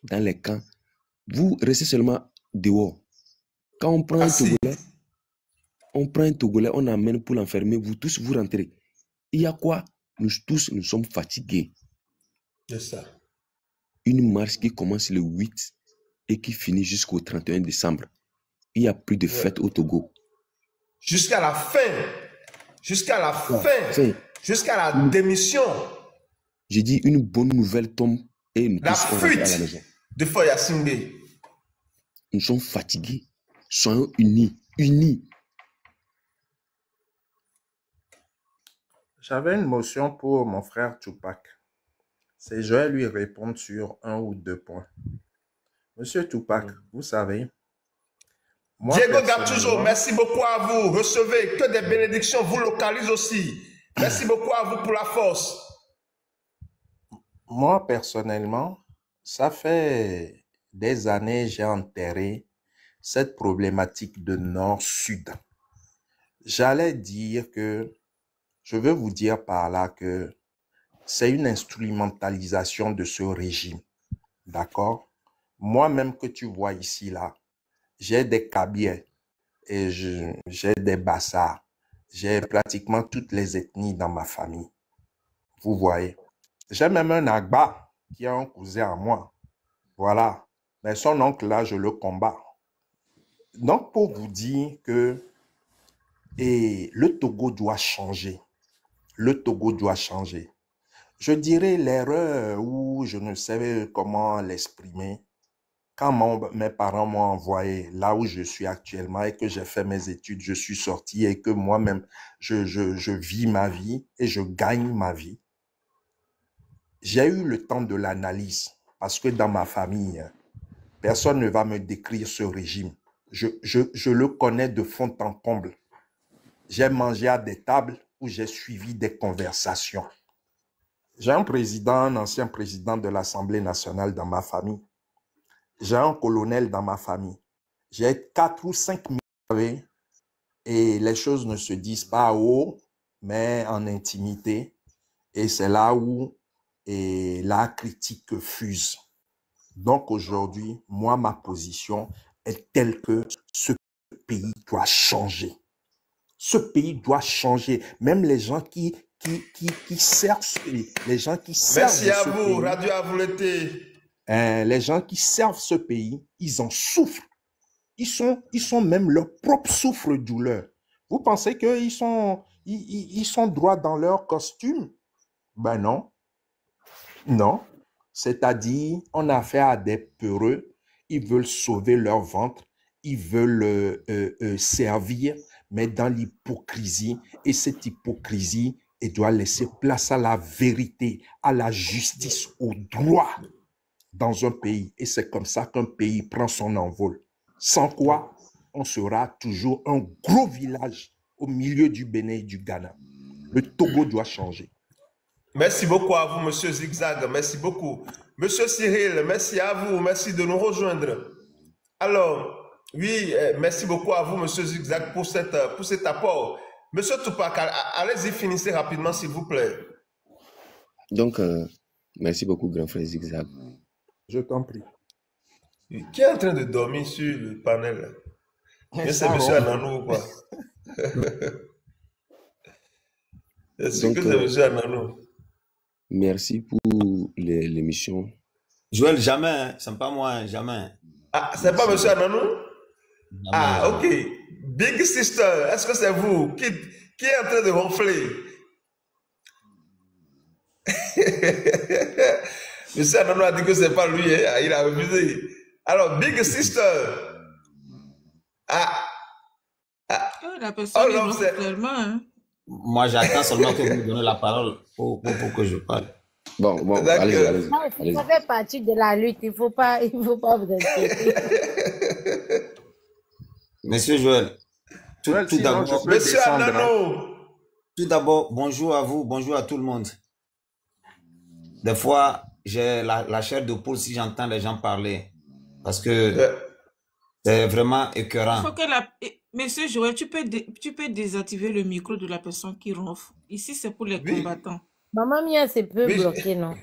dans les camps. Vous restez seulement dehors. Quand on prend un Togolais, on amène pour l'enfermer, vous tous, vous rentrez. Il y a quoi? Nous tous, nous sommes fatigués. C'est ça. Une marche qui commence le 8 et qui finit jusqu'au 31 décembre. Il n'y a plus de fête au Togo. Jusqu'à la fin. Jusqu'à la fin. Jusqu'à la démission. J'ai dit une bonne nouvelle tombe et nous La tous on rentre à la fuite maison. de Foya Singbe. Nous sommes fatigués. Soyons unis. Unis. J'avais une motion pour mon frère Tupac. Je vais lui répondre sur 1 ou 2 points. Monsieur Tupac, vous savez, moi, Diego Gattuso, merci beaucoup à vous. Recevez que des bénédictions vous localisent aussi. Merci beaucoup à vous pour la force. Moi, personnellement, ça fait des années j'ai enterré cette problématique de Nord-Sud. J'allais dire que, je veux vous dire par là que c'est une instrumentalisation de ce régime. D'accord? Moi-même que tu vois ici, là, j'ai des Kabyles et j'ai des Bassards. J'ai pratiquement toutes les ethnies dans ma famille. Vous voyez. J'ai même un Agba qui est un cousin à moi. Voilà. Mais son oncle, là, je le combats. Donc, pour vous dire que le Togo doit changer. Le Togo doit changer. Je dirais l'erreur ou je ne sais comment l'exprimer. Quand mes parents m'ont envoyé là où je suis actuellement et que j'ai fait mes études, je suis sorti et que moi-même, je vis ma vie et je gagne ma vie. J'ai eu le temps de l'analyse parce que dans ma famille, personne ne va me décrire ce régime. Je le connais de fond en comble. J'ai mangé à des tables où j'ai suivi des conversations. J'ai un président, un ancien président de l'Assemblée nationale dans ma famille. J'ai un colonel dans ma famille. J'ai 4 ou 5 000 et les choses ne se disent pas haut, mais en intimité. Et c'est là où la critique fuse. Donc aujourd'hui, moi, ma position est telle que ce pays doit changer. Ce pays doit changer. Même les gens qui servent, les gens qui servent Merci à ce vous, pays, Radio Avouleté. les gens qui servent ce pays, ils en souffrent. Ils sont même leur propre souffre-douleur. Vous pensez qu'ils sont, ils sont droits dans leur costume? Ben non. Non. C'est-à-dire, on a affaire à des peureux. Ils veulent sauver leur ventre. Ils veulent servir, mais dans l'hypocrisie. Et cette hypocrisie, elle doit laisser place à la vérité, à la justice, au droit dans un pays. Et c'est comme ça qu'un pays prend son envol. Sans quoi, on sera toujours un gros village au milieu du Bénin et du Ghana. Le Togo doit changer. Merci beaucoup à vous, Monsieur Zigzag. Merci beaucoup. Monsieur Cyril, merci à vous. Merci de nous rejoindre. Alors, oui, merci beaucoup à vous, Monsieur Zigzag, pour cet apport. Monsieur Tupac, allez-y, finissez rapidement, s'il vous plaît. Donc, merci beaucoup, grand frère Zigzag. Je t'en prie. Qui est en train de dormir sur le panel? C'est Monsieur Ananou ou quoi? Est-ce que c'est Monsieur Ananou? Merci pour l'émission. Joël, jamais, c'est pas moi, jamais. Ah, c'est pas Monsieur Ananou? Ah, ok. Big Sister, est-ce que c'est vous qui est en train de ronfler? Monsieur Ananou a dit que c'est pas lui, hein? Il a refusé. Alors, Big Sister. La personne est ronfle tellement, hein? Moi, j'attends seulement que vous me donnez la parole pour que je parle. Bon, allez-y. Ça fait partie de la lutte, il faut pas vous inquiéter. Monsieur Joël, tout d'abord, Monsieur Anano. Tout d'abord, bonjour à vous, bonjour à tout le monde. Des fois, j'ai la chair de poule si j'entends les gens parler, parce que c'est vraiment écœurant. Faut que Monsieur Joël, tu peux désactiver le micro de la personne qui ronfle. Ici, c'est pour les combattants. Maman Mia, c'est peu bloqué, non?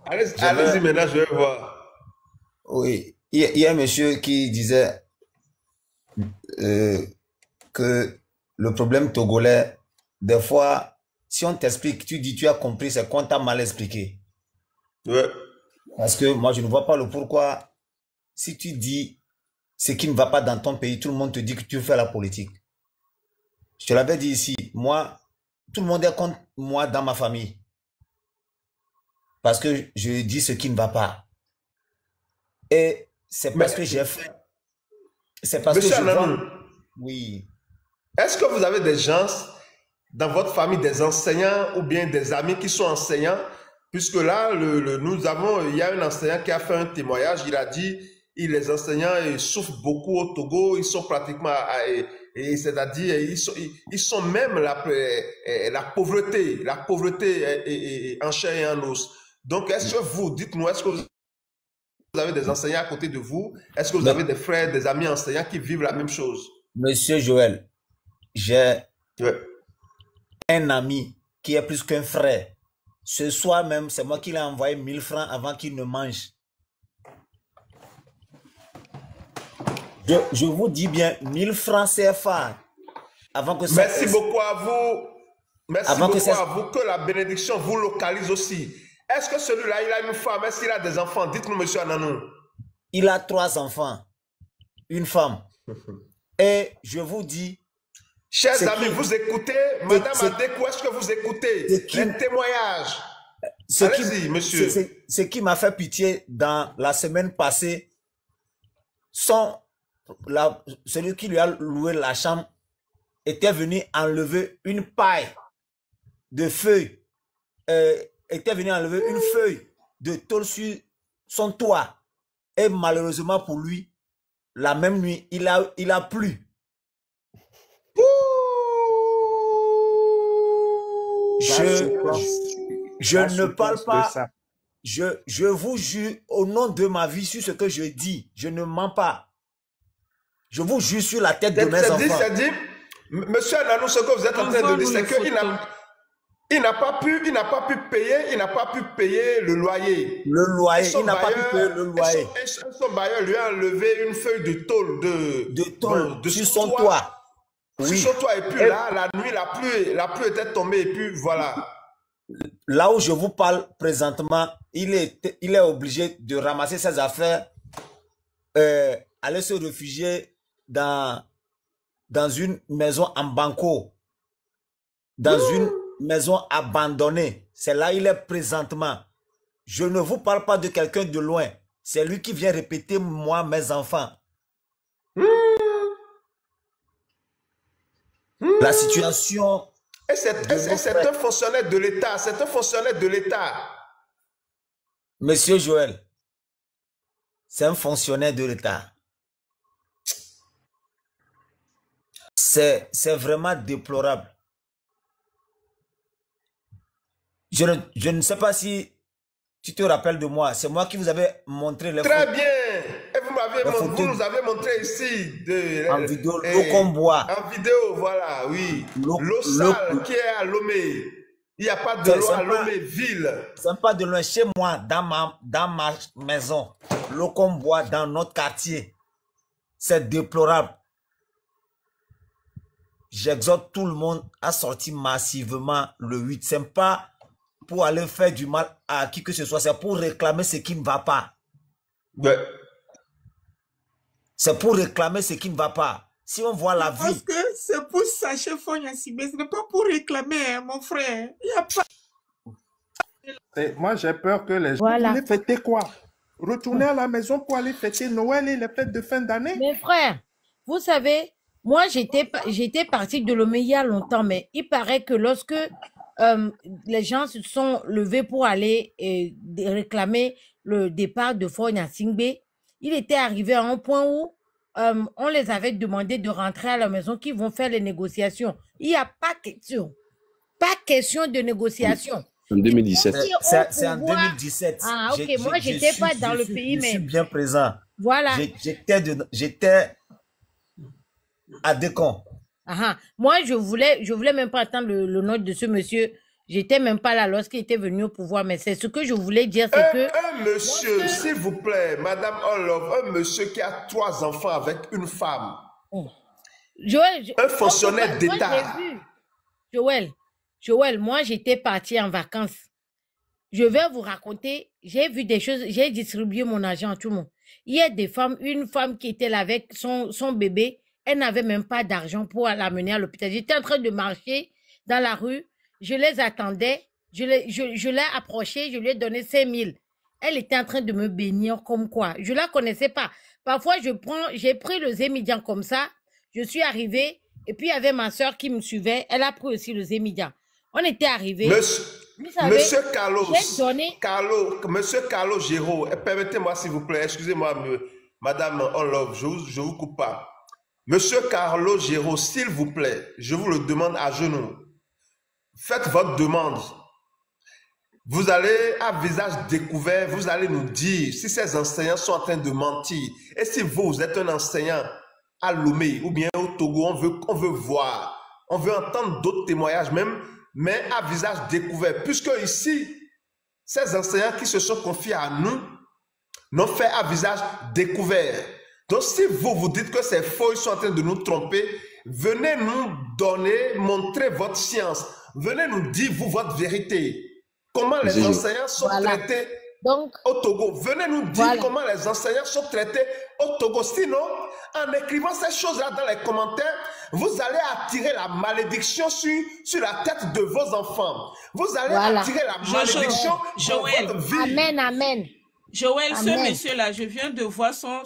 Je veux... Allez-y maintenant, je vais voir. Oui, il y a un monsieur qui disait que le problème togolais, des fois, si on t'explique, tu dis tu as compris, c'est qu'on t'a mal expliqué. Ouais. Parce que moi, je ne vois pas le pourquoi. Si tu dis ce qui ne va pas dans ton pays, tout le monde te dit que tu fais la politique. Je te l'avais dit ici, moi, tout le monde est contre moi dans ma famille. Parce que je dis ce qui ne va pas. Et c'est parce que j'ai fait. C'est parce que Monsieur je vends. Ananou, Oui. est-ce que vous avez des gens dans votre famille, des enseignants ou bien des amis qui sont enseignants? Puisque là, il y a un enseignant qui a fait un témoignage, il a dit, les enseignants souffrent beaucoup au Togo, ils sont pratiquement, c'est-à-dire, ils sont même la pauvreté en chair et en os. Donc, est-ce que vous, dites-nous, est-ce que vous avez des enseignants à côté de vous? Est-ce que vous avez des frères, des amis enseignants qui vivent la même chose? Monsieur Joël, j'ai Ouais. un ami qui est plus qu'un frère. Ce soir même, c'est moi qui l'ai envoyé 1000 francs avant qu'il ne mange. Je vous dis bien, 1000 francs CFA. Avant que ça... Merci beaucoup à vous. Merci beaucoup à vous. Que la bénédiction vous localise aussi. Est-ce que celui-là, il a une femme? Est-ce qu'il a des enfants? Dites-nous, monsieur Ananou. Il a 3 enfants. Une femme. Et je vous dis... Chers amis, vous écoutez, Madame Adékou, est-ce que vous écoutez les témoignages? Allez-y, monsieur. Ce qui m'a fait pitié dans la semaine passée, celui qui lui a loué la chambre était venu enlever une paille de feuilles, était venu enlever une feuille de tôle sur son toit. Et malheureusement pour lui, la même nuit, il a plu. Je ne parle pas. Je vous jure au nom de ma vie sur ce que je dis. Je ne mens pas. Je vous jure sur la tête de mes enfants. C'est dit, monsieur Ananou, ce que vous êtes en train de dire, c'est qu'il n'a pas pu payer le loyer. Le loyer, il n'a pas pu payer le loyer. Son bailleur lui a enlevé une feuille de tôle sur son toit. Oui. Sur son toit, et puis là, la nuit, la pluie était tombée, et puis voilà. Là où je vous parle présentement, il est obligé de ramasser ses affaires, aller se réfugier dans une maison en banco, dans une maison abandonnée. C'est là où il est présentement. Je ne vous parle pas de quelqu'un de loin. C'est lui qui vient répéter, moi, mes enfants. La situation... Et c'est un fonctionnaire de l'État. C'est un fonctionnaire de l'État. Monsieur Joël, c'est un fonctionnaire de l'État. C'est vraiment déplorable. Je ne sais pas si tu te rappelles de moi. C'est moi qui vous avais montré les photos. Très bien. Et vous nous avez montré ici en vidéo l'eau qu'on boit. En vidéo, voilà, oui. L'eau sale qui est à Lomé. Il n'y a pas de l'eau à Lomé ville. C'est pas de loin. Chez moi, dans ma maison, l'eau qu'on boit dans notre quartier, c'est déplorable. J'exhorte tout le monde à sortir massivement le 8. Ce n'est pas pour aller faire du mal à qui que ce soit, c'est pour réclamer ce qui ne va pas. Ouais. C'est pour réclamer ce qui ne va pas. Si on voit la vie... Parce que c'est pour Saché Fognassibé, ce n'est pas pour réclamer, hein, mon frère. Il n'y a pas... Et moi, j'ai peur que les gens allaient fêter quoi? Retourner à la maison pour aller fêter Noël et les fêtes de fin d'année? Mes frères, vous savez, moi, j'étais partie de Lomé il y a longtemps, mais il paraît que lorsque les gens se sont levés pour aller réclamer le départ de Fognassibé, il était arrivé à un point où on les avait demandé de rentrer à la maison, qui vont faire les négociations. Il n'y a pas question. Pas question de négociation. En 2017. C'est en 2017. Ah, ok. Moi, je n'étais pas dans le pays, mais... Je suis bien présent. Voilà. J'étais à Décon. Moi, je voulais même pas attendre le nom de ce monsieur. J'étais même pas là lorsqu'il était venu au pouvoir, mais c'est ce que je voulais dire, c'est que... Un monsieur, lorsque- s'il vous plaît, Madame Orlov, un monsieur qui a 3 enfants avec une femme, Joël, un fonctionnaire moi, d'État. j'ai vu. Joël, moi, j'étais partie en vacances. Je vais vous raconter, j'ai vu des choses, j'ai distribué mon argent à tout le monde. Il y a des femmes, une femme qui était là avec son bébé, elle n'avait même pas d'argent pour l'amener à l'hôpital. J'étais en train de marcher dans la rue, je les attendais, je l'ai approchée, je lui ai donné 5 000. Elle était en train de me bénir comme quoi. Je la connaissais pas. Parfois, j'ai pris le Zémidian comme ça, je suis arrivée, et puis il y avait ma soeur qui me suivait, elle a pris aussi le Zémidian. On était arrivés. Vous savez, Monsieur Carlos, j'ai donné... Monsieur Carlos Géraud, permettez-moi s'il vous plaît, excusez-moi, Madame Orlov, je vous coupe pas. Monsieur Carlos Géraud, s'il vous plaît, je vous le demande à genoux. Faites votre demande. Vous allez, à visage découvert, vous allez nous dire si ces enseignants sont en train de mentir. Et si vous êtes un enseignant à Lomé ou bien au Togo, on veut voir, on veut entendre d'autres témoignages même, mais à visage découvert. Puisque ici, ces enseignants qui se sont confiés à nous n'ont fait à visage découvert. Donc si vous dites que c'est faux, ils sont en train de nous tromper, venez nous donner, montrer votre science. Venez nous dire, vous, votre vérité. Comment les enseignants sont traités au Togo. Venez nous dire comment les enseignants sont traités au Togo. Sinon, en écrivant ces choses-là dans les commentaires, vous allez attirer la malédiction sur la tête de vos enfants. Vous allez attirer la malédiction sur votre vie. Amen, amen. Joël, Amen. ce monsieur-là, je viens de voir son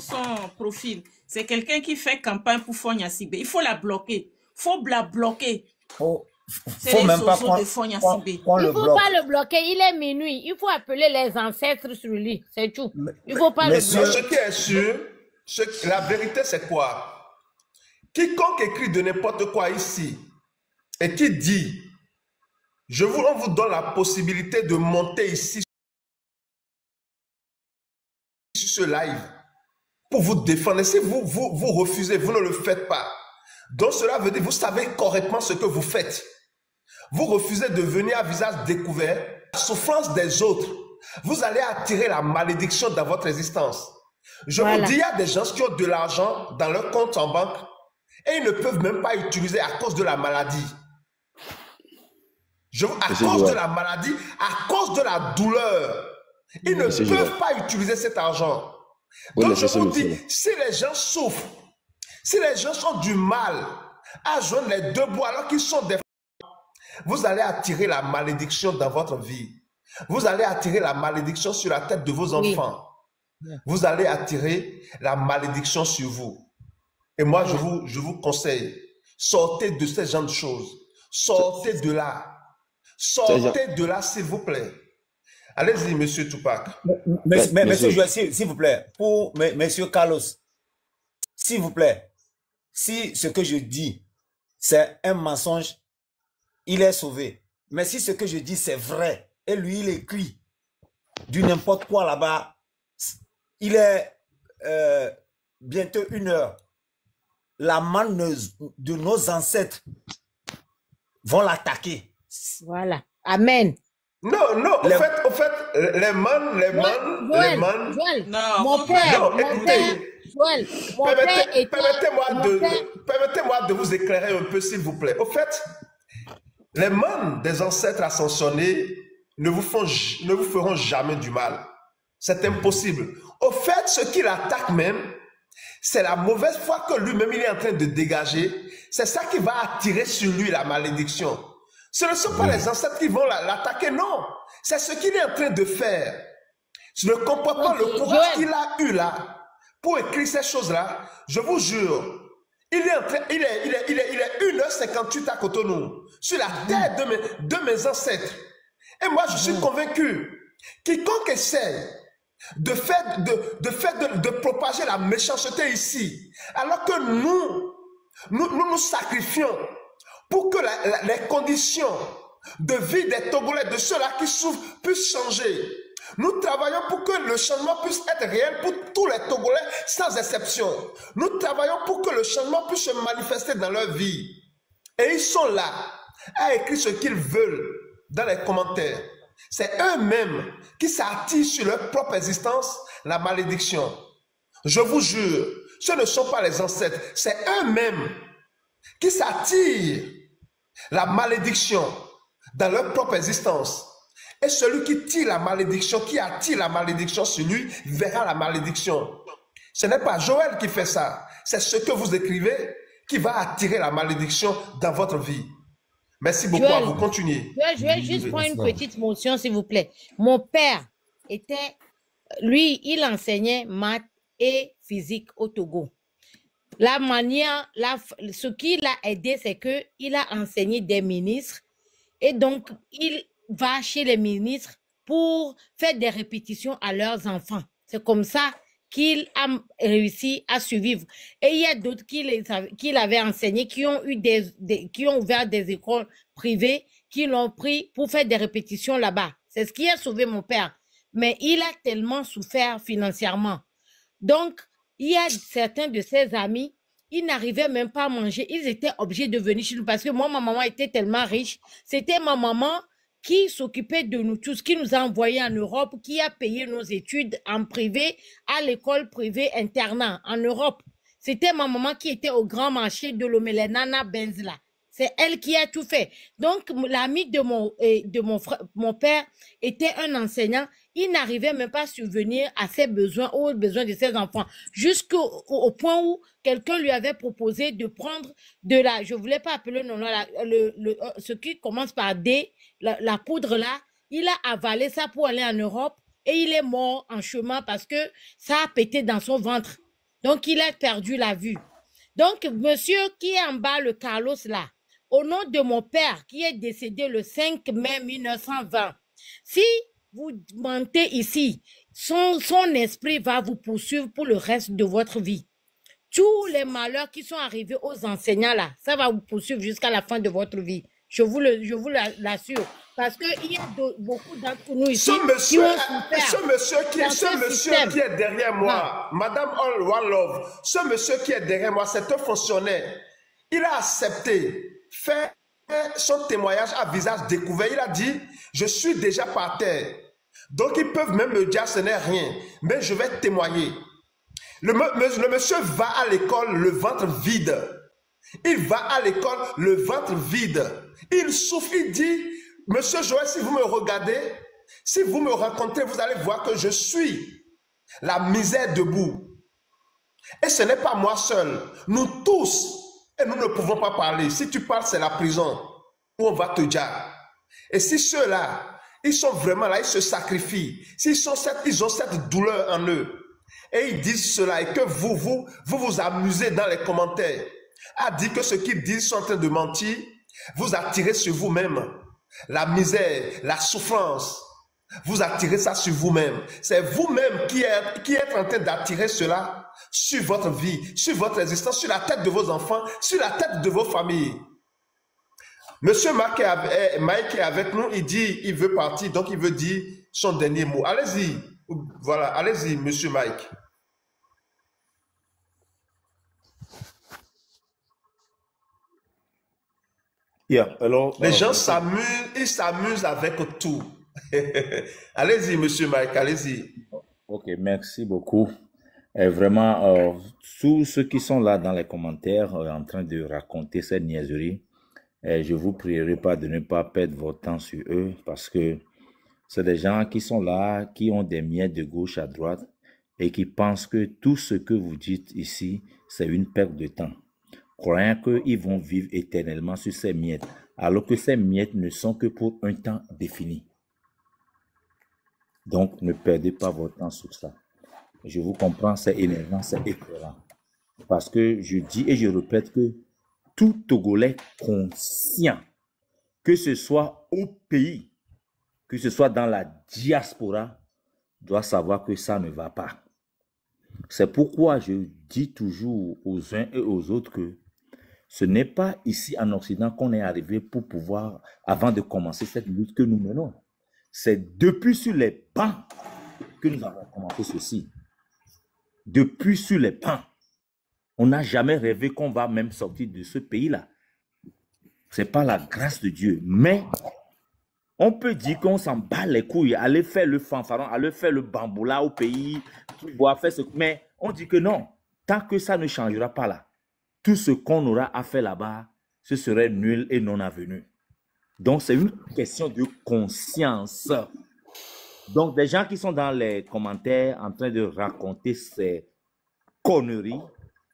profil. C'est quelqu'un qui fait campagne pour Fonya Sibé. Il faut la bloquer. Il faut la bloquer. Faut même pas prendre Il ne faut pas le bloquer. Il est minuit. Il faut appeler les ancêtres sur lui. C'est tout. Il ne faut pas le bloquer. Ce qui est sûr, la vérité, c'est quoi? Quiconque écrit de n'importe quoi ici et qui dit, on vous donne la possibilité de monter ici sur ce live pour vous défendre. Si vous refusez, vous ne le faites pas. Donc cela veut dire, vous savez correctement ce que vous faites. Vous refusez de venir à visage découvert, la souffrance des autres. Vous allez attirer la malédiction dans votre existence. Je vous dis, il y a des gens qui ont de l'argent dans leur compte en banque et ils ne peuvent même pas utiliser à cause de la maladie. À cause de la maladie, à cause de la douleur. Ils ne peuvent pas utiliser cet argent. Donc je vous dis, si les gens souffrent, si les gens ont du mal à joindre les deux bouts alors qu'ils sont des... Vous allez attirer la malédiction dans votre vie. Vous allez attirer la malédiction sur la tête de vos enfants. Vous allez attirer la malédiction sur vous. Et moi, je vous conseille, sortez de ce genre de choses. Sortez de là. Sortez de là, s'il vous plaît. Allez-y, monsieur Tupac. Monsieur Joël, s'il vous plaît, pour monsieur Carlos, s'il vous plaît, si ce que je dis, c'est un mensonge, il est sauvé. Mais si ce que je dis, c'est vrai, et lui, il écrit du n'importe quoi là-bas, il est bientôt 1 heure. La manne de nos ancêtres vont l'attaquer. Voilà. Amen. Non, non, au fait, les mannes, non, mon père, permettez-moi de vous éclairer un peu, s'il vous plaît. Au fait, les mannes des ancêtres ascensionnés ne vous feront jamais du mal. C'est impossible. Au fait, ce qui l'attaque même, c'est la mauvaise foi que lui-même il est en train de dégager. C'est ça qui va attirer sur lui la malédiction. Ce ne sont pas les ancêtres qui vont l'attaquer, non. C'est ce qu'il est en train de faire. Le comportement, le courage qu'il a eu là, pour écrire ces choses-là, je vous jure, il est 1h58 à Cotonou, sur la terre de mes ancêtres. Et moi, je suis convaincu, quiconque essaie de propager la méchanceté ici, alors que nous sacrifions pour que les conditions de vie des Togolais, de ceux-là qui souffrent, puissent changer. Nous travaillons pour que le changement puisse être réel pour tous les Togolais, sans exception. Nous travaillons pour que le changement puisse se manifester dans leur vie. Et ils sont là, à écrire ce qu'ils veulent dans les commentaires. C'est eux-mêmes qui s'attirent sur leur propre existence la malédiction. Je vous jure, ce ne sont pas les ancêtres, c'est eux-mêmes qui s'attirent la malédiction dans leur propre existence. Et celui qui tire la malédiction, qui attire la malédiction sur lui, verra la malédiction. Ce n'est pas Joël qui fait ça, c'est ce que vous écrivez qui va attirer la malédiction dans votre vie. Merci beaucoup, à vous. Continuez. Je vais juste prendre une petite motion, s'il vous plaît. Mon père était, lui, il enseignait maths et physique au Togo. La manière, ce qui l'a aidé, c'est qu'il a enseigné des ministres et donc il va chez les ministres pour faire des répétitions à leurs enfants. C'est comme ça qu'il a réussi à survivre. Et il y a d'autres qu'il avait enseigné, qui ont ouvert des écoles privées, qui l'ont pris pour faire des répétitions là-bas. C'est ce qui a sauvé mon père. Mais il a tellement souffert financièrement. Donc, il y a certains de ses amis, ils n'arrivaient même pas à manger. Ils étaient obligés de venir chez nous parce que moi, ma maman était tellement riche. C'était ma maman qui s'occupait de nous tous, qui nous a envoyés en Europe, qui a payé nos études en privé à l'école privée internat en Europe. C'était ma maman qui était au grand marché de Lomé, Nana Benzla. C'est elle qui a tout fait. Donc, l'ami de mon père était un enseignant. Il n'arrivait même pas à subvenir à ses besoins ou aux besoins de ses enfants. Jusqu'au point où quelqu'un lui avait proposé de prendre de la, je ne voulais pas appeler le nom, ce qui commence par D, la poudre là. Il a avalé ça pour aller en Europe et il est mort en chemin parce que ça a pété dans son ventre. Donc, il a perdu la vue. Donc, monsieur qui est en bas, le Carlos là, au nom de mon père qui est décédé le 5 mai 1920, si vous mentez ici, son esprit va vous poursuivre pour le reste de votre vie. Tous les malheurs qui sont arrivés aux enseignants là, ça va vous poursuivre jusqu'à la fin de votre vie. Je vous l'assure. Parce qu'il y a beaucoup d'entre nous ici qui ont souffert. Ce monsieur qui est derrière moi, Madame One Love, ce monsieur qui est derrière moi, c'est un fonctionnaire. Il a accepté faire son témoignage à visage découvert. Il a dit, je suis déjà par terre. Donc ils peuvent même me dire, ce n'est rien. Mais je vais témoigner. Le monsieur va à l'école le ventre vide. Il va à l'école le ventre vide. Il souffre, il dit, monsieur Joël, si vous me regardez, si vous me rencontrez, vous allez voir que je suis la misère debout. Et ce n'est pas moi seul. Nous tous, et nous ne pouvons pas parler. Si tu parles, c'est la prison où on va te dire. Et si ceux-là, ils sont vraiment là, ils se sacrifient. Ils ont cette douleur en eux. Et ils disent cela et que vous amusez dans les commentaires. A dit que ce qu'ils disent sont en train de mentir. Vous attirez sur vous-même la misère, la souffrance. Vous attirez ça sur vous-même. C'est vous-même qui êtes en train d'attirer cela sur votre vie, sur votre existence, sur la tête de vos enfants, sur la tête de vos familles. Monsieur Mike est avec nous, il dit, il veut partir, donc il veut dire son dernier mot. Allez-y, voilà, allez-y, monsieur Mike. Yeah, alors, les gens s'amusent, ils s'amusent avec tout. Allez-y, monsieur Mike, allez-y. Ok, merci beaucoup. Vraiment, tous ceux qui sont là dans les commentaires en train de raconter cette niaiserie, je vous prierai pas de ne pas perdre votre temps sur eux parce que c'est des gens qui sont là, qui ont des miettes de gauche à droite et qui pensent que tout ce que vous dites ici, c'est une perte de temps, croyant qu'ils vont vivre éternellement sur ces miettes, alors que ces miettes ne sont que pour un temps défini. Donc, ne perdez pas votre temps sur ça. Je vous comprends, c'est énervant, c'est écœurant. Parce que je dis et je répète que tout Togolais conscient, que ce soit au pays, que ce soit dans la diaspora, doit savoir que ça ne va pas. C'est pourquoi je dis toujours aux uns et aux autres que ce n'est pas ici en Occident qu'on est arrivé pour pouvoir, avant de commencer cette lutte que nous menons. C'est depuis sur les bancs que nous avons commencé ceci. Depuis sur les bancs. On n'a jamais rêvé qu'on va même sortir de ce pays-là. Ce n'est pas la grâce de Dieu. Mais On peut dire qu'on s'en bat les couilles, aller faire le fanfaron, aller faire le bamboula au pays, faire ce... Mais on dit que non, tant que ça ne changera pas là, tout ce qu'on aura à faire là-bas, ce serait nul et non avenu. Donc, c'est une question de conscience. Donc, des gens qui sont dans les commentaires en train de raconter ces conneries,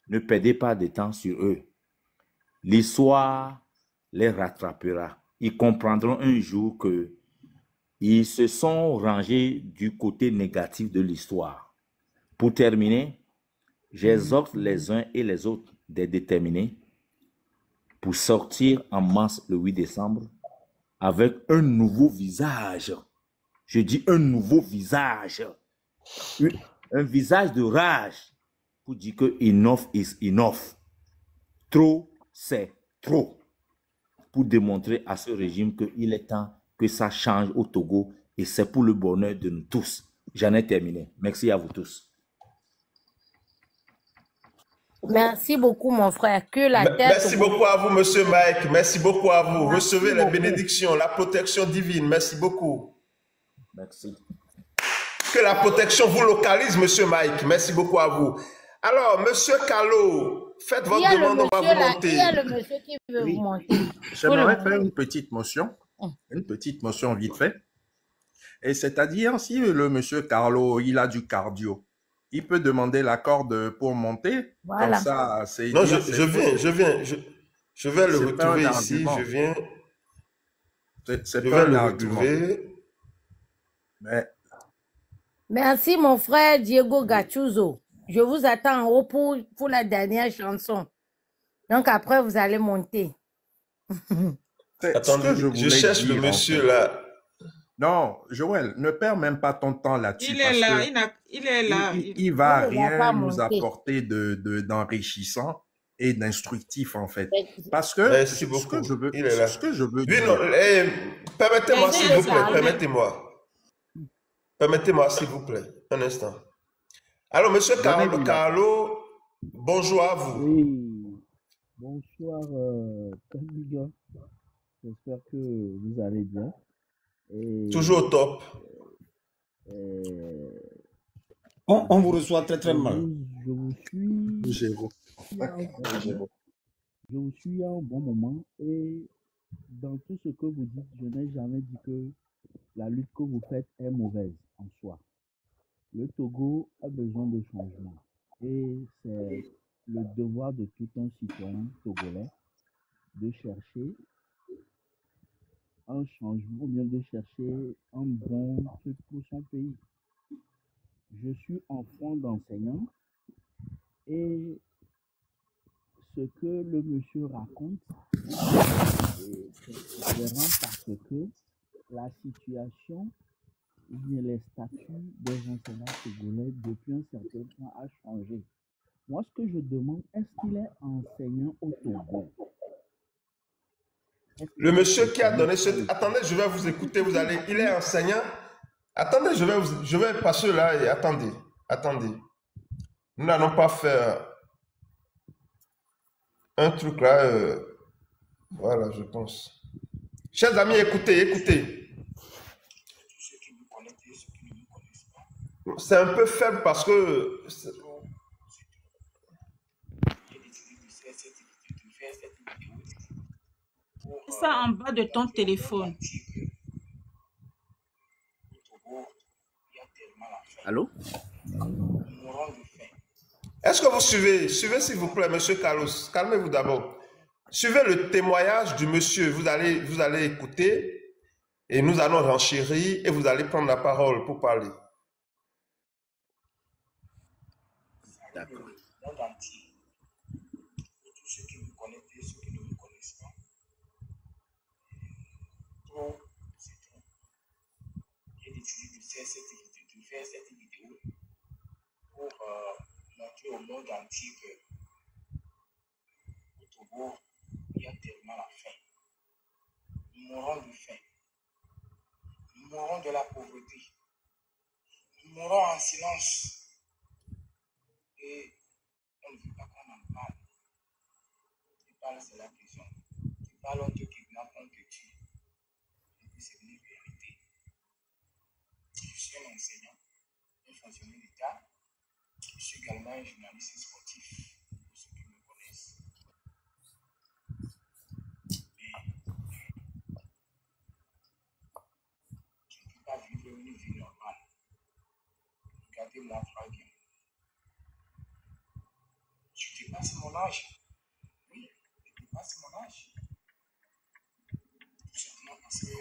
ne perdez pas de temps sur eux. L'histoire les rattrapera. Ils comprendront un jour que ils se sont rangés du côté négatif de l'histoire. Pour terminer, j'exhorte les uns et les autres des déterminés pour sortir en masse le 8 décembre avec un nouveau visage. Je dis un nouveau visage. Un visage de rage pour dire que enough is enough. Trop, c'est trop. Pour démontrer à ce régime qu'il est temps que ça change au Togo et c'est pour le bonheur de nous tous. J'en ai terminé. Merci à vous tous. Merci beaucoup, mon frère. Que la terre... Merci beaucoup à vous, monsieur Mike. Merci beaucoup à vous. Recevez les bénédictions, la protection divine. Merci beaucoup. Merci. Que la protection vous localise, monsieur Mike. Merci beaucoup à vous. Alors, monsieur Carlo, faites votre demande, on va vous monter. Il y a le monsieur qui veut vous monter. J'aimerais faire une petite motion. Une petite motion vite fait. Et c'est-à-dire, si le monsieur Carlo, il a du cardio, il peut demander la corde pour monter. Voilà. Comme ça, c'est... Non, je vais le retrouver ici. Je viens. C'est pas un argument. Mais... Merci, mon frère Diego Gattuso. Je vous attends en haut pour la dernière chanson. Donc, après, vous allez monter. Attendez, je cherche le monsieur là. Non, Joël, ne perds même pas ton temps là-dessus. Il est là, il est là. Il va rien nous apporter d'enrichissant et d'instructif, en fait. Parce que ce que je veux dire... Permettez-moi, s'il vous plaît, permettez-moi, s'il vous plaît, un instant. Alors, monsieur Carlo, bonjour à vous. Oui, bonsoir, Kamiga. J'espère que vous allez bien. Et, toujours au top. On vous reçoit très très mal. Je vous suis. Je vous suis à un bon moment et dans tout ce que vous dites, je n'ai jamais dit que la lutte que vous faites est mauvaise en soi. Le Togo a besoin de changement et c'est le devoir de tout un citoyen togolais de chercher un changement, bien de chercher un bon truc pour son pays. Je suis enfant d'enseignant et ce que le monsieur raconte c'est différent parce que la situation ou bien les statuts des enseignants togolais depuis un certain temps a changé. Moi, ce que je demande, est-ce qu'il est enseignant au Togo? Le monsieur qui a donné ce... Attendez, je vais vous écouter, vous allez... Il est enseignant? Attendez, je vais passer là et attendez. Nous n'allons pas faire un truc là. Voilà, je pense. Chers amis, écoutez. C'est un peu faible parce que... Ça en bas de ton téléphone. Allô? Est-ce que vous suivez? Suivez s'il vous plaît, monsieur Carlos. Calmez-vous d'abord. Suivez le témoignage du monsieur. Vous allez écouter et nous allons renchérir et vous allez prendre la parole pour parler. D'accord. Tous ceux qui me connaissent et ceux qui ne me connaissent pas. Trop, c'est trop. J'ai décidé de faire cette vidéo pour montrer au monde entier que au Togo, il y a tellement la faim. Nous mourons de faim. Nous mourons de la pauvreté. Nous mourons en silence. Et on ne veut pas qu'on en parle. Tu parles, c'est la prison. Tu parles, on te kidnappe, on te tue. Et puis c'est venu bien. suis un enseignant, un fonctionnaire d'État. Je suis également un journaliste sportif, pour ceux qui me connaissent. Je ne peux pas vivre une vie normale. Regardez-moi très bien. Je dépasse mon âge. Oui, je dépasse mon âge. Tout simplement parce que ça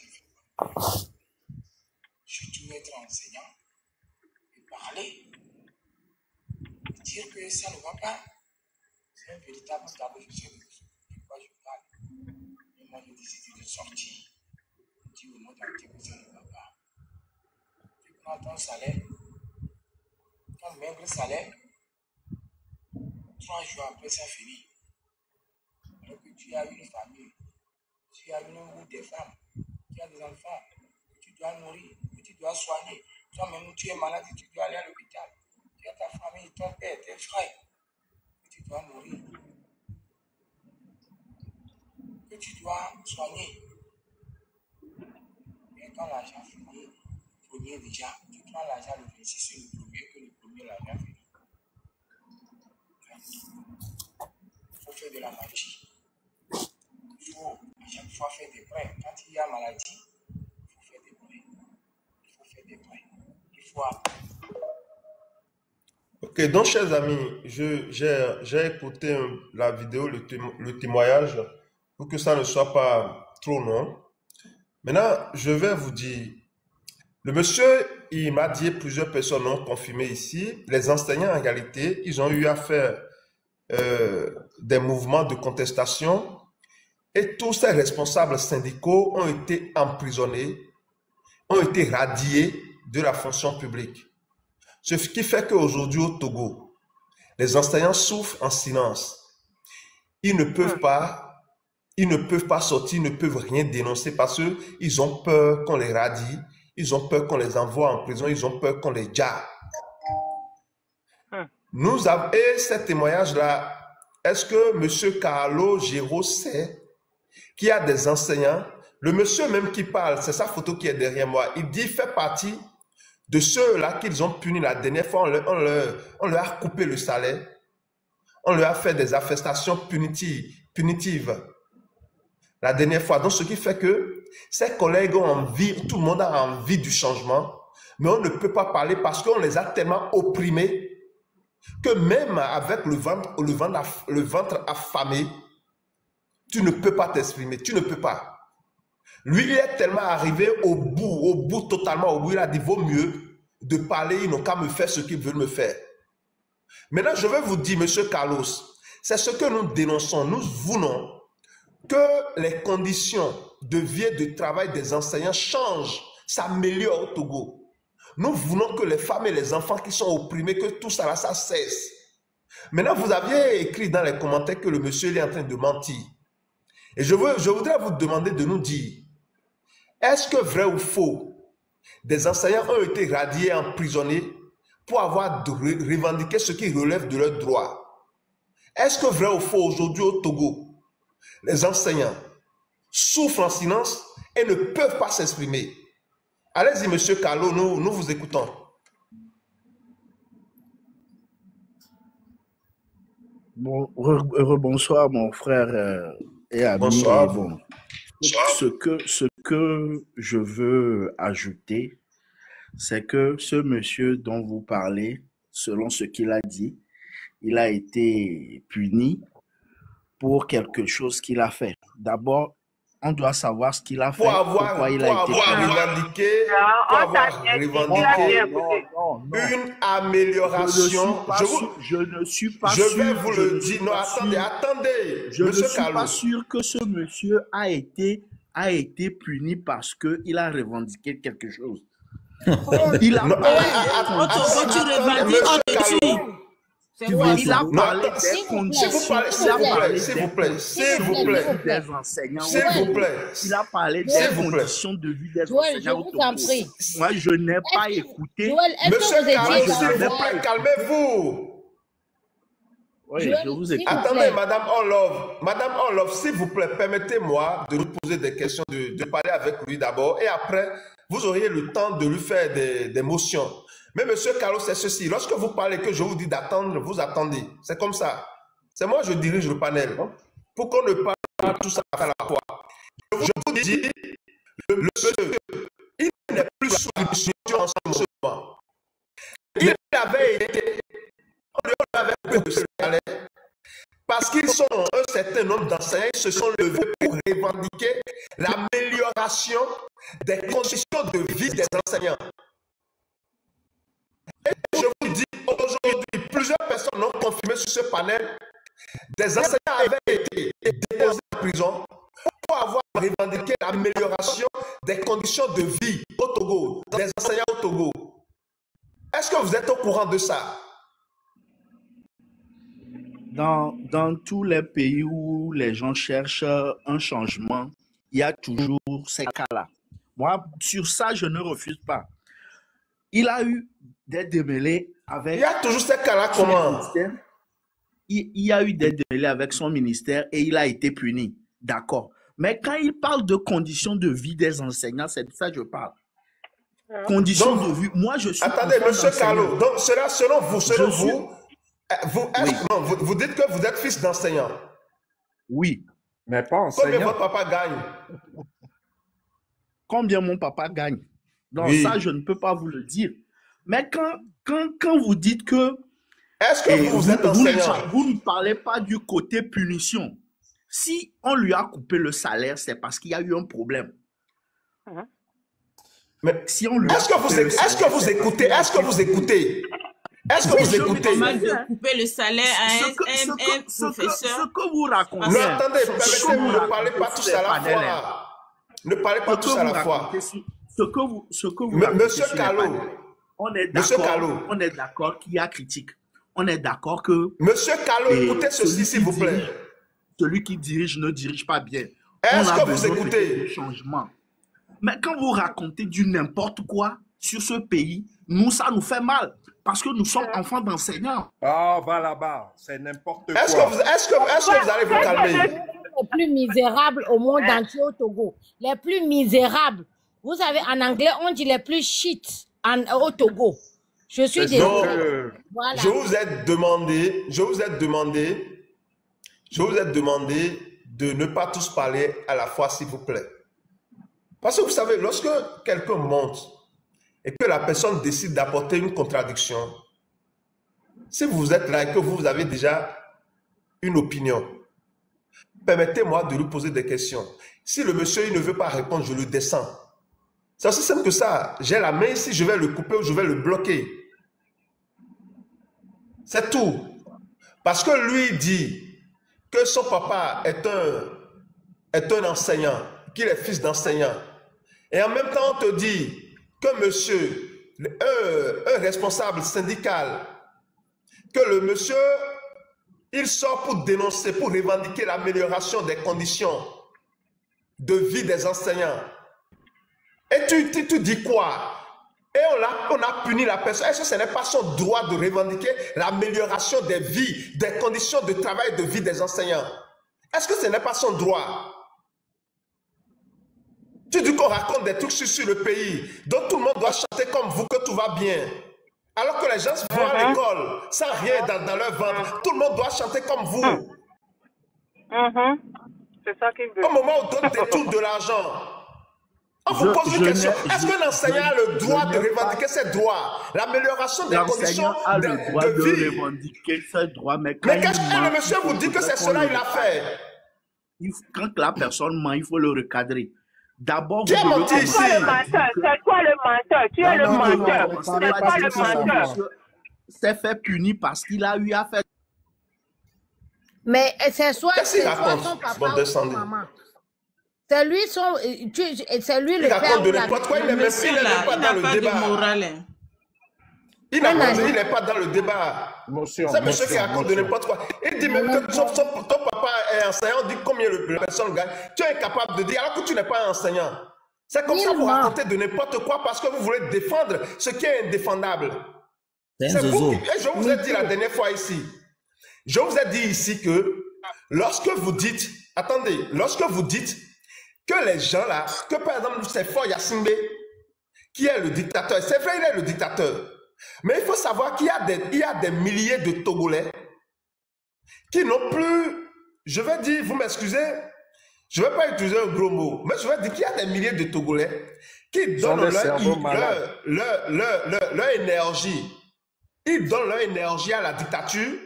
ne fait pas. Je dois être enseignant et parler. Et dire que ça ne va pas. C'est un véritable tabou. Je sais de quoi je parle. Mais moi, j'ai décidé de sortir. Je dis au monde entier que ça ne va pas. Tu prends ton salaire, ton maigre salaire, 3 jours après, ça finit. Alors que tu as une famille, tu as une ou des femmes, tu as des enfants, que tu dois nourrir, que tu dois soigner. Toi-même, tu es malade, tu dois aller à l'hôpital. Tu as ta famille, ton père, tes frères, que tu dois nourrir, que tu dois soigner. Et quand l'argent finit, le premier déjà, tu prends l'argent le 26 sur le premier, que le premier l'argent finit. Il faut faire de la magie. Il faut à chaque fois faire des prêts. Quand il y a maladie, il faut faire des prêts. Il faut faire des prêts. Il faut apprendre. Ok, donc chers amis, j'ai écouté la vidéo, le témoignage, pour que ça ne soit pas trop long. Maintenant, je vais vous dire, le monsieur, il m'a dit, plusieurs personnes ont confirmé ici, les enseignants en réalité, ils ont eu à faire des mouvements de contestation et tous ces responsables syndicaux ont été emprisonnés, ont été radiés de la fonction publique. Ce qui fait qu'aujourd'hui au Togo, les enseignants souffrent en silence. Ils ne peuvent pas sortir, ils ne peuvent rien dénoncer parce qu'ils ont peur qu'on les radie, ils ont peur qu'on les envoie en prison, ils ont peur qu'on les jappe. Nous avons, et ce témoignage-là, est-ce que M. Carlo Géraud sait qu'il y a des enseignants, le monsieur même qui parle, c'est sa photo qui est derrière moi, il dit, il fait partie de ceux-là qu'ils ont punis la dernière fois, on leur a coupé le salaire, on leur a fait des affectations punitives la dernière fois. Donc, ce qui fait que ses collègues ont envie, tout le monde a envie du changement, mais on ne peut pas parler parce qu'on les a tellement opprimés que même avec le ventre affamé, tu ne peux pas t'exprimer, tu ne peux pas. Lui, il est tellement arrivé au bout, totalement au bout, il a dit, vaut mieux de parler, ils n'ont qu'à me faire ce qu'ils veulent me faire. Maintenant, je vais vous dire, monsieur Carlos, c'est ce que nous dénonçons. Nous voulons que les conditions de vie et de travail des enseignants changent, s'améliorent au Togo. Nous voulons que les femmes et les enfants qui sont opprimés, que tout ça, ça cesse. Maintenant, vous aviez écrit dans les commentaires que le monsieur il est en train de mentir. Et je voudrais vous demander de nous dire, est-ce que vrai ou faux, des enseignants ont été radiés, emprisonnés pour avoir revendiqué ce qui relève de leurs droits? Est-ce que vrai ou faux, aujourd'hui au Togo, les enseignants souffrent en silence et ne peuvent pas s'exprimer? Allez-y, monsieur Carlo, nous vous écoutons. Bon, rebonsoir mon frère et ami. Bonsoir. Et bon, ce que je veux ajouter, c'est que ce monsieur dont vous parlez, selon ce qu'il a dit, il a été puni pour quelque chose qu'il a fait. D'abord, on doit savoir ce qu'il a fait, pourquoi il a été revendiqué, une amélioration. Je ne suis pas sûr. Je vais vous le dire. Non, attendez. Je ne suis pas sûr que ce monsieur a été puni parce qu'il a revendiqué quelque chose. Il a parlé des conditions. S'il vous plaît. Des enseignants. Il a parlé des conditions de vie des enseignants. Moi, je n'ai pas écouté. Monsieur Carlo, s'il vous plaît, calmez-vous. Oui, je vous écoute. Attendez, Madame Orlov, s'il vous plaît, permettez-moi de lui poser des questions, de parler avec lui d'abord, et après, vous auriez le temps de lui faire des motions. Mais monsieur Carlos, c'est ceci. Lorsque vous parlez que je vous dis d'attendre, vous attendez. C'est comme ça. C'est moi, je dirige le panel. Pour qu'on ne parle pas tout ça à la fois. Je vous dis, le monsieur, il n'est plus sous l'impulsion en ce moment. Il avait été, on lui avait pris le salaire, parce qu'ils sont un certain nombre d'enseignants, ils se sont levés pour revendiquer l'amélioration des conditions de vie des enseignants. Et je vous dis, aujourd'hui, plusieurs personnes ont confirmé sur ce panel, des enseignants avaient été déposés en prison pour avoir revendiqué l'amélioration des conditions de vie au Togo, des enseignants au Togo. Est-ce que vous êtes au courant de ça? Dans tous les pays où les gens cherchent un changement, il y a toujours ces cas-là. Moi, sur ça, je ne refuse pas. Il a eu des démêlés avec... Il y a toujours ces cas-là, comment? Il y a eu des démêlés avec son ministère et il a été puni. D'accord. Mais quand il parle de conditions de vie des enseignants, c'est de ça que je parle. Conditions de vie. Moi, je suis... Attendez, monsieur Carlo, donc cela, selon vous, oui. Non, vous dites que vous êtes fils d'enseignant. Oui. Mais pas enseignant. Combien votre papa gagne? Combien mon papa gagne? Donc oui. Ça, je ne peux pas vous le dire. Mais quand vous dites que... Est-ce que vous êtes enseignant? Vous ne parlez pas du côté punition. Si on lui a coupé le salaire, c'est parce qu'il y a eu un problème. Mais si on lui est-ce que vous écoutez? Est-ce que vous écoutez? Est-ce que vous écoutez? C'est mal de couper le salaire à un professeur. Ce que vous racontez. Non, attendez, permettez-vous, ne parlez pas tous à la fois. Ne parlez pas tous à la fois. Ce que vous Monsieur Carlo, on est d'accord qu'il y a critique. On est d'accord que... Monsieur Carlo, écoutez ceci, s'il vous plaît. Celui qui dirige ne dirige pas bien. Est-ce que vous écoutez? Changement. Mais quand vous racontez du n'importe quoi sur ce pays, nous, ça nous fait mal. Parce que nous sommes enfants d'enseignants. Ah, va là-bas, c'est n'importe quoi. Est-ce que vous allez vous calmer? Les plus misérables au monde entier au Togo. Les plus misérables. Vous savez, en anglais, on dit les plus shit au Togo. Je suis désolé. Voilà. Je vous ai demandé de ne pas tous parler à la fois, s'il vous plaît. Parce que vous savez, lorsque quelqu'un monte et que la personne décide d'apporter une contradiction, si vous êtes là et que vous avez déjà une opinion, permettez-moi de lui poser des questions. Si le monsieur il ne veut pas répondre, je le descends. C'est aussi simple que ça. J'ai la main ici, je vais le couper ou je vais le bloquer. C'est tout. Parce que lui dit que son papa est un enseignant, qu'il est fils d'enseignant. Et en même temps, on te dit que monsieur, un responsable syndical, que le monsieur, il sort pour dénoncer, pour revendiquer l'amélioration des conditions de vie des enseignants. Et tu dis quoi? Et on a puni la personne. Est-ce que ce n'est pas son droit de revendiquer l'amélioration des vies, des conditions de travail et de vie des enseignants? Est-ce que ce n'est pas son droit? Tu dis qu'on raconte des trucs sur le pays, donc tout le monde doit chanter comme vous que tout va bien. Alors que les gens vont à l'école sans rien dans leur ventre. Tout le monde doit chanter comme vous. C'est ça qu'ils veulent. Au moment où on détourne de l'argent, on vous pose une question. Est-ce qu'un enseignant a le droit de revendiquer ses droits? L'amélioration des conditions de vie. de revendiquer ses droits, mais quand le monsieur vous dit que c'est cela qu'il a fait. Quand la personne ment, il faut le recadrer. D'abord, qui a menti ici? C'est quoi le menteur? Tu es le menteur. C'est quoi le menteur? C'est fait punir parce qu'il a eu à faire. Mais c'est soit son papa ou son maman. C'est lui le père. De n'importe quoi, il n'est pas dans le débat. Il n'est pas dans le débat. C'est monsieur qui raconte de n'importe quoi. Il dit même que ton papa est enseignant, on dit combien la personne gagne. Tu es incapable de dire alors que tu n'es pas enseignant. C'est comme ça que vous racontez de n'importe quoi parce que vous voulez défendre ce qui est indéfendable. C'est vous qui... Je vous ai dit la dernière fois ici. Je vous ai dit ici que lorsque vous dites, attendez, lorsque vous dites que les gens là, que par exemple c'est Fort Yacimbe, qui est le dictateur. C'est vrai, il est le dictateur. Mais il faut savoir qu'il y a des milliers de Togolais qui n'ont plus, je vais dire, vous m'excusez, je ne vais pas utiliser un gros mot, mais je vais dire qu'il y a des milliers de Togolais qui donnent leur énergie. Ils donnent leur énergie à la dictature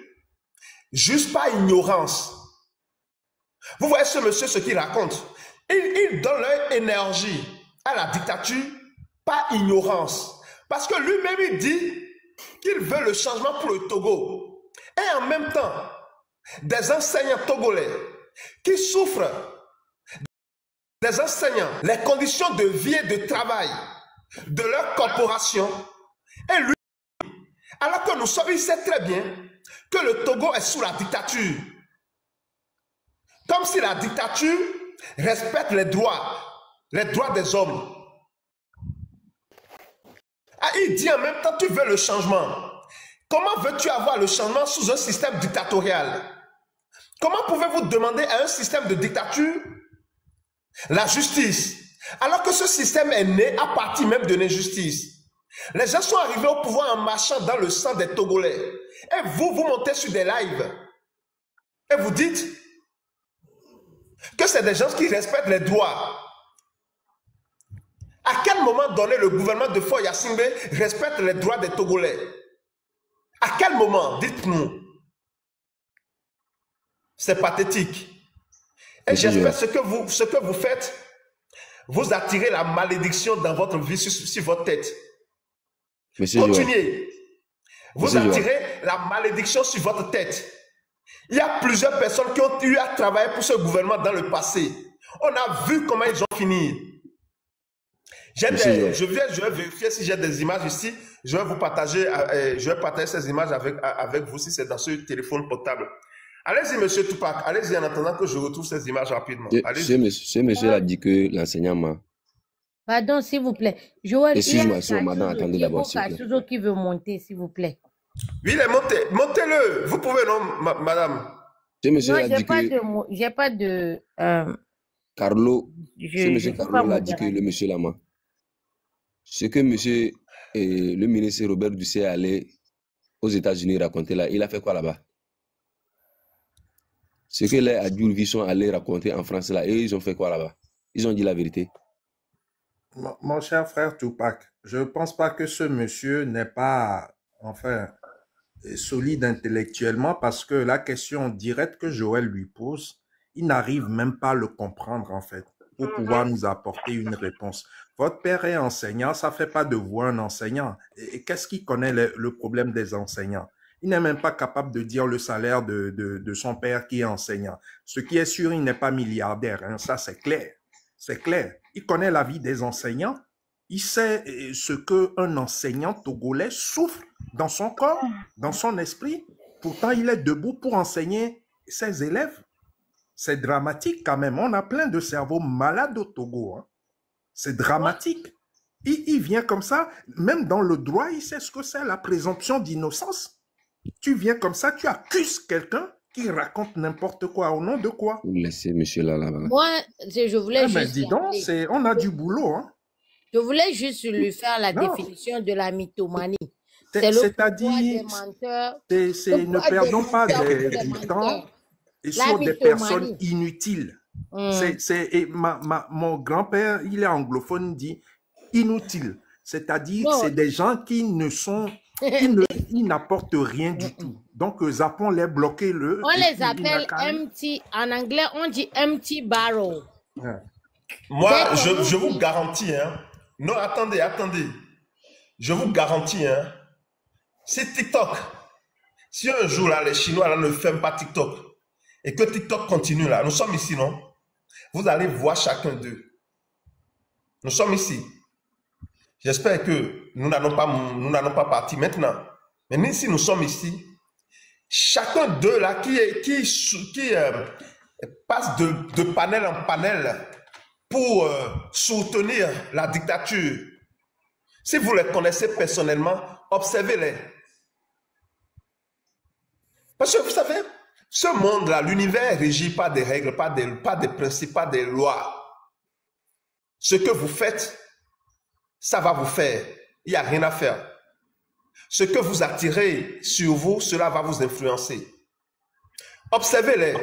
juste par ignorance. Vous voyez ce monsieur, ce qu'il raconte. Ils donnent leur énergie à la dictature par ignorance. Parce que lui-même, il dit qu'il veut le changement pour le Togo. Et en même temps, des enseignants togolais qui souffrent, des enseignants, les conditions de vie et de travail de leur corporation. Et lui, alors que nous sommes, il sait très bien que le Togo est sous la dictature. Comme si la dictature respecte les droits des hommes. Ah, il dit en même temps, tu veux le changement. Comment veux-tu avoir le changement sous un système dictatorial? Comment pouvez-vous demander à un système de dictature la justice, alors que ce système est né à partir même de l'injustice? Les gens sont arrivés au pouvoir en marchant dans le sang des Togolais. Et vous montez sur des lives et vous dites que c'est des gens qui respectent les droits. À quel moment donné le gouvernement de Faure Gnassingbé respecte les droits des Togolais? À quel moment? Dites-nous. C'est pathétique. Et j'espère ce que vous faites, vous attirez la malédiction dans votre vie sur votre tête. Continuez. Vous attirez la malédiction sur votre tête. Il y a plusieurs personnes qui ont eu à travailler pour ce gouvernement dans le passé. On a vu comment ils ont fini. Je vais vérifier si j'ai des images ici. Je vais vous partager, ces images avec vous si c'est dans ce téléphone portable. Allez-y, monsieur Tupac. Allez-y en attendant que je retrouve ces images rapidement. Ce monsieur a dit que l'enseignant m'a... Pardon, s'il vous plaît. Joël, excusez-moi, madame, attendez d'abord. Kasuzo qui veut monter, s'il vous plaît. Oui, il est monté. Montez-le. Vous pouvez, non, madame? Ce monsieur a dit que... J'ai pas de... Carlo, ce monsieur Carlo a dit que le monsieur Lama. Ce que monsieur, le ministre Robert Dussé est allé aux États-Unis raconter là, il a fait quoi là-bas? Ce que les adultes sont allés raconter en France là, et ils ont fait quoi là-bas? Ils ont dit la vérité. Mon cher frère Tupac, je ne pense pas que ce monsieur n'est pas, enfin, solide intellectuellement, parce que la question directe que Joël lui pose, il n'arrive même pas à le comprendre en fait, pour pouvoir nous apporter une réponse. Votre père est enseignant, ça ne fait pas de vous un enseignant. Et qu'est-ce qu'il connaît le problème des enseignants? Il n'est même pas capable de dire le salaire de son père qui est enseignant. Ce qui est sûr, il n'est pas milliardaire, hein, ça c'est clair. C'est clair. Il connaît la vie des enseignants. Il sait ce qu'un enseignant togolais souffre dans son corps, dans son esprit. Pourtant, il est debout pour enseigner ses élèves. C'est dramatique quand même. On a plein de cerveaux malades au Togo. Hein. C'est dramatique. Il vient comme ça, même dans le droit, il sait ce que c'est la présomption d'innocence. Tu viens comme ça, tu accuses quelqu'un qui raconte n'importe quoi. Au nom de quoi? Laissez monsieur là. Moi, je voulais juste... dis donc, on a du boulot. Hein. Je voulais juste lui faire la définition de la mythomanie. C'est-à-dire, ne perdons pas du temps sur des personnes inutiles. Mon grand-père, il est anglophone, dit inutile. C'est-à-dire, c'est des gens qui ne sont... Ils n'apportent rien du tout. Donc, zappons-les, bloquez-le. On les appelle empty. En anglais, on dit empty barrel. Moi, je vous garantis, hein. Non, attendez. Je vous garantis, hein. Si TikTok, si un jour, là, les Chinois là, ne ferment pas TikTok, et que TikTok continue, là, nous sommes ici, non? Vous allez voir chacun d'eux. Nous sommes ici. J'espère que nous n'allons pas partir maintenant. Mais même si nous sommes ici, chacun d'eux là qui passe de panel en panel pour soutenir la dictature. Si vous les connaissez personnellement, observez-les. Parce que vous savez, ce monde-là, l'univers est régi par des règles, pas des principes, pas des lois. Ce que vous faites, ça va vous faire. Il n'y a rien à faire. Ce que vous attirez sur vous, cela va vous influencer. Observez-les.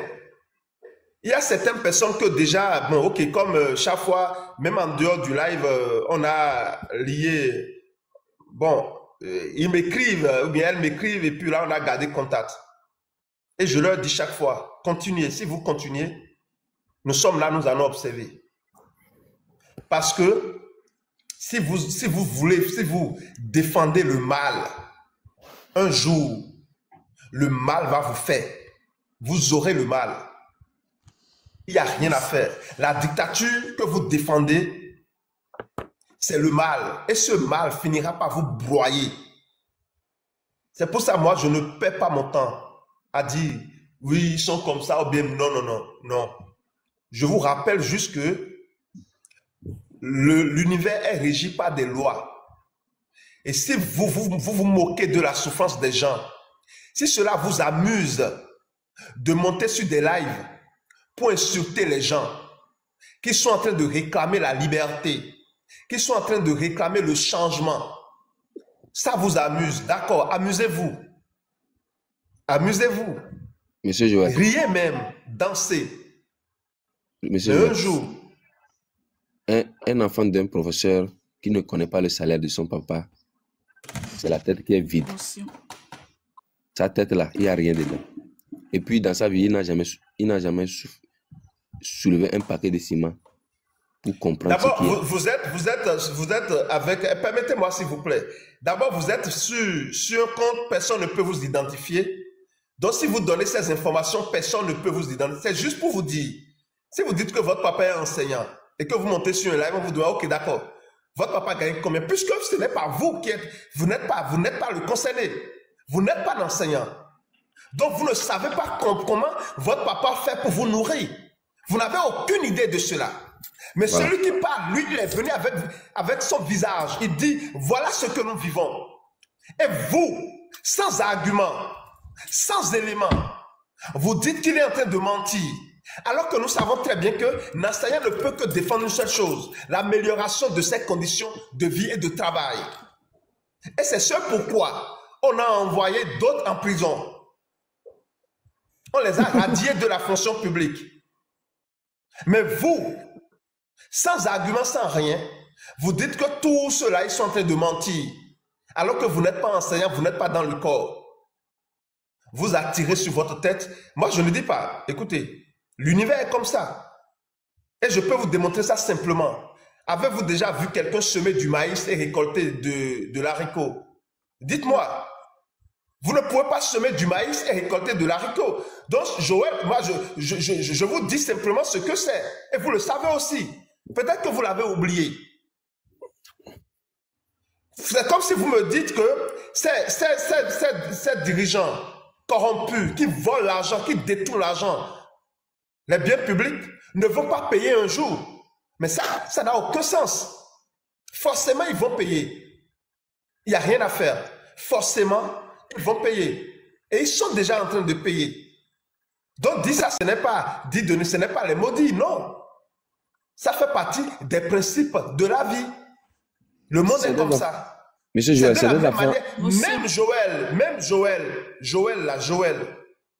Il y a certaines personnes que déjà, bon, ok, comme chaque fois, même en dehors du live, on a lié, bon, ils m'écrivent, ou bien elles m'écrivent, et puis là, on a gardé contact. Et je leur dis chaque fois, continuez. Si vous continuez, nous sommes là, nous allons observer. Parce que si vous défendez le mal, un jour, le mal va vous faire. Vous aurez le mal. Il n'y a rien à faire. La dictature que vous défendez, c'est le mal. Et ce mal finira par vous broyer. C'est pour ça, moi, je ne perds pas mon temps à dire, oui, ils sont comme ça, ou bien non, non, non, non. Je vous rappelle juste que l'univers est régi par des lois. Et si vous moquez de la souffrance des gens, si cela vous amuse de monter sur des lives pour insulter les gens qui sont en train de réclamer la liberté, qui sont en train de réclamer le changement, ça vous amuse, d'accord, amusez-vous. Amusez-vous. Monsieur Joël. Riez même, dansez. Monsieur Un Joël, jour, un enfant d'un professeur qui ne connaît pas le salaire de son papa, c'est la tête qui est vide. Sa tête là, il n'y a rien dedans. Et puis dans sa vie, il n'a jamais soulevé un paquet de ciment pour comprendre ce d'abord, qui est. vous êtes avec, permettez-moi s'il vous plaît, d'abord vous êtes sur un compte, personne ne peut vous identifier. Donc si vous donnez ces informations, personne ne peut vous identifier. C'est juste pour vous dire, si vous dites que votre papa est enseignant et que vous montez sur un live, on vous dit, ok, d'accord, votre papa gagne combien? Puisque ce n'est pas vous qui êtes, vous n'êtes pas le concerné, vous n'êtes pas l'enseignant. Donc vous ne savez pas comment votre papa fait pour vous nourrir. Vous n'avez aucune idée de cela. Mais Voilà. celui qui parle, lui, il est venu avec son visage. Il dit, voilà ce que nous vivons. Et vous, sans argument, sans élément, vous dites qu'il est en train de mentir. Alors que nous savons très bien que l'enseignant ne peut que défendre une seule chose, l'amélioration de ses conditions de vie et de travail. Et c'est ce pourquoi on a envoyé d'autres en prison. On les a radiés de la fonction publique. Mais vous, sans argument, sans rien, vous dites que tous ceux-là, ils sont en train de mentir. Alors que vous n'êtes pas enseignant, vous n'êtes pas dans le corps. Vous attirez sur votre tête. Moi, je ne dis pas, écoutez, l'univers est comme ça. Et je peux vous démontrer ça simplement. Avez-vous déjà vu quelqu'un semer du maïs et récolter de l'haricot? Dites-moi. Vous ne pouvez pas semer du maïs et récolter de l'haricot. Donc, Joël, moi, je vous dis simplement ce que c'est. Et vous le savez aussi. Peut-être que vous l'avez oublié. C'est comme si vous me dites que ces dirigeants corrompus, qui volent l'argent, qui détournent l'argent, les biens publics, ne vont pas payer un jour. Mais ça n'a aucun sens. Forcément, ils vont payer. Il n'y a rien à faire. Forcément, ils vont payer. Et ils sont déjà en train de payer. Donc, dire ça, ce n'est pas les maudits, non. Ça fait partie des principes de la vie. Le monde est comme ça. Monsieur Joël, c'est des enfants. Même Joël,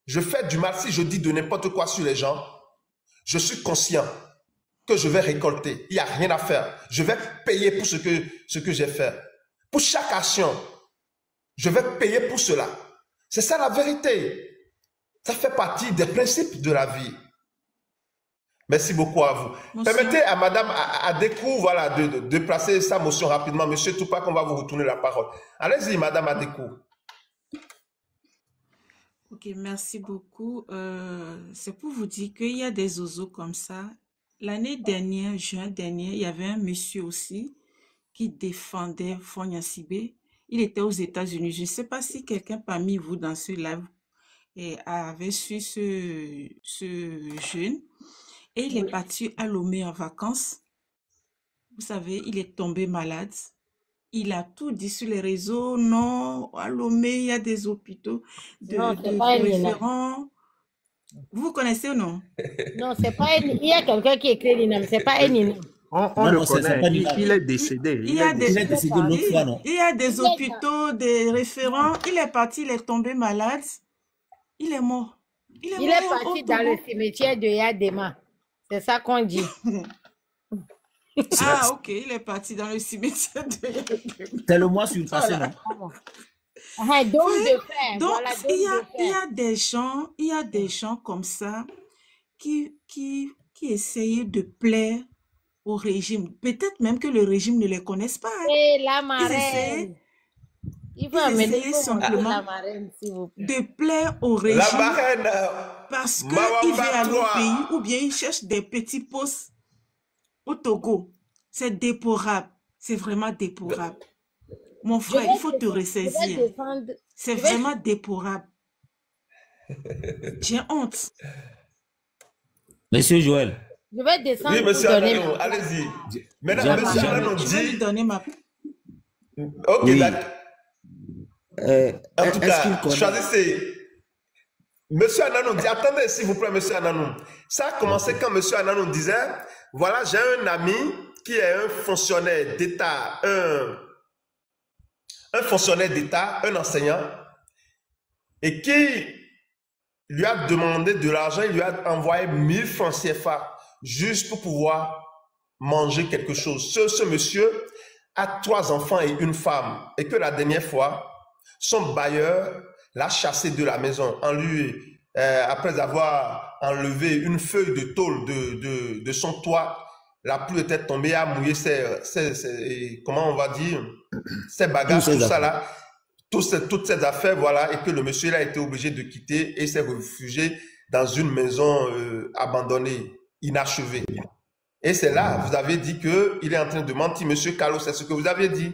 je fais du mal si je dis de n'importe quoi sur les gens. Je suis conscient que je vais récolter. Il n'y a rien à faire. Je vais payer pour ce que j'ai fait. Pour chaque action, je vais payer pour cela. C'est ça la vérité. Ça fait partie des principes de la vie. Merci beaucoup à vous. Monsieur. Permettez à Madame Adekou, voilà, de placer sa motion rapidement. Monsieur Tupac, on va vous retourner la parole. Allez-y, Madame Adekou. Ok, merci beaucoup. C'est pour vous dire qu'il y a des oiseaux comme ça. L'année dernière, juin dernier, il y avait un monsieur aussi qui défendait Fonya Sibé. Il était aux États-Unis. Je ne sais pas si quelqu'un parmi vous dans ce live avait su ce jeune. Et il est parti à Lomé en vacances. Vous savez, il est tombé malade. Il a tout dit sur les réseaux. Non, à Lomé, il y a des hôpitaux de référents. Vous connaissez ou non? Non, c'est pas il y a quelqu'un qui écrit l'INAM, c'est pas un INAM. On Non, le non, c'est connaît. pas Il est décédé. Il y a des, Il est décédé l'autre fois, non? il y a des hôpitaux, des référents. Il est parti, il est tombé malade. Il est mort. Il est Il mort est au parti dans le Togo. cimetière de Yadema. C'est ça qu'on dit. Ah, ok, il est parti dans le cimetière de Yadema. C'est le mois surpassé, Voilà. non? Ah, dôme Oui. de fer. Donc, Voilà, dôme il y de a fer. des gens comme ça qui essayent de plaire au régime. Peut-être même que le régime ne les connaisse pas. Hein. Et la Ils essayaient, marraine. Il faut ils amener essayaient il faut montrer simplement la marraine, s'il vous plaît. de plaire au La régime marraine, parce qu'il veut Mawamba aller au 3. pays ou bien il cherche des petits postes au Togo. C'est déplorable. C'est vraiment déplorable. Mon Je frère, vais, il faut te je vais ressaisir. défendre. C'est Je vais, vraiment déplorable. J'ai honte. Monsieur Joël, je vais Oui, descendre pour monsieur donner Ananou, ma allez-y. Maintenant, Jean- monsieur Jean- Ananou Je vais lui dit. donner ma... Ok, oui. d'accord. En tout Est-ce qu'il cas, connaît? choisissez. Monsieur Ananou dit, attendez s'il vous plaît, monsieur Ananou. Ça a commencé quand monsieur Ananou disait, voilà, j'ai un ami qui est un fonctionnaire d'État, un fonctionnaire d'État, un enseignant, et qui lui a demandé de l'argent, il lui a envoyé 1000 francs CFA juste pour pouvoir manger quelque chose. Ce monsieur a 3 enfants et une femme, et que la dernière fois, son bailleur l'a chassé de la maison en lui, après avoir enlevé une feuille de tôle de son toit. La pluie était tombée, a mouillé comment on va dire, ses bagages, tout ça là, toutes ces affaires, voilà, et que le monsieur là a été obligé de quitter et s'est réfugié dans une maison abandonnée, inachevée. Et c'est là, vous avez dit qu'il est en train de mentir. Monsieur Carlos, c'est ce que vous avez dit.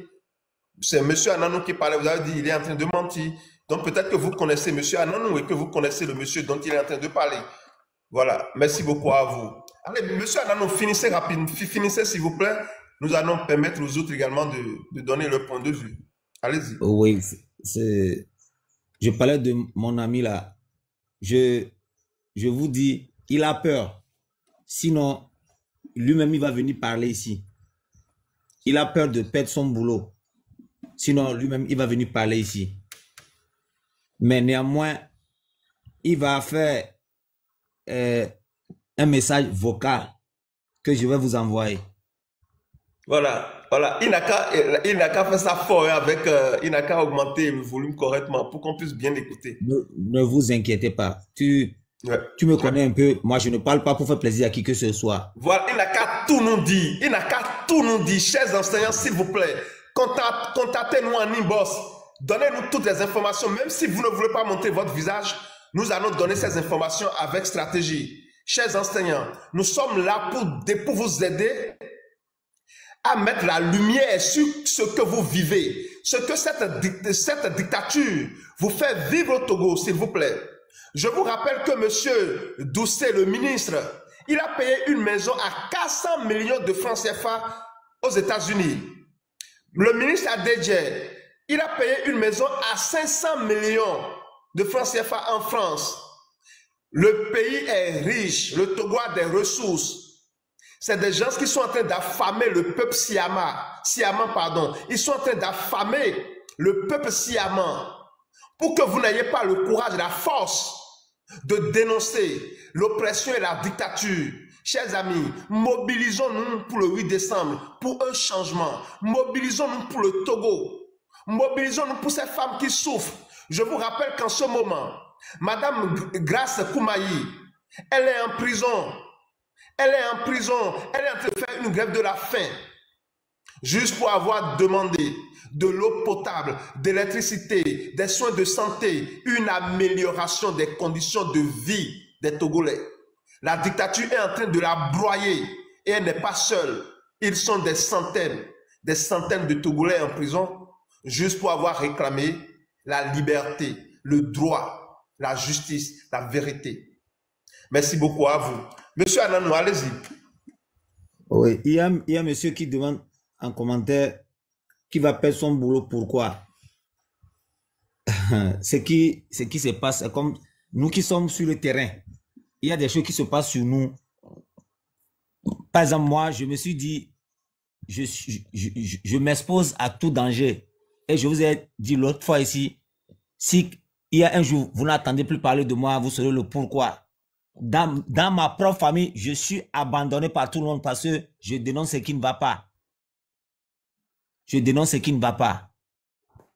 C'est monsieur Ananou qui parlait, vous avez dit il est en train de mentir. Donc peut-être que vous connaissez monsieur Ananou et que vous connaissez le monsieur dont il est en train de parler. Voilà, merci beaucoup à vous. Allez, monsieur Ananou, finissez rapidement, finissez s'il vous plaît. Nous allons permettre aux autres également de donner leur point de vue. Allez-y. Oui, je parlais de mon ami là. Je vous dis, il a peur. Sinon, lui-même, il va venir parler ici. Il a peur de perdre son boulot. Sinon, lui-même, il va venir parler ici. Mais néanmoins, il va faire un message vocal que je vais vous envoyer. Voilà, voilà. Il n'a qu'à faire ça fort avec, il n'a qu'à augmenter le volume correctement pour qu'on puisse bien écouter. Ne vous inquiétez pas. Tu me connais un peu. Moi, je ne parle pas pour faire plaisir à qui que ce soit. Voilà, il n'a qu'à tout nous dire. Il n'a qu'à tout nous dire. Chers enseignants, s'il vous plaît, contactez-nous en inbox. Donnez-nous toutes les informations. Même si vous ne voulez pas montrer votre visage, nous allons donner ces informations avec stratégie. Chers enseignants, nous sommes là pour vous aider à mettre la lumière sur ce que vous vivez, ce que cette dictature vous fait vivre au Togo, s'il vous plaît. Je vous rappelle que M. Doucet, le ministre, il a payé une maison à 400 millions de francs CFA aux États-Unis. Le ministre Adedje, il a payé une maison à 500 millions de francs CFA en France. Le pays est riche, le Togo a des ressources. C'est des gens qui sont en train d'affamer le peuple siaman, pardon. Ils sont en train d'affamer le peuple siaman pour que vous n'ayez pas le courage et la force de dénoncer l'oppression et la dictature. Chers amis, mobilisons-nous pour le 8 décembre, pour un changement. Mobilisons-nous pour le Togo. Mobilisons-nous pour ces femmes qui souffrent. Je vous rappelle qu'en ce moment, Madame Grace Koumaï, elle est en prison. Elle est en prison. Elle est en train de faire une grève de la faim. Juste pour avoir demandé de l'eau potable, de l'électricité, des soins de santé, une amélioration des conditions de vie des Togolais. La dictature est en train de la broyer et elle n'est pas seule. Ils sont des centaines de Togolais en prison juste pour avoir réclamé la liberté, le droit, la justice, la vérité. Merci beaucoup à vous. Monsieur Ananou, allez-y. Oui, il y a un monsieur qui demande en commentaire qui va perdre son boulot. Pourquoi? Ce qui se passe, c'est comme nous qui sommes sur le terrain. Il y a des choses qui se passent sur nous. par exemple, moi, je me suis dit, je m'expose à tout danger. Et je vous ai dit l'autre fois ici, si il y a un jour, vous n'entendez plus parler de moi, vous saurez le pourquoi. Dans ma propre famille, je suis abandonné par tout le monde parce que je dénonce ce qui ne va pas. Je dénonce ce qui ne va pas.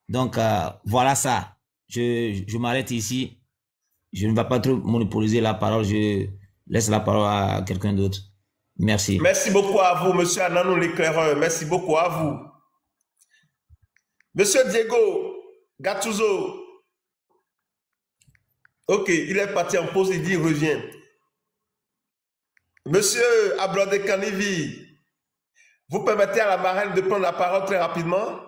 Donc, voilà ça. Je m'arrête ici. Je ne vais pas trop monopoliser la parole. Je laisse la parole à quelqu'un d'autre. Merci. Merci beaucoup à vous, monsieur Ananou l'éclaireur. Merci beaucoup à vous. Monsieur Diego Gattuso. Ok, il est parti en pause, il dit il revient. Monsieur Ablode Kanivi, vous permettez à la marraine de prendre la parole très rapidement?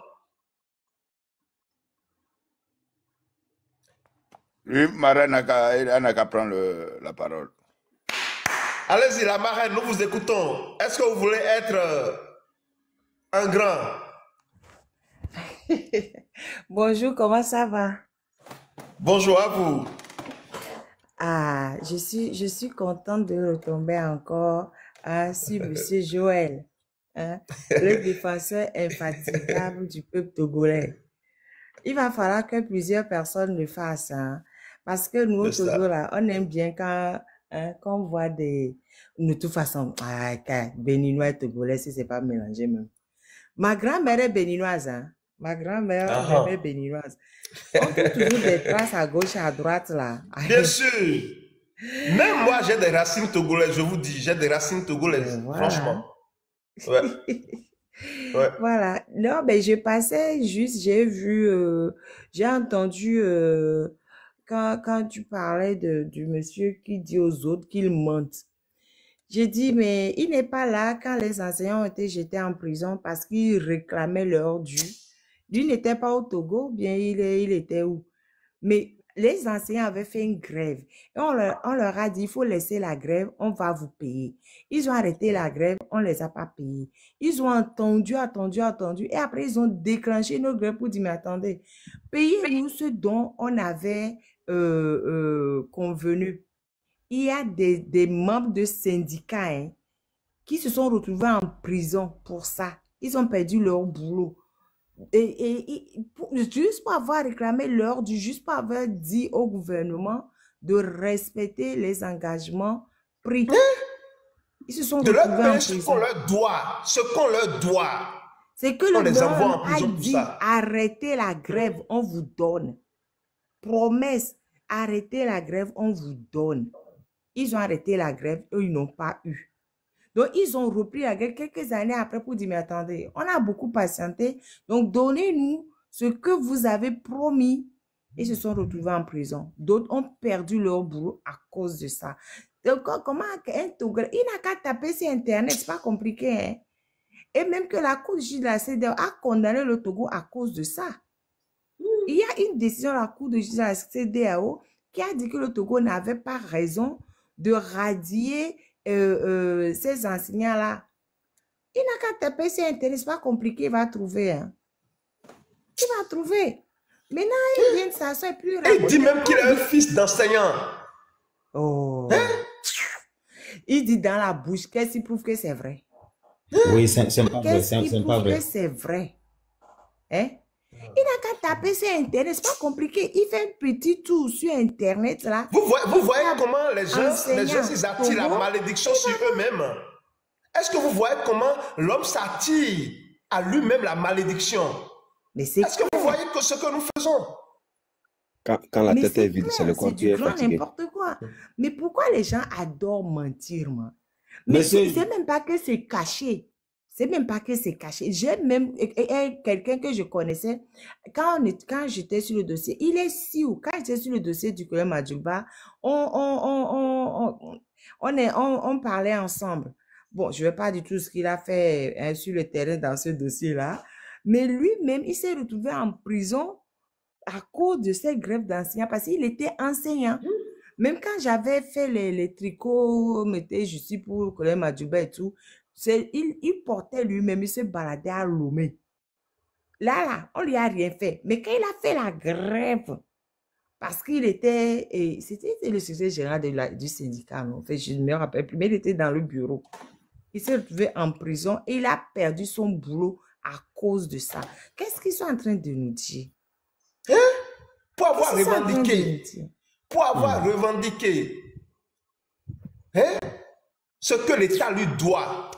Oui, marraine n'a qu'à prendre la parole. Allez-y, la marraine, nous vous écoutons. Est-ce que vous voulez être un grand? Bonjour, comment ça va? Bonjour à vous. Ah, je suis contente de retomber encore sur M. Joël, hein, le défenseur infatigable du peuple togolais. Il va falloir que plusieurs personnes le fassent, hein, parce que nous, au Togo, là, on aime bien quand on voit des... De toute façon, béninois et togolais, si c'est pas mélangé même. Ma grand-mère est béninoise, hein. Ma grand-mère est béninoise. On trouve toujours des traces à gauche et à droite, là. Bien sûr. Même moi, j'ai des racines togolaises, je vous dis. J'ai des racines togolaises, voilà. Franchement. Ouais. Ouais. Voilà. Non, mais je passais juste, j'ai vu, j'ai entendu quand tu parlais du monsieur qui dit aux autres qu'il mentent. J'ai dit, mais il n'est pas là quand les enseignants ont été jetés en prison parce qu'ils réclamaient leur dû. Lui n'était pas au Togo, bien il était où? Mais les enseignants avaient fait une grève. Et on leur a dit, il faut laisser la grève, on va vous payer. Ils ont arrêté la grève, on ne les a pas payés. Ils ont attendu. Et après, ils ont déclenché une grève pour dire, mais attendez, payez-nous ce dont on avait convenu. Il y a des membres de syndicats hein, qui se sont retrouvés en prison pour ça. Ils ont perdu leur boulot. Juste pour avoir réclamé leur dû, juste pour avoir dit au gouvernement de respecter les engagements pris. Ils se sont retrouvés en prison. Ce qu'on leur doit, c'est que le gouvernement a dit arrêtez la grève, on vous donne. Promesse, arrêtez la grève, on vous donne. Ils ont arrêté la grève, eux, ils n'ont pas eu. Donc, ils ont repris la grève quelques années après pour dire, mais attendez, on a beaucoup patienté, donc donnez-nous ce que vous avez promis. Ils se sont retrouvés en prison. D'autres ont perdu leur boulot à cause de ça. Donc, comment un Togolais, il n'a qu'à taper sur Internet, c'est pas compliqué. Hein? Et même que la Cour de justice de la CEDEAO a condamné le Togo à cause de ça. Il y a une décision de la Cour de justice de la CEDEAO qui a dit que le Togo n'avait pas raison de radier ces enseignants-là. Il n'a qu'à taper sur Internet, c'est pas compliqué, il va trouver. Hein. Il va trouver. Maintenant, il vient de s'asseoir et puis il dit même qu'il a un fils d'enseignant. Oh. Hein? Il dit dans la bouche, qu'est-ce qui prouve que c'est vrai? Oui, c'est pas vrai. C'est pas vrai. C'est vrai. Hein? Il n'a qu'à taper sur Internet, c'est pas compliqué. Il fait un petit tour sur Internet là. Vous voyez comment les gens ils attirent la malédiction sur eux-mêmes. Est-ce que vous voyez comment l'homme s'attire à lui-même la malédiction? Est-ce que vous voyez que ce que nous faisons? Quand la tête est vide, c'est le corps qui est fatigué. N'importe quoi. Mais pourquoi les gens adorent mentir, moi? Mais c'est même pas que c'est caché. C'est même pas que c'est caché. J'ai même quelqu'un que je connaissais, quand j'étais sur le dossier, il est sûr, quand j'étais sur le dossier du colonel Madjouba, on parlait ensemble. Bon, je ne vais pas dire tout ce qu'il a fait hein, sur le terrain dans ce dossier-là, mais lui-même, il s'est retrouvé en prison à cause de cette grève d'enseignants parce qu'il était enseignant. Même quand j'avais fait les tricots, je suis pour le colonel Madjouba et tout, il portait lui-même, il se baladait à Lomé. Là, on lui a rien fait. Mais quand il a fait la grève, parce qu'il était, c'était le secrétaire général du syndicat, en fait, je ne me rappelle plus, mais il était dans le bureau. Il s'est retrouvé en prison et il a perdu son boulot à cause de ça. Qu'est-ce qu'ils sont en train de nous dire? Hein? Pour avoir revendiqué, hein, ce que l'État lui doit,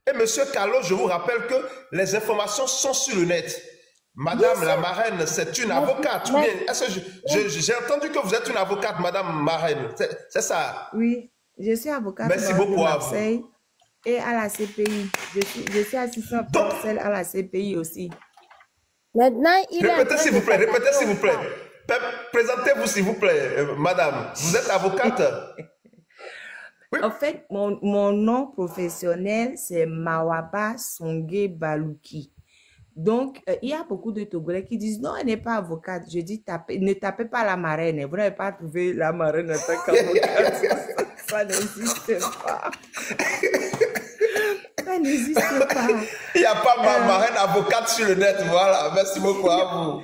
Et monsieur Carlos, je vous rappelle que les informations sont sur le net. Madame la marraine, c'est une avocate. J'ai entendu que vous êtes une avocate, madame marraine. C'est ça? Oui, je suis avocate. Merci beaucoup à Marseille et à la CPI. Je suis assistant partiel à la CPI aussi. Maintenant, répétez s'il vous plaît, Présentez-vous s'il vous plaît, madame. Vous êtes avocate? Oui. En fait, mon nom professionnel, c'est Mawaba Songé Balouki. Donc, il y a beaucoup de Togolais qui disent, non, elle n'est pas avocate. Je dis, ne tapez pas la marraine. Vous n'avez pas trouvé la marraine en tant qu'avocate. Ça n'existe pas. Ça n'existe pas. Il n'y a pas ma marraine avocate sur le net. Voilà, merci beaucoup à vous.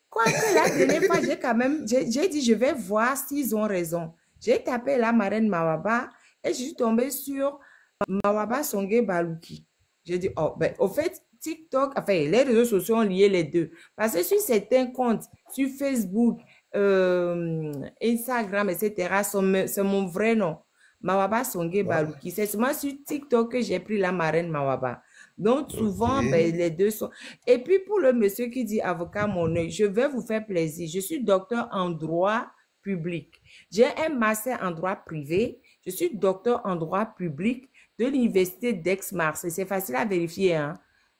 Quoique la dernière fois, j'ai dit, je vais voir s'ils ont raison. J'ai tapé la marraine Mawaba et je suis tombée sur Mawaba Songé Balouki. J'ai dit, oh, ben, au fait, TikTok, enfin, les réseaux sociaux ont lié les deux. Parce que sur certains comptes, sur Facebook, Instagram, etc., c'est mon vrai nom. Mawaba Songé Balouki. C'est seulement sur TikTok que j'ai pris la marraine Mawaba. Donc, souvent, ben, les deux sont... Et puis, pour le monsieur qui dit avocat mon œil, je vais vous faire plaisir. Je suis docteur en droit public. J'ai un master en droit privé. Je suis docteur en droit public de l'université d'Aix-Marseille. C'est facile à vérifier, hein.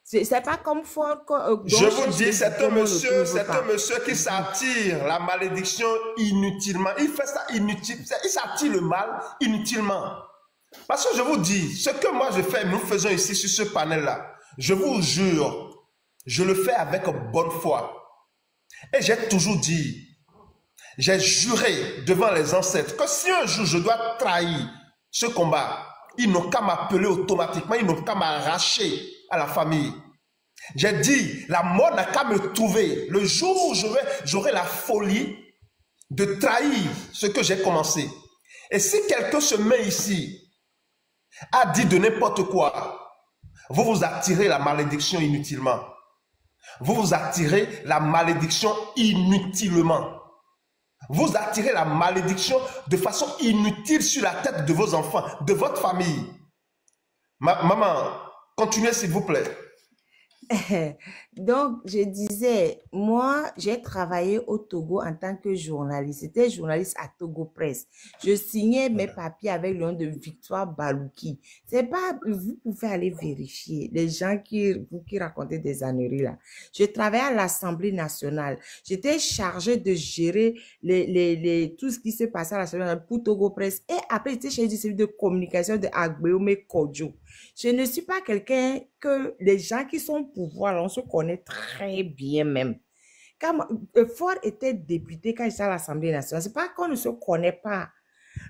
C'est pas comme fort. Je vous dis, c'est un monsieur qui s'attire la malédiction inutilement. Il fait ça inutilement. Il s'attire le mal inutilement. Parce que je vous dis, ce que moi je fais, nous faisons ici sur ce panel-là, je vous jure, je le fais avec bonne foi. Et j'ai toujours dit, j'ai juré devant les ancêtres que si un jour je dois trahir ce combat, ils n'ont qu'à m'appeler automatiquement, ils n'ont qu'à m'arracher à la famille. J'ai dit, la mort n'a qu'à me trouver le jour où j'aurai la folie de trahir ce que j'ai commencé. Et si quelqu'un se met ici a dit de n'importe quoi, vous vous attirez la malédiction inutilement. Vous vous attirez la malédiction inutilement. Vous attirez la malédiction de façon inutile sur la tête de vos enfants, de votre famille. Maman, continuez s'il vous plaît. Donc, je disais, moi, j'ai travaillé au Togo en tant que journaliste. J'étais journaliste à Togo Presse. Je signais mes papiers avec le nom de Victoire Balouki. C'est pas, vous pouvez aller vérifier les gens qui racontaient des âneries là. Je travaillais à l'Assemblée nationale. J'étais chargée de gérer tout ce qui se passait à l'Assemblée nationale pour Togo Presse. Et après, j'étais chargée du service de communication de Agbeome Kodjo. Je ne suis pas quelqu'un que les gens qui sont au pouvoir, on se connaît très bien même. Quand Ford était député quand j'étais à l'Assemblée nationale, c'est pas qu'on ne se connaît pas.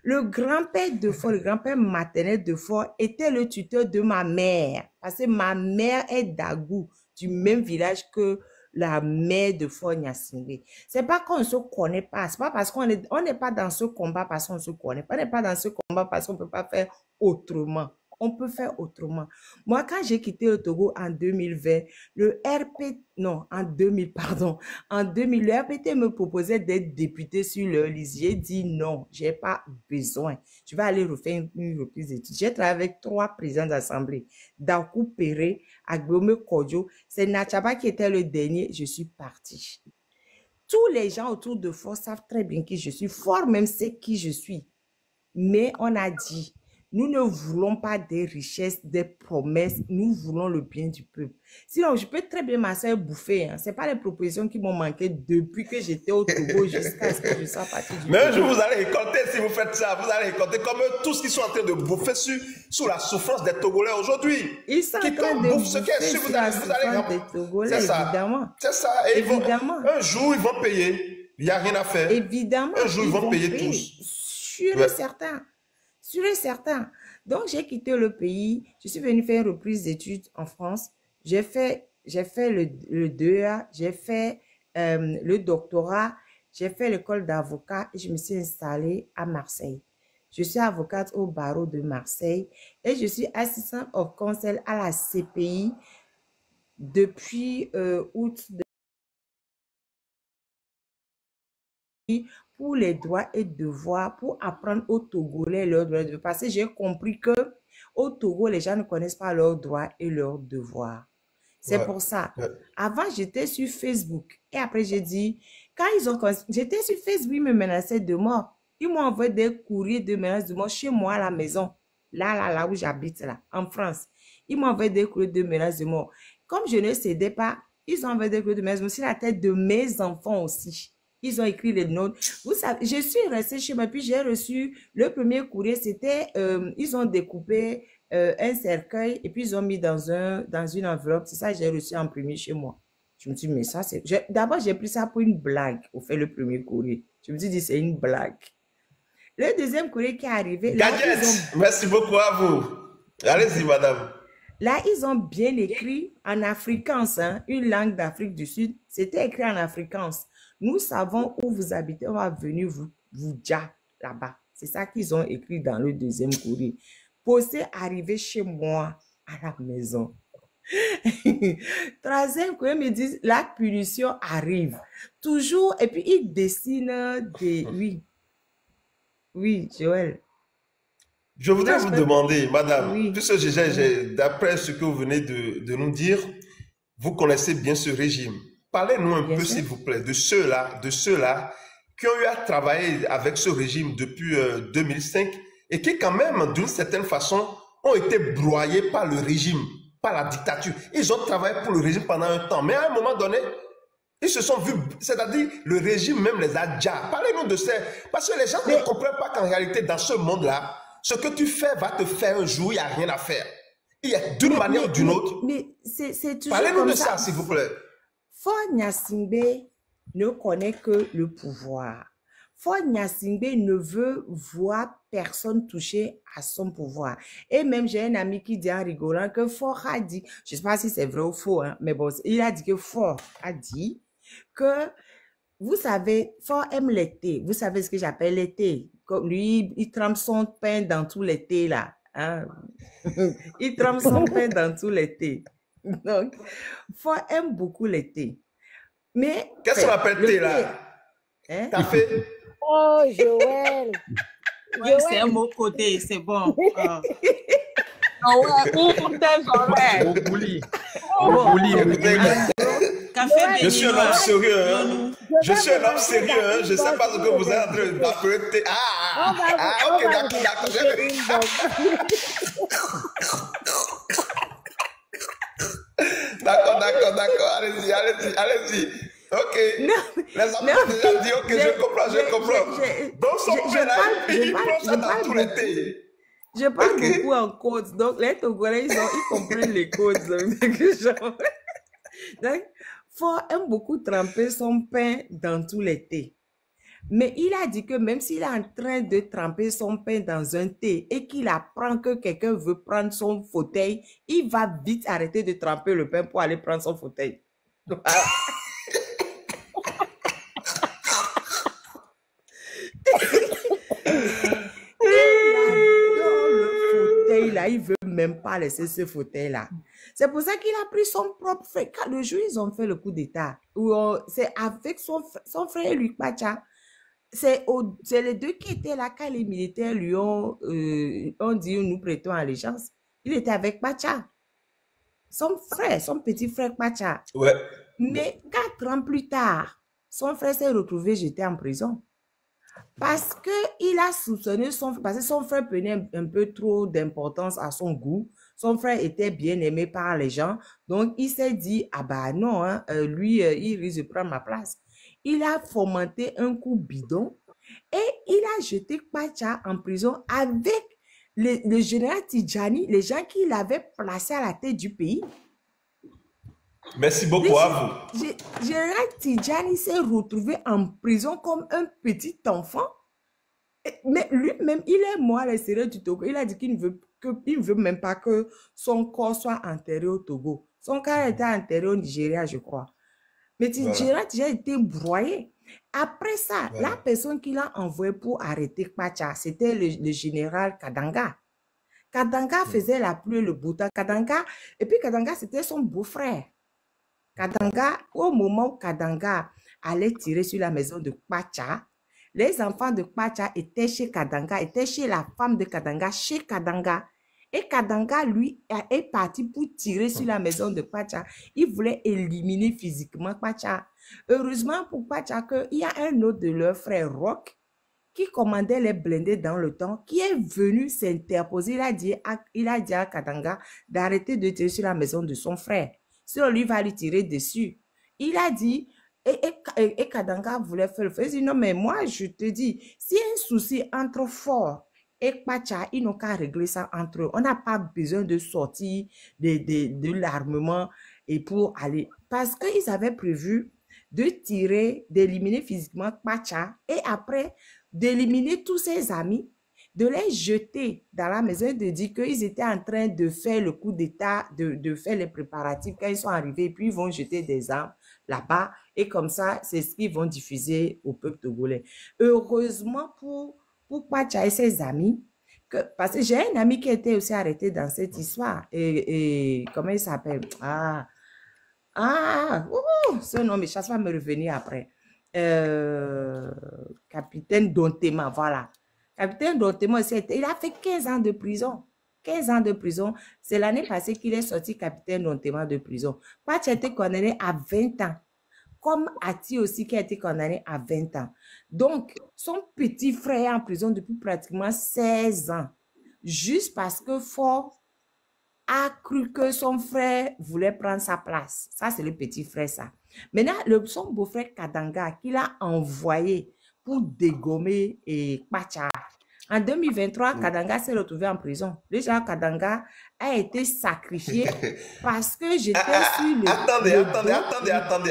Le grand-père de Ford, le grand-père maternel de Ford était le tuteur de ma mère. Parce que ma mère est d'Agou, du même village que la mère de Ford Nyasingbe. C'est pas qu'on ne se connaît pas. C'est pas parce qu'on n'est pas dans ce combat parce qu'on se connaît pas. On n'est pas dans ce combat parce qu'on peut pas faire autrement. On peut faire autrement. Moi, quand j'ai quitté le Togo en 2020, en 2000, le RPT me proposait d'être député sur leur liste. J'ai dit non, j'ai pas besoin. Je vais aller refaire une reprise d'études. J'ai travaillé avec 3 présidents d'assemblée. Dakou Péré, Agbeome Kodjo, c'est Nachaba qui était le dernier. Je suis partie. Tous les gens autour de Fort savent très bien qui je suis. Fort même sait qui je suis. Mais on a dit, nous ne voulons pas des richesses, des promesses. Nous voulons le bien du peuple. Sinon, je peux très bien m'asseoir et bouffer. Hein. Ce n'est pas les propositions qui m'ont manqué depuis que j'étais au Togo jusqu'à ce que je sois parti du Mais je vous allez récolter si vous faites ça. Vous allez récolter comme tous ceux qui sont en train de bouffer sous la souffrance des Togolais aujourd'hui. Ils sont en train de bouffer sur la souffrance des Togolais, évidemment. C'est ça. Et évidemment. Un jour, ils vont payer. Il n'y a rien à faire. Évidemment. Un jour, ils vont payer tous. Sûr et certain. Sûr et certain. Donc, j'ai quitté le pays. Je suis venue faire une reprise d'études en France. J'ai fait le DEA, j'ai fait le doctorat, j'ai fait l'école d'avocat et je me suis installée à Marseille. Je suis avocate au barreau de Marseille et je suis assistant of counsel à la CPI depuis août pour les droits et devoirs, pour apprendre aux Togolais leurs droits et devoirs. Parce que j'ai compris que au Togo, les gens ne connaissent pas leurs droits et leurs devoirs. C'est pour ça. Avant, j'étais sur Facebook. Et après, j'ai dit, quand ils ont... J'étais sur Facebook, ils me menaçaient de mort. Ils m'ont envoyé des courriers de menaces de mort chez moi à la maison. Là où j'habite, là, en France. Ils m'ont envoyé des courriers de menaces de mort. Comme je ne cédais pas, ils ont envoyé des courriers de menaces de mort sur la tête de mes enfants aussi. Ils ont écrit les notes. Vous savez, je suis restée chez moi, puis j'ai reçu le premier courrier, c'était, ils ont découpé un cercueil et puis ils ont mis dans une enveloppe. C'est ça que j'ai reçu imprimé chez moi. Je me suis dit, mais ça, c'est... D'abord, j'ai pris ça pour une blague, au fait, le premier courrier. Je me suis dit, c'est une blague. Le deuxième courrier qui est arrivé... Gadget, merci beaucoup à vous. Allez-y, madame. Là, ils ont bien écrit en afrikaans, hein, une langue d'Afrique du Sud. C'était écrit en afrikaans. Nous savons où vous habitez, on va venir vous dire là-bas. C'est ça qu'ils ont écrit dans le deuxième courrier. Posé, arrivé chez moi, à la maison. Troisième courrier me dit, la punition arrive. Toujours, et puis ils dessinent des... Oui, Joël. Je voudrais vous demander, madame, puisque d'après ce que vous venez de nous dire, vous connaissez bien ce régime. Parlez-nous un peu, s'il vous plaît, de ceux-là qui ont eu à travailler avec ce régime depuis 2005 et qui, quand même, d'une certaine façon, ont été broyés par le régime, par la dictature. Ils ont travaillé pour le régime pendant un temps, mais à un moment donné, ils se sont vus, c'est-à-dire le régime même les a déjà. Parlez-nous de ça, parce que les gens ne comprennent pas qu'en réalité, dans ce monde-là, ce que tu fais va te faire un jour, il n'y a rien à faire. Il y a d'une manière ou d'une autre. Mais c'est toujours Parlez-nous comme de ça, s'il vous plaît. Faure Gnassingbé ne connaît que le pouvoir. Faure Gnassingbé ne veut voir personne toucher à son pouvoir. Et même j'ai un ami qui dit en rigolant que Faure a dit, je ne sais pas si c'est vrai ou faux, hein, mais bon, il a dit que Faure a dit que, vous savez, Faure aime l'été. Vous savez ce que j'appelle l'été. Comme lui, il trempe son pain dans tout l'été là. Hein? Il trempe son pain dans tout l'été. Donc, Faure aime beaucoup l'été. Mais... Qu'est-ce qu'on appelle thé là? Hein? Café? Oh, Joël! Oui, c'est un mot codé, c'est bon. Je suis un homme sérieux. Hein? Je suis un homme sérieux. Hein? Je ne sais pas ce que vous êtes en train d'appeler thé. Ok, d'accord. D'accord. Allez-y. Ok. Les enfants ont déjà dit, ok, je comprends. Donc, son père, il prend ça dans tous les thés. Je parle beaucoup en codes, donc les Togolais, ils comprennent les codes. Donc, Faure aime beaucoup tremper son pain dans tous les thés. Mais il a dit que même s'il est en train de tremper son pain dans un thé et qu'il apprend que quelqu'un veut prendre son fauteuil, il va vite arrêter de tremper le pain pour aller prendre son fauteuil. Voilà. Là, il veut même pas laisser ce fauteuil-là. C'est pour ça qu'il a pris son propre frère. Quand le jour, ils ont fait le coup d'État, c'est avec son frère Luc Pacha. C'est les deux qui étaient là quand les militaires lui ont dit nous prêtons allégeance. Il était avec Pacha. Son frère, son petit frère Pacha. Ouais. Mais 4 ans plus tard, son frère s'est retrouvé jeté en prison. Parce qu'il a soupçonné parce que son frère prenait un peu trop d'importance à son goût. Son frère était bien aimé par les gens. Donc, il s'est dit, ah bah non, hein, lui, il risque de prendre ma place. Il a fomenté un coup bidon et il a jeté Pacha en prison avec le général Tidjani, les gens qui l'avaient placé à la tête du pays. Merci beaucoup à vous. Général Tidjani s'est retrouvé en prison comme un petit enfant. Mais lui-même, il est mort à l'extérieur du Togo. Il a dit qu'il ne veut même pas que son corps soit enterré au Togo. Son corps était enterré au Nigeria, je crois. Mais Général Tidjani a été broyé. Après ça, la personne qui l'a envoyé pour arrêter Kwacha, c'était le général Kadanga. Kadanga faisait la pluie, le beau temps. Kadanga, et puis Kadanga, c'était son beau-frère. Kadanga, au moment où Kadanga allait tirer sur la maison de Kwacha, les enfants de Kwacha étaient chez Kadanga, étaient chez la femme de Kadanga, chez Kadanga. Et Kadanga, lui, est parti pour tirer sur la maison de Kwacha. Il voulait éliminer physiquement Kwacha. Heureusement pour Kwacha, il y a un autre de leurs frères, Rock, qui commandait les blindés dans le temps, qui est venu s'interposer. Il a dit à Kadanga d'arrêter de tirer sur la maison de son frère. Sinon, lui va lui tirer dessus. Il a dit, et Kadanga voulait faire le feu. Il dit, non, mais moi, je te dis, s'il y a un souci entre Fort et Kwacha, ils n'ont qu'à régler ça entre eux. On n'a pas besoin de sortir de l'armement et pour aller. Parce qu'ils avaient prévu de tirer, d'éliminer physiquement Kwacha et après d'éliminer tous ses amis, de les jeter dans la maison et de dire qu'ils étaient en train de faire le coup d'État, de faire les préparatifs. Quand ils sont arrivés, puis ils vont jeter des armes là-bas et comme ça, c'est ce qu'ils vont diffuser au peuple togolais. Heureusement pour Kwacha et ses amis, parce que j'ai un ami qui était aussi arrêté dans cette histoire. Et comment il s'appelle? Ce nom, mais chaque fois me revenir après. Capitaine Dontema, voilà. Capitaine Dontema, il a fait 15 ans de prison. 15 ans de prison. C'est l'année passée qu'il est sorti capitaine Dontema de prison. Kwacha a été condamné à 20 ans. Comme Ati aussi qui a été condamné à 20 ans. Donc, son petit frère est en prison depuis pratiquement 16 ans. Juste parce que Fort a cru que son frère voulait prendre sa place. Ça, c'est le petit frère, ça. Maintenant, son beau-frère Kadanga, qu'il a envoyé pour dégommer Kwacha. En 2023, Kadanga s'est retrouvé en prison. Déjà, Kadanga a été sacrifié parce que j'étais sur le...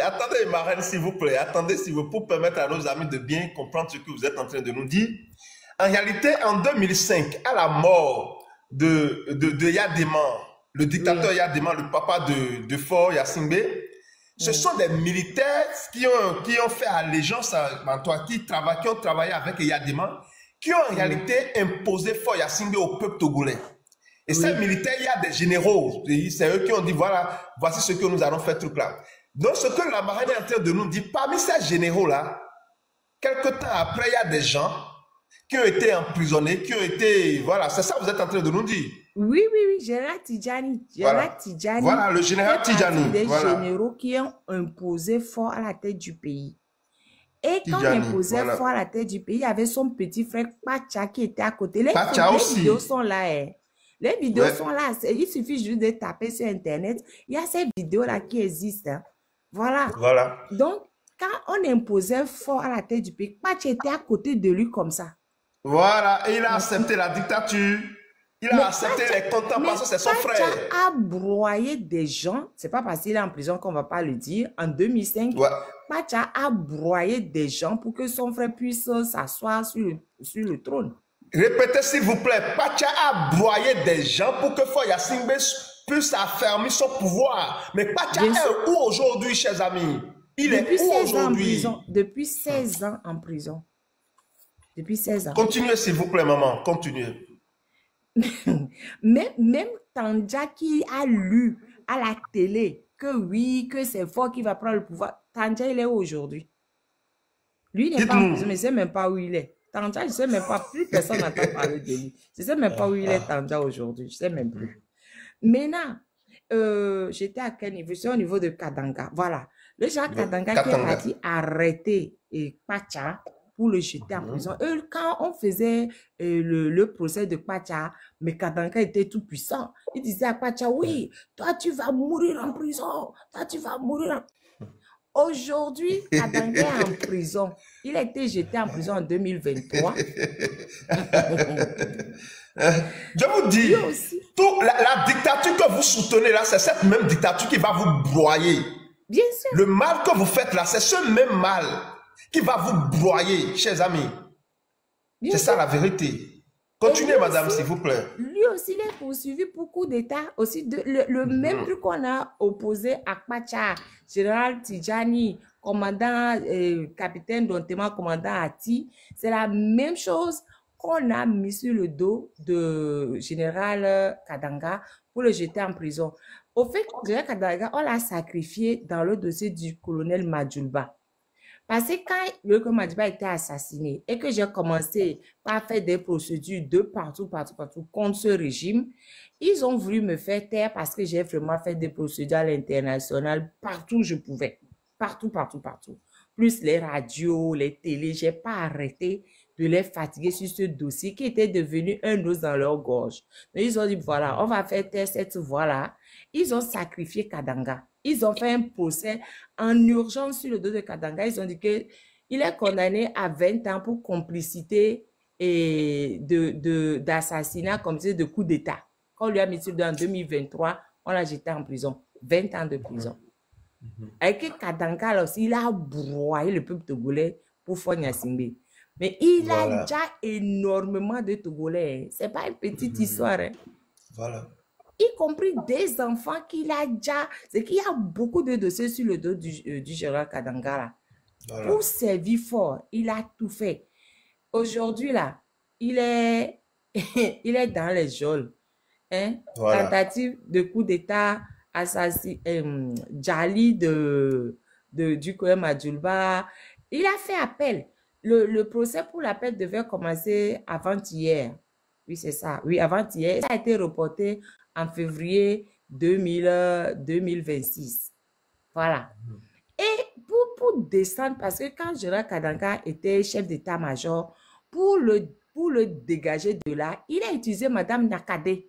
Attendez, ma reine, s'il vous plaît. Attendez, s'il vous plaît, pour permettre à nos amis de bien comprendre ce que vous êtes en train de nous dire. En réalité, en 2005, à la mort de Yadéman, le dictateur Yadéman, le papa de Fort Yacingbe, ce sont des militaires qui ont fait allégeance à toi, qui ont travaillé avec Yadéman, qui ont en réalité imposé Fort Yacingbe au peuple togolais. Et ces militaires, il y a des généraux, c'est eux qui ont dit, voilà, voici ce que nous allons faire, truc là. Donc, ce que la marine est en train de nous dire, parmi ces généraux-là, quelque temps après, il y a des gens qui ont été emprisonnés, qui ont été, voilà, c'est ça que vous êtes en train de nous dire. Oui, général Tidjani. Voilà, le général Tidjani. Des généraux qui ont imposé Fort à la tête du pays. Et quand on imposait Fort à la tête du pays, il y avait son petit frère Kwacha qui était à côté. Les vidéos sont là. Les vidéos sont là. Il suffit juste de taper sur Internet. Il y a ces vidéos-là qui existent. Voilà. Donc, quand on imposait Fort à la tête du pays, Kwacha était à côté de lui comme ça. Voilà. Et il a accepté la dictature. Il a accepté les comptes parce que c'est son frère. Kwacha a broyé des gens. C'est pas parce qu'il est en prison qu'on ne va pas le dire. En 2005, Kwacha a broyé des gens pour que son frère puisse s'asseoir sur le trône. Répétez s'il vous plaît. Kwacha a broyé des gens pour que Fort Yacingbe puisse affermir son pouvoir. Mais Kwacha est où aujourd'hui, chers amis? Il est où aujourd'hui? Depuis 16 ans en prison. Depuis 16 ans. Continuez s'il vous plaît, maman. Continuez. Même Tandja qui a lu à la télé que oui, que c'est Fort qui va prendre le pouvoir. Tandja, il est où aujourd'hui? Lui, il n'est pas en prison, mais je ne sais même pas où il est. Tandja, je ne sais même pas, plus personne n'entend parler de lui. Je ne sais même pas où il est, Tandja, aujourd'hui. Je ne sais même plus. Maintenant, j'étais à quel niveau? C'est au niveau de Kadanga. Voilà. Le genre Kadanga qui est parti arrêter Kwacha pour le jeter en prison. Quand on faisait le procès de Kwacha, mais Kadanga était tout puissant. Il disait à Kwacha, oui, toi tu vas mourir en prison. Toi tu vas mourir en... Aujourd'hui, Kadanga est en prison. Il a été jeté en prison en 2023. Je vous dis, la dictature que vous soutenez là, c'est cette même dictature qui va vous broyer. Bien sûr. Le mal que vous faites là, c'est ce même mal qui va vous broyer, chers amis. C'est ça la vérité. Continuez, madame, s'il vous plaît. Lui aussi, il est poursuivi pour coup d'État. Aussi, le même truc qu'on a opposé à Kwacha, Général Tidjani, commandant, capitaine Dontema, commandant Ati, c'est la même chose qu'on a mis sur le dos de général Kadanga pour le jeter en prison. Au fait, général Kadanga, on l'a sacrifié dans le dossier du colonel Madjoulba. Parce que quand le colonel Madjoulba a été assassiné et que j'ai commencé par faire des procédures de partout contre ce régime, ils ont voulu me faire taire parce que j'ai vraiment fait des procédures à l'international partout où je pouvais. Partout. Plus les radios, les télés, j'ai pas arrêté de les fatiguer sur ce dossier qui était devenu un os dans leur gorge. Donc, ils ont dit, voilà, on va faire taire cette voie-là. Ils ont sacrifié Kadanga. Ils ont fait un procès en urgence sur le dos de Kadanga. Ils ont dit qu'il est condamné à 20 ans pour complicité et d'assassinat, comme c'est de coup d'État. Quand on lui a mis sur le dos en 2023, on l'a jeté en prison. 20 ans de prison. Avec Kadanga, là aussi, il a broyé le peuple togolais pour Fonya Simbe. Mais il a déjà énormément de Togolais. Ce n'est pas une petite histoire. Hein. Voilà. Y compris des enfants qu'il a déjà. C'est qu'il y a beaucoup de dossiers sur le dos du général Kadanga. Là. Voilà. Pour servir fort, il a tout fait. Aujourd'hui, là, il est dans les geôles. Hein? Voilà. Tentative de coup d'État, assassin, Djali du colonel Madjoulba. Il a fait appel. Le procès pour l'appel devait commencer avant-hier. Oui, c'est ça. Oui, avant-hier. Ça a été reporté en février 2026. Voilà. Et pour descendre, parce que quand général Kadanga était chef d'état-major, pour le dégager de là, il a utilisé Madame Nyakade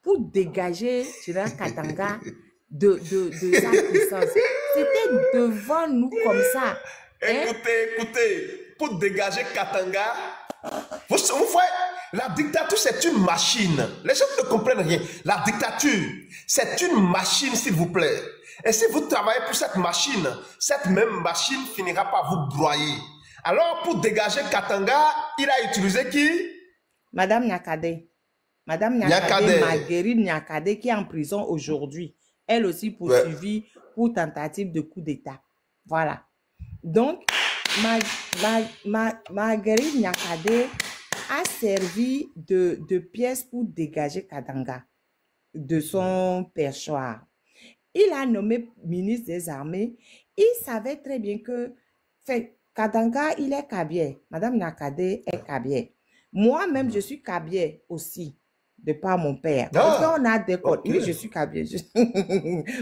pour dégager général Kadanga de sa puissance. C'était devant nous comme ça. Écoutez, pour dégager Katanga, vous voyez, la dictature, c'est une machine. Les gens ne comprennent rien. La dictature, c'est une machine, s'il vous plaît. Et si vous travaillez pour cette même machine finira par vous broyer. Alors, pour dégager Katanga, il a utilisé qui? Madame Nyakade. Madame Nyakade, Marguerite Nyakade, qui est en prison aujourd'hui. Elle aussi poursuivie pour tentative de coup d'État. Voilà. Donc, Marguerite Nyakade a servi de pièce pour dégager Kadanga de son perchoir. Il a nommé ministre des Armées. Il savait très bien que Kadanga, il est Kabier. Madame Nyakade est Kabier. Moi-même, je suis Kabier aussi, de par mon père. Parce qu'on a des codes. Okay. Oui, je suis Kabier.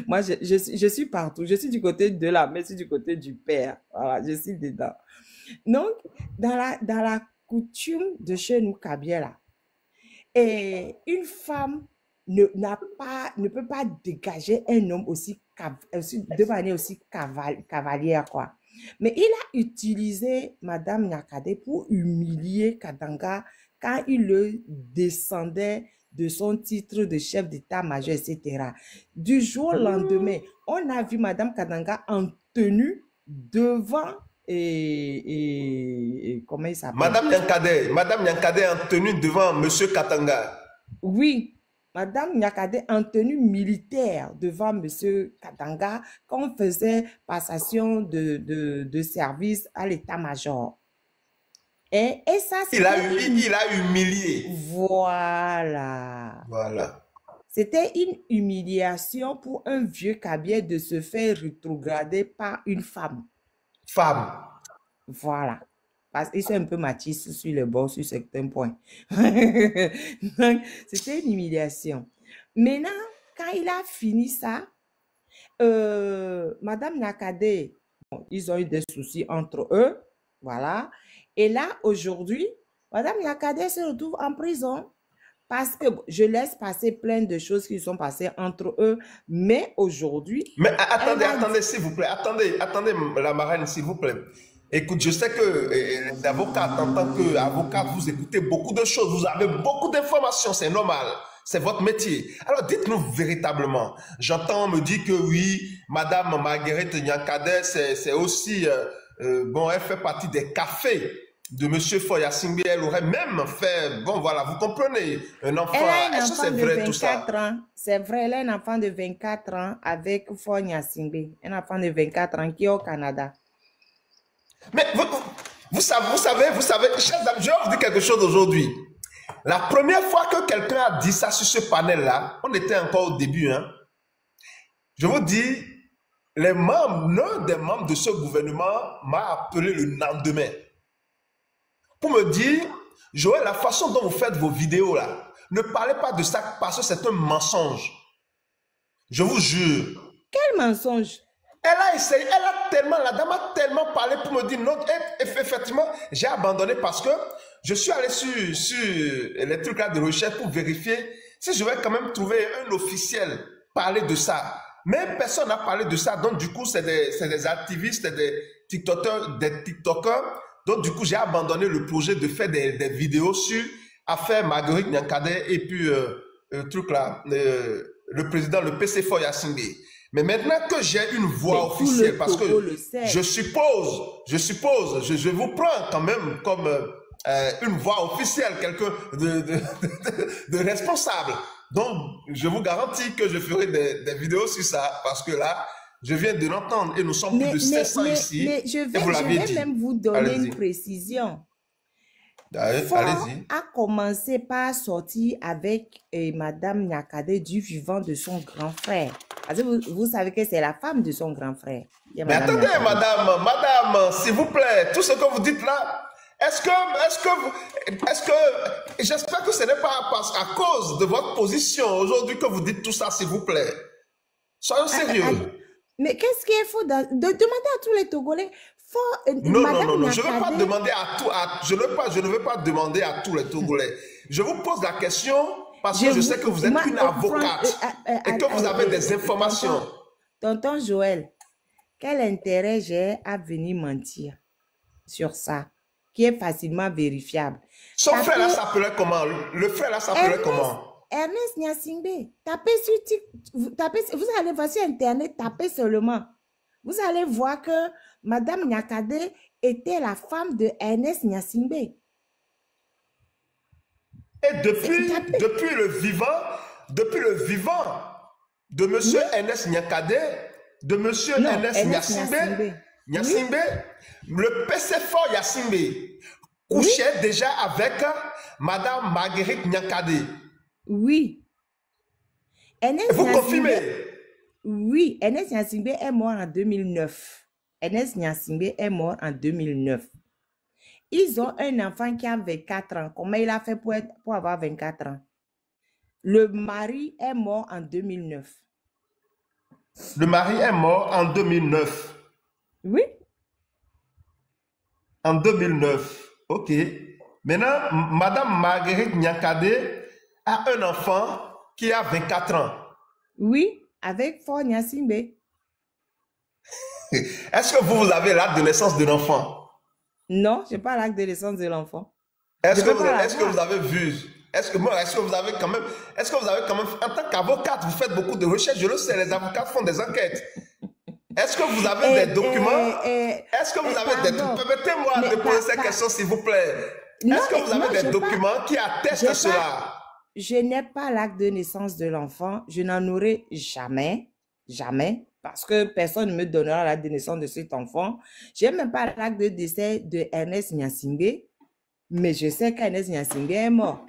Moi, je suis partout. Je suis du côté de la mère, je suis du côté du père. Voilà, je suis dedans. Donc, dans la coutume de chez nous, Kabier, là, et une femme ne peut pas dégager un homme de manière aussi cavalière, quoi. Mais il a utilisé Madame Nyakade pour humilier Kadanga quand il le descendait de son titre de chef d'état-major, etc. Du jour au lendemain, on a vu Madame Kadanga en tenue devant comment il s'appelle? Madame Nyakade en tenue devant Monsieur Katanga. Oui. Madame Nyakade en tenue militaire devant Monsieur Kadanga quand on faisait passation de service à l'état-major. Et ça, il a humilié. Voilà. C'était une humiliation pour un vieux Kabier de se faire rétrograder par une femme. Voilà. Parce qu'ils sont un peu machistes sur le bord, sur certains points. Donc, c'était une humiliation. Maintenant, quand il a fini ça, Madame Nyakade, ils ont eu des soucis entre eux. Voilà. Et là, aujourd'hui, Madame Nyakade se retrouve en prison. Parce que je laisse passer plein de choses qui sont passées entre eux. Mais aujourd'hui... Mais attendez, s'il vous plaît. Attendez, la marraine, s'il vous plaît. Écoute, je sais que d'avocat, en tant qu'avocat, vous écoutez beaucoup de choses, vous avez beaucoup d'informations, c'est normal, c'est votre métier. Alors dites-nous véritablement, j'entends, on me dit que oui, Madame Marguerite Nyakade, c'est aussi, bon, elle fait partie des cafés de M. Foya Singbe, elle aurait même fait, bon voilà, vous comprenez, un enfant. Elle a un Est-ce que enfant c'est de vrai tout ça? 24 ans. C'est vrai, elle a un enfant de 24 ans avec Foya Singbe. Un enfant de 24 ans qui est au Canada. Mais vous savez, chers amis, je vais vous dire quelque chose aujourd'hui. La première fois que quelqu'un a dit ça sur ce panel-là, on était encore au début, hein. Je vous dis, l'un des membres de ce gouvernement m'a appelé le lendemain pour me dire, Joël, la façon dont vous faites vos vidéos là, ne parlez pas de ça parce que c'est un mensonge. Je vous jure. Quel mensonge? Elle a essayé, la dame a tellement parlé pour me dire non, effectivement, j'ai abandonné parce que je suis allé sur les trucs là de recherche pour vérifier si je vais quand même trouver un officiel parler de ça. Mais personne n'a parlé de ça, donc du coup, c'est des activistes, des TikTokers. Donc du coup, j'ai abandonné le projet de faire des vidéos sur affaire Marguerite Nyankade et puis le truc là, le président, le PC Foya Singbe. Mais maintenant que j'ai une voix officielle, parce que je suppose, je vous prends quand même comme une voix officielle, quelqu'un de responsable. Donc, je vous garantis que je ferai des vidéos sur ça, parce que là, je viens de l'entendre et nous sommes plus de 700 ici. Mais je vais même vous donner une précision. Allez-y. A commencé par sortir avec Madame Nyakade du vivant de son grand frère. Parce que vous savez que c'est la femme de son grand frère. Mais attendez, madame, s'il vous plaît, tout ce que vous dites là, est-ce que j'espère que ce n'est pas à cause de votre position aujourd'hui que vous dites tout ça, s'il vous plaît. Soyons sérieux. Mais qu'est-ce qu'il faut demander à tous les Togolais? Non, je ne veux pas demander je ne veux pas demander à tous les Togolais. Je vous pose la question parce que je sais que vous êtes une avocate et que vous avez des informations. Tonton Joël, quel intérêt j'ai à venir mentir sur ça, qui est facilement vérifiable? Son frère là s'appelait comment? Le frère là s'appelait comment? Ernest Nyasingbe. Vous allez voir sur Internet, tapez seulement. Vous allez voir que Madame Nyakade était la femme de Ernest Nyasingbe. Et depuis le vivant de monsieur Ernest Nyakade, de monsieur Ernest Nyasingbe, le PC Foya Singbe couchait déjà avec Madame Marguerite Nyakade. Oui. Vous confirmez? Oui, Ernest Nyasingbe est mort en 2009. Ernest Nyasingbe est mort en 2009. Ils ont un enfant qui a 24 ans. Comment il a fait pour avoir 24 ans? Le mari est mort en 2009. Le mari est mort en 2009. Oui. En 2009. OK. Maintenant, Madame Marguerite Nyakade a un enfant qui a 24 ans. Oui, avec Foya Nyasingbe. Est-ce que vous avez l'acte de naissance de l'enfant? Non, je n'ai pas l'acte de naissance de l'enfant. Est-ce que vous avez vu? Est-ce que vous avez quand même, en tant qu'avocate, vous faites beaucoup de recherches? Je le sais, les avocats font des enquêtes. Est-ce que vous avez des documents? Est-ce que vous avez des documents? Permettez-moi de poser cette question, s'il vous plaît. Est-ce que vous avez des documents qui attestent cela? Je n'ai pas l'acte de naissance de l'enfant. Je n'en aurai jamais. Jamais. Parce que personne ne me donnera l'acte de naissance de cet enfant. Je n'ai même pas l'acte de décès de Ernest Nyasingbe. Mais je sais qu'Ernest Nyasingbe est mort.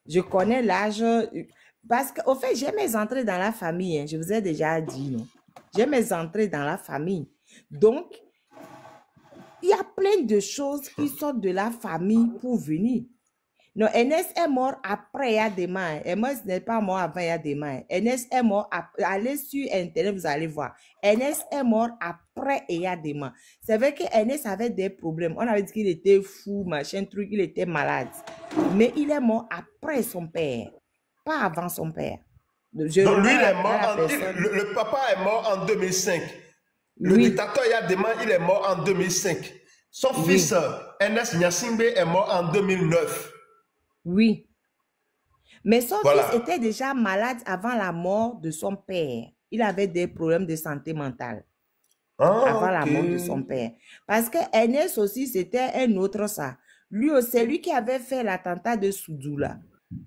Je connais l'âge. Parce qu'au fait, j'ai mes entrées dans la famille. Hein. Je vous ai déjà dit, non? J'ai mes entrées dans la famille. Donc, il y a plein de choses qui sortent de la famille pour venir. Non, Ernest est mort après Yadema. Ernest n'est pas mort avant Yadema. Ernest est mort après. Allez sur Internet, vous allez voir. Ernest est mort après Yadema. C'est vrai que Ernest avait des problèmes. On avait dit qu'il était fou, machin, truc, il était malade. Mais il est mort après son père. Pas avant son père. Donc lui, il est mort le papa est mort en 2005. Le dictateur Yadema, il est mort en 2005. Son fils, Ernest Nyasingbe, est mort en 2009. Oui. Mais son fils était déjà malade avant la mort de son père. Il avait des problèmes de santé mentale. avant la mort de son père. Parce que Ernest aussi, c'était un autre ça. Lui aussi, c'est lui qui avait fait l'attentat de Soudoula.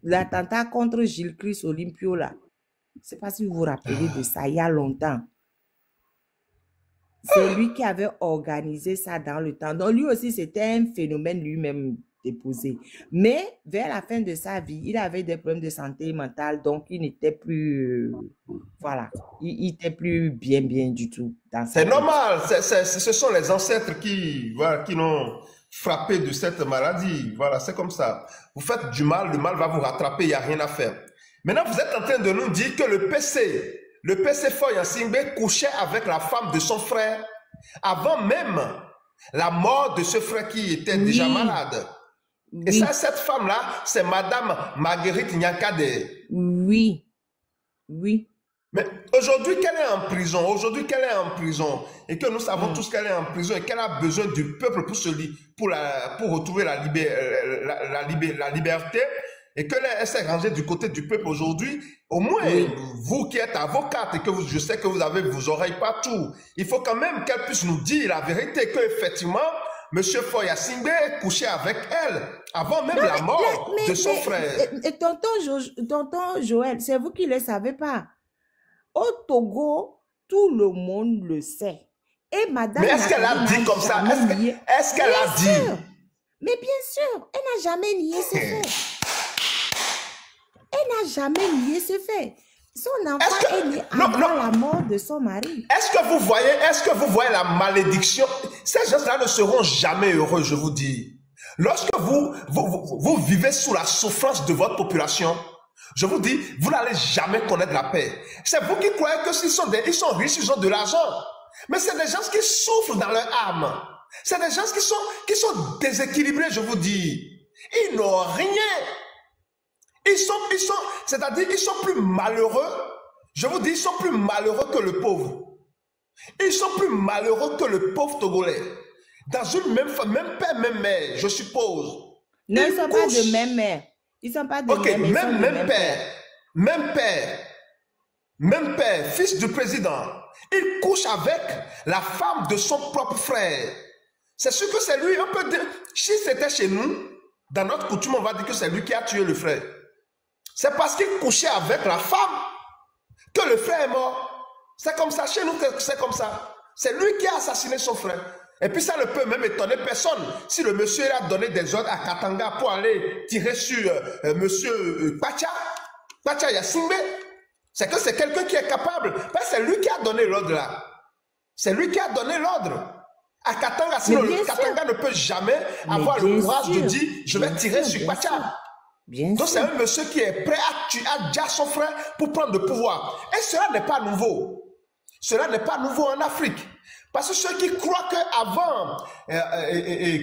L'attentat contre Gilles Christ Olympio là. Je ne sais pas si vous vous rappelez de ça, il y a longtemps. C'est lui qui avait organisé ça dans le temps. Donc lui aussi, c'était un phénomène lui-même déposé. Mais vers la fin de sa vie, il avait des problèmes de santé mentale, donc il n'était plus... voilà, il n'était plus bien du tout. C'est normal, ce sont les ancêtres qui, voilà, qui l'ont frappé de cette maladie. Voilà, c'est comme ça. Vous faites du mal, le mal va vous rattraper, il n'y a rien à faire. Maintenant, vous êtes en train de nous dire que le PC Foy Singbe couchait avec la femme de son frère avant même la mort de ce frère qui était déjà malade. Et ça, cette femme-là, c'est Madame Marguerite Nyankade. Oui. Mais aujourd'hui qu'elle est en prison, et que nous savons tous qu'elle est en prison et qu'elle a besoin du peuple pour retrouver la liberté, et qu'elle s'est rangée du côté du peuple aujourd'hui, au moins, vous qui êtes avocate et que je sais que vous avez vos oreilles partout, il faut quand même qu'elle puisse nous dire la vérité, qu'effectivement, M. Foy Singbe est couché avec elle avant même la mort de son frère. Tonton Joël, c'est vous qui ne le savez pas. Au Togo, tout le monde le sait. Et Madame... Mais est-ce qu'elle a dit comme ça? Est-ce qu'elle a dit? Mais bien sûr, elle n'a jamais nié ce fait. Elle n'a jamais nié ce fait. Son enfant est né avant la mort de son mari. Est-ce que vous voyez la malédiction? Ces gens-là ne seront jamais heureux, je vous dis. Lorsque vous vivez sous la souffrance de votre population, je vous dis, vous n'allez jamais connaître la paix. C'est vous qui croyez que ils sont riches, ils ont de l'argent. Mais c'est des gens qui souffrent dans leur âme. C'est des gens qui sont déséquilibrés, je vous dis. Ils n'ont rien. C'est-à-dire qu'ils sont plus malheureux. Je vous dis, ils sont plus malheureux que le pauvre. Ils sont plus malheureux que le pauvre Togolais. Dans une même père, même mère, je suppose. Non, ils ne sont pas de même mère. Ils ne sont pas de même père, fils du président. Il couche avec la femme de son propre frère. C'est sûr que c'est lui, on peut dire, si c'était chez nous, dans notre coutume, on va dire que c'est lui qui a tué le frère. C'est parce qu'il couchait avec la femme que le frère est mort. C'est comme ça, chez nous, c'est comme ça. C'est lui qui a assassiné son frère. Et puis ça ne peut même étonner personne. Si le monsieur a donné des ordres à Katanga pour aller tirer sur monsieur Kwacha Yassingbe, c'est que c'est quelqu'un qui est capable. C'est lui qui a donné l'ordre là. C'est lui qui a donné l'ordre à Katanga. Sinon, Katanga ne peut jamais avoir le courage de dire je vais tirer sur Kwacha. Donc c'est un monsieur qui est prêt à tuer déjà son frère pour prendre le pouvoir. Et cela n'est pas nouveau. Cela n'est pas nouveau en Afrique. Parce que ceux qui croient qu'avant,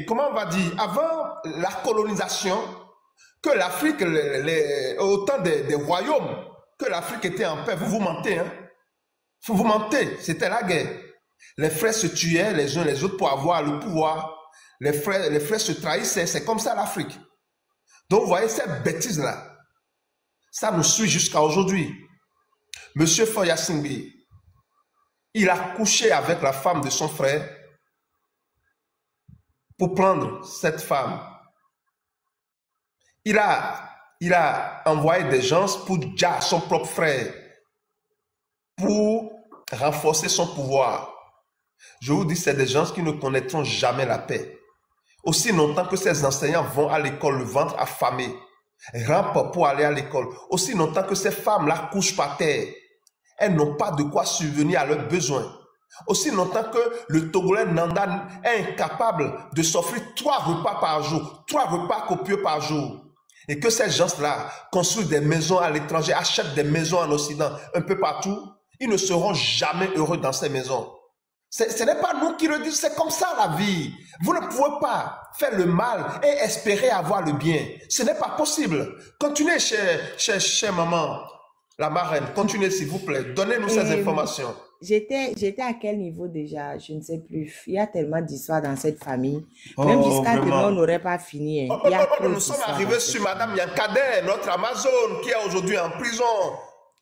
comment on va dire, avant la colonisation, que l'Afrique, au temps des royaumes, que l'Afrique était en paix, vous mentez, hein? Vous mentez, c'était la guerre. Les frères se tuaient les uns les autres pour avoir le pouvoir. Les frères se trahissaient, c'est comme ça l'Afrique. Donc vous voyez cette bêtise-là, ça nous suit jusqu'à aujourd'hui. Monsieur Foy Singbe, il a couché avec la femme de son frère pour prendre cette femme. Il a envoyé des gens pour dire son propre frère, pour renforcer son pouvoir. Je vous dis, c'est des gens qui ne connaîtront jamais la paix. Aussi longtemps que ces enseignants vont à l'école le ventre affamé, rampent pour aller à l'école, aussi longtemps que ces femmes-là couchent par terre, elles n'ont pas de quoi subvenir à leurs besoins. Aussi longtemps que le Togolais Nandan est incapable de s'offrir 3 repas par jour, 3 repas copieux par jour, et que ces gens-là construisent des maisons à l'étranger, achètent des maisons en Occident, un peu partout, ils ne seront jamais heureux dans ces maisons. Ce n'est pas nous qui le disons, c'est comme ça la vie. Vous ne pouvez pas faire le mal et espérer avoir le bien. Ce n'est pas possible. Continuez chez maman, la marraine. Continuez s'il vous plaît. Donnez-nous ces informations. J'étais à quel niveau déjà? Je ne sais plus. Il y a tellement d'histoires dans cette famille. Même jusqu'à demain, on n'aurait pas fini. Hein. Nous sommes arrivés sur Madame Nyankade, notre Amazone, qui est aujourd'hui en prison.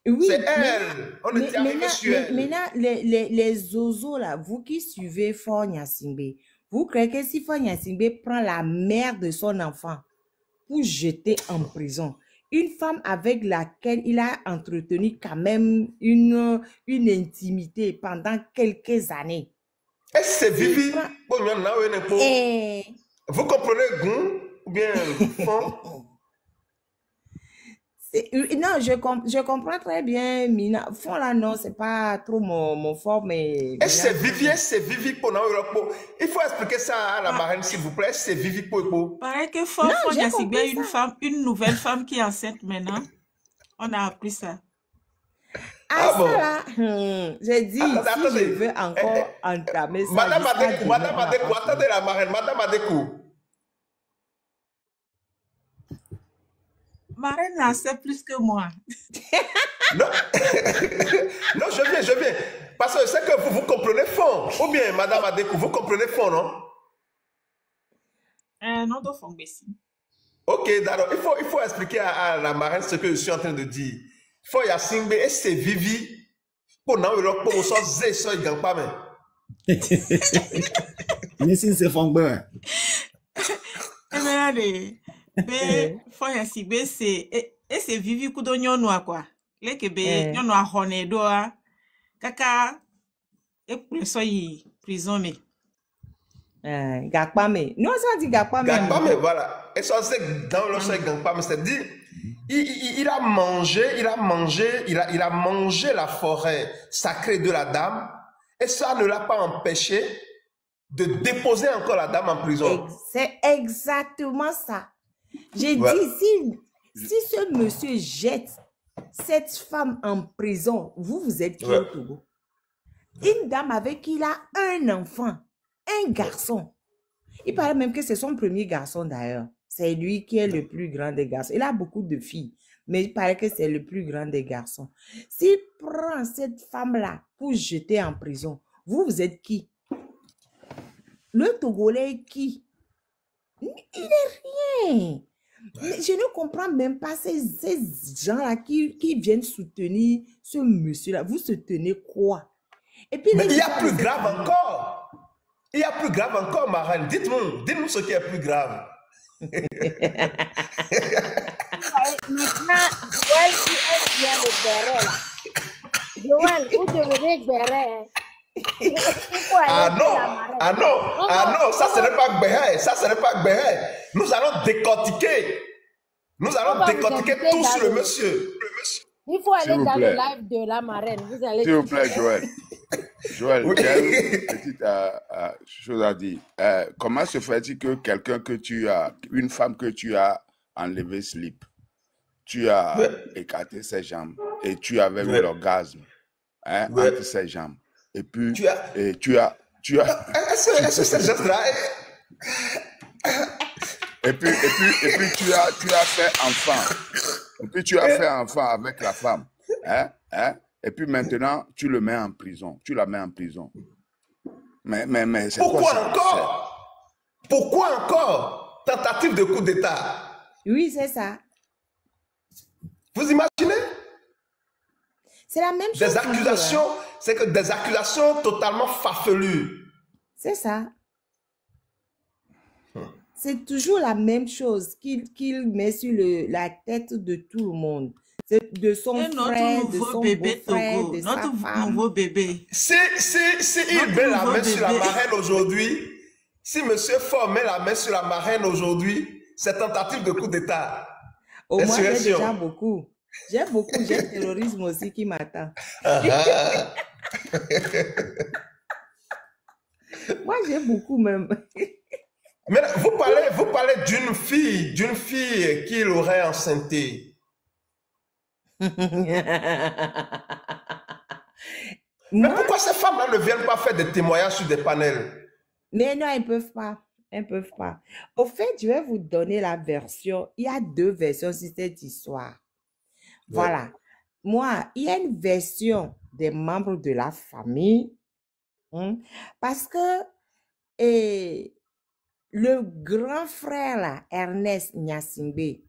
Oui, C'est maintenant, elle. On était arrivé sur elle. maintenant, les zozos là, vous qui suivez Fort Nyasingbe, vous croyez que si Fort Nyasingbe prend la mère de son enfant pour jeter en prison, une femme avec laquelle il a entretenu quand même une intimité pendant quelques années. Est-ce que c'est Vivi? Eh, Vous comprenez Goun ou bien Fond? non, je comprends très bien, Mina. Fond là, non, c'est pas trop mon fort, mais... Est-ce que c'est Vivi? Est-ce que c'est Vivi pour nous? Il faut expliquer ça à la marraine, s'il vous plaît. Est-ce que c'est Vivi pour... Paraît que Fort Nyasingbe a une nouvelle femme qui est enceinte maintenant. On a appris ça. Ah bon? ça là, j'ai dit, si je veux encore entamer ça... Madame Adékou, attendez la marraine. Madame Adékou. Marraine en sait plus que moi. Non, non, je viens. Parce que c'est que vous comprenez fond. Ou bien, Madame Adékou, vous comprenez fond, non? Non, de fond, ici. Ok, d'accord. Il faut expliquer à la marraine ce que je suis en train de dire. Faut Nyasingbe, et c'est Vivi. Pour nous, pour ça, c'est ça, il gagne pas, mais. Mais si c'est fond, ben. Mais Fort Nyasingbe, c'est Vivi Koudonyo Noa, quoi. Les Québécois, Nyon Noa Hone Doa, Kaka, et pour le soy prison, mais. Gakpame. Nous, on dit Gakpame. Gakpame, voilà. Et ça, c'est dans le soy Gakpame, c'est-à-dire. Il a mangé la forêt sacrée de la dame et ça ne l'a pas empêché de déposer encore la dame en prison. C'est exactement ça. J'ai dit, si ce monsieur jette cette femme en prison, vous êtes qui au Togo? Une dame avec qui il a un enfant, un garçon. Il paraît même que c'est son premier garçon d'ailleurs. C'est lui qui est le plus grand des garçons. Il a beaucoup de filles, mais il paraît que c'est le plus grand des garçons. S'il prend cette femme-là pour jeter en prison, vous êtes qui? Le Togolais est qui? Il n'est rien. Mais je ne comprends même pas ces gens-là qui viennent soutenir ce monsieur-là. Vous soutenez quoi? Et puis, mais il y a plus grave encore. Il y a plus grave encore, Marraine. Dites-nous ce qui est plus grave. Maintenant, Joël qui aime bien le béret là. Joël, vous devenez béret. Ah non, ça ce n'est pas béret, ça ce n'est pas béret. Nous allons décortiquer. Nous allons décortiquer tout sur le monsieur. Il faut aller dans le live de la marraine. Vous allez. S'il vous plaît, Joël. Joël, j'ai une petite chose à dire. Comment se fait-il que quelqu'un que tu as, une femme que tu as enlevé slip, tu as écarté ses jambes et tu avais eu l'orgasme entre ses jambes. Et puis, tu as... Est-ce que c'est juste là? Et puis tu as fait enfant. Et puis tu as fait enfant avec la femme. Et puis maintenant, tu le mets en prison. Tu la mets en prison. Mais c'est quoi ça? Pourquoi encore? Tentative de coup d'État. Oui, c'est ça. Vous imaginez? C'est la même chose. Des accusations, c'est que des accusations totalement farfelues. C'est ça. C'est toujours la même chose qu'il met sur la tête de tout le monde. De son frère, de son beau-frère, de sa femme. Nouveau bébé. Si il met la main sur la marraine aujourd'hui, si M. Fort met la main sur la marraine aujourd'hui, c'est tentative de coup d'État. Au moins, j'ai déjà beaucoup. J'ai le terrorisme aussi qui m'attend. Moi, j'ai beaucoup même. Mais vous parlez d'une fille qui l'aurait enceinté. Mais pourquoi ces femmes-là ne viennent pas faire des témoignages sur des panels? Mais non, elles ne peuvent pas. Elles ne peuvent pas. Au fait, je vais vous donner la version. Il y a deux versions sur cette histoire. Voilà. Moi, il y a une version des membres de la famille. Parce que le grand frère, là, Ernest Nyasingbe,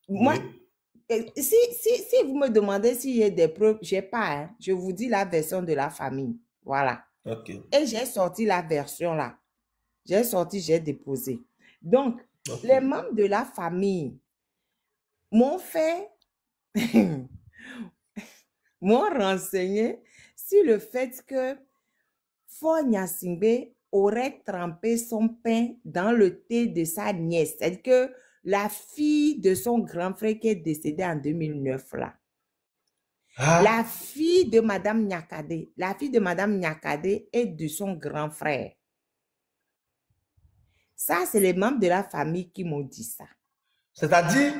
moi, Si vous me demandez si j'ai des preuves, j'ai pas. Hein. Je vous dis la version de la famille. Voilà. Ok. Et j'ai sorti la version là. J'ai sorti, j'ai déposé. Donc, les membres de la famille m'ont fait, m'ont renseigné sur le fait que Faure Gnassingbé aurait trempé son pain dans le thé de sa nièce. C'est-à-dire que la fille de son grand frère qui est décédée en 2009 là. La fille de Madame Nyakade, la fille de Madame Nyakade est de son grand frère. Ça, c'est les membres de la famille qui m'ont dit ça. C'est-à-dire,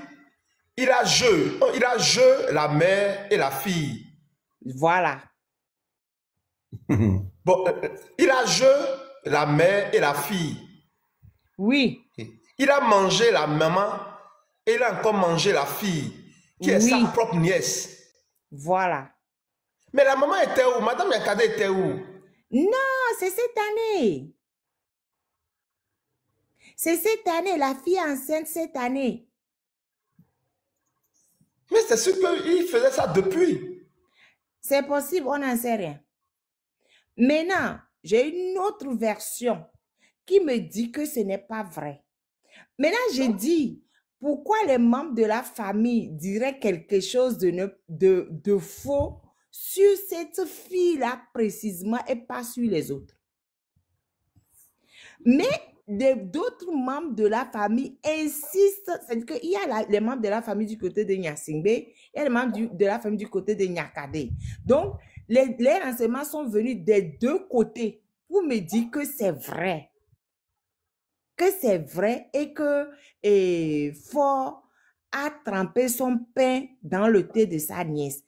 il a jeu la mère et la fille. Voilà. Bon, il a jeu la mère et la fille. Oui. Il a mangé la maman et il a encore mangé la fille, qui est sa propre nièce. Voilà. Mais la maman était où? Madame Nyakade était où? Non, c'est cette année. C'est cette année, la fille est enceinte cette année. Mais c'est sûr qu'il faisait ça depuis. C'est possible, on n'en sait rien. Maintenant, j'ai une autre version qui me dit que ce n'est pas vrai. Maintenant, j'ai dit, pourquoi les membres de la famille diraient quelque chose de faux sur cette fille-là précisément et pas sur les autres? Mais d'autres membres de la famille insistent, c'est-à-dire qu'il y a les membres de la famille du côté de Gnassingbé, il y a les membres de la famille du côté de Nyakade. Donc, les renseignements sont venus des deux côtés pour me dire que c'est vrai. Que c'est vrai et que Faure a trempé son pain dans le thé de sa nièce.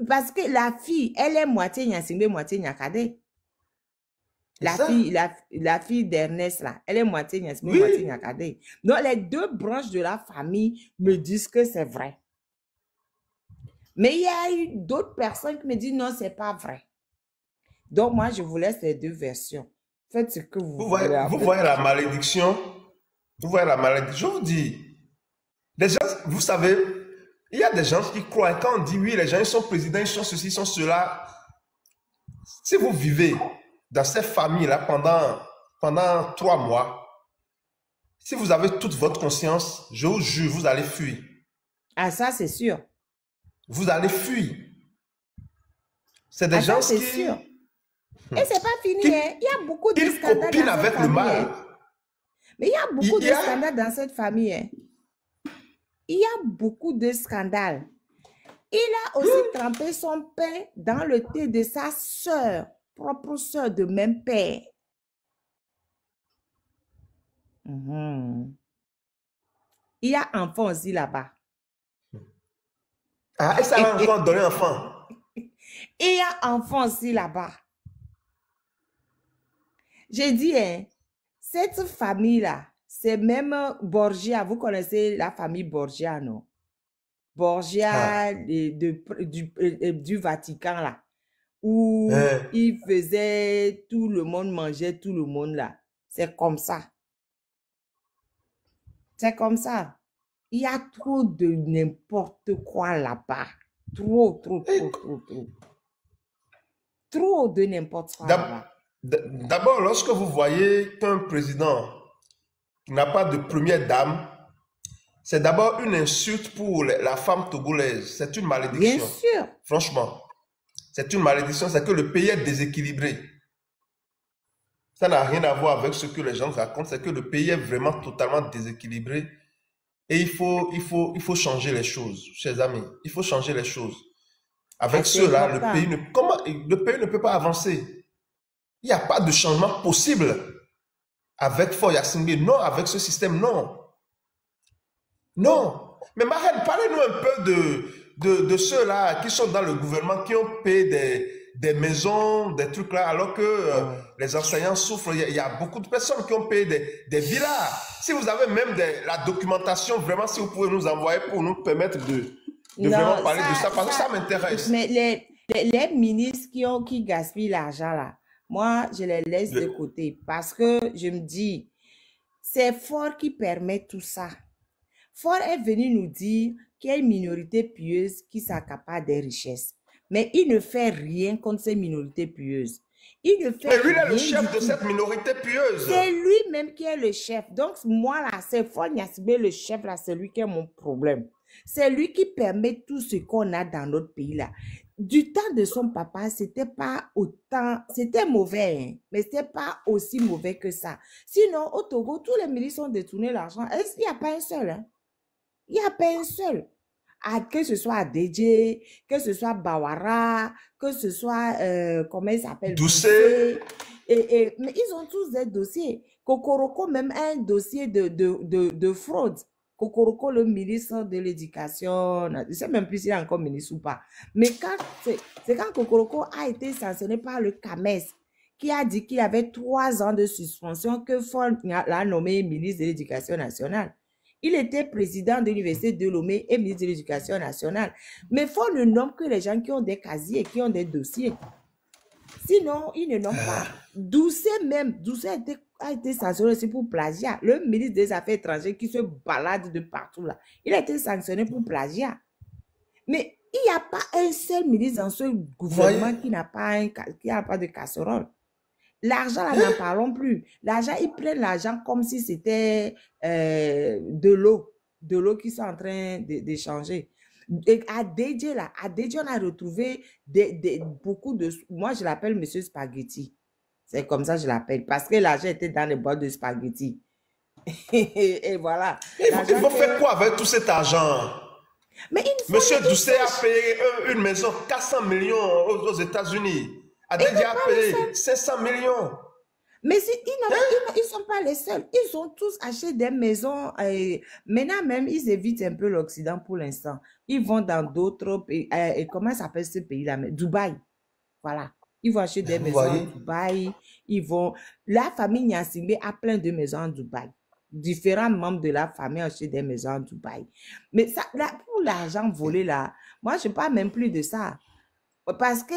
Parce que la fille, elle est moitié Gnassingbé, moitié Nyakade. La fille d'Ernest, là, elle est moitié Gnassingbé, moitié Nyakade. Donc, les deux branches de la famille me disent que c'est vrai. Mais il y a eu d'autres personnes qui me disent non, c'est pas vrai. Donc, moi, je vous laisse les deux versions. Faites ce que vous voulez. Vous voyez la malédiction? Vous voyez la malédiction? Je vous dis, les gens, vous savez, il y a des gens qui croient, quand on dit oui, les gens, ils sont présidents, ils sont ceci, ils sont cela. Si vous vivez dans cette famille-là pendant 3 mois, si vous avez toute votre conscience, je vous jure, vous allez fuir. Ah, ça, c'est sûr. Vous allez fuir. C'est des gens qui... sûr. Et c'est pas fini, hein. Il y a beaucoup de scandales dans cette famille. Hein. Mais il y a beaucoup de scandales dans cette famille. Hein. Il y a beaucoup de scandales. Il a aussi trempé son pain dans le thé de sa sœur, propre sœur de même père. Il y a enfant aussi là-bas. Ah, et ça va encore donner enfant. Il y a enfant aussi là-bas. J'ai dit, hein, cette famille-là, c'est même Borgia. Vous connaissez la famille Borgia, non? Borgia du Vatican, là. Où il faisait, tout le monde mangeait, tout le monde, là. C'est comme ça. C'est comme ça. Il y a trop de n'importe quoi là-bas. Trop. Trop de n'importe quoi là-bas. D'abord, lorsque vous voyez qu'un président n'a pas de première dame, c'est d'abord une insulte pour la femme togolaise. C'est une malédiction. Bien sûr. Franchement, c'est une malédiction. C'est que le pays est déséquilibré. Ça n'a rien à voir avec ce que les gens racontent. C'est que le pays est vraiment totalement déséquilibré. Et il faut changer les choses, chers amis. Il faut changer les choses. Avec cela, le pays ne peut pas avancer. Il n'y a pas de changement possible avec Faure Gnassingbé. Non, avec ce système, non. Non. Mais Marraine, parlez-nous un peu de ceux-là qui sont dans le gouvernement, qui ont payé des maisons, des trucs là, alors que les enseignants souffrent. Il y a beaucoup de personnes qui ont payé des villas. Si vous avez même la documentation, vraiment, si vous pouvez nous envoyer pour nous permettre de vraiment parler de ça, parce que ça m'intéresse. Mais les ministres qui gaspillent l'argent là, moi, je les laisse de côté parce que je me dis, c'est Faure qui permet tout ça. Ford est venu nous dire qu'il y a une minorité pieuse qui s'accapare des richesses. Mais il ne fait rien contre ces minorités pieuses. Il ne fait Mais lui, il est rien le chef du de tout. cette minorité pieuse. C'est lui-même qui est le chef. Donc, moi, là, c'est Ford Gnassingbé, le chef, là, c'est lui qui est mon problème. C'est lui qui permet tout ce qu'on a dans notre pays, là. Du temps de son papa, c'était pas autant, c'était mauvais, hein, mais c'était pas aussi mauvais que ça. Sinon, au Togo, tous les ministres ont détourné l'argent. Il n'y a pas un seul, hein. Il n'y a pas un seul. Que ce soit Adedje, que ce soit Bawara, que ce soit, comment il s'appelle? Doucet. Mais ils ont tous des dossiers. Kokoroko, même un dossier de fraude. Kokoroko, le ministre de l'Éducation, je ne sais même plus s'il est encore ministre ou pas. Mais c'est quand Kokoroko a été sanctionné par le CAMES, qui a dit qu'il avait 3 ans de suspension, que Ford l'a nommé ministre de l'Éducation nationale. Il était président de l'Université de Lomé et ministre de l'Éducation nationale. Mais Ford ne nomme que les gens qui ont des casiers, qui ont des dossiers. Sinon, il ne nomme pas. Doucet a été sanctionné aussi pour plagiat. Le ministre des Affaires étrangères qui se balade de partout là, il a été sanctionné pour plagiat. Mais il n'y a pas un seul ministre dans ce gouvernement qui n'a pas de casserole. L'argent, là, n'en parlons plus. L'argent, ils prennent l'argent comme si c'était de l'eau qu'ils sont en train d'échanger. À Dédje, là, on a retrouvé beaucoup de... Moi, je l'appelle Monsieur Spaghetti. C'est comme ça que je l'appelle. Parce que l'argent était dans les boîtes de spaghetti. Et voilà. Il faut faire quoi avec tout cet argent? Mais Monsieur Doucet a payé une maison 400 millions aux États-Unis. Adedje a payé 500 millions. Mais ils ne sont pas les seuls. Ils ont tous acheté des maisons. Maintenant même, ils évitent un peu l'Occident pour l'instant. Ils vont dans d'autres pays. Comment s'appelle ce pays-là? Dubaï. Voilà. Ils vont acheter des maisons à Dubaï. La famille Gnassingbé a plein de maisons en Dubaï. Différents membres de la famille ont acheté des maisons en Dubaï. Mais ça, là, pour l'argent volé, là, moi, je ne parle même plus de ça. Parce que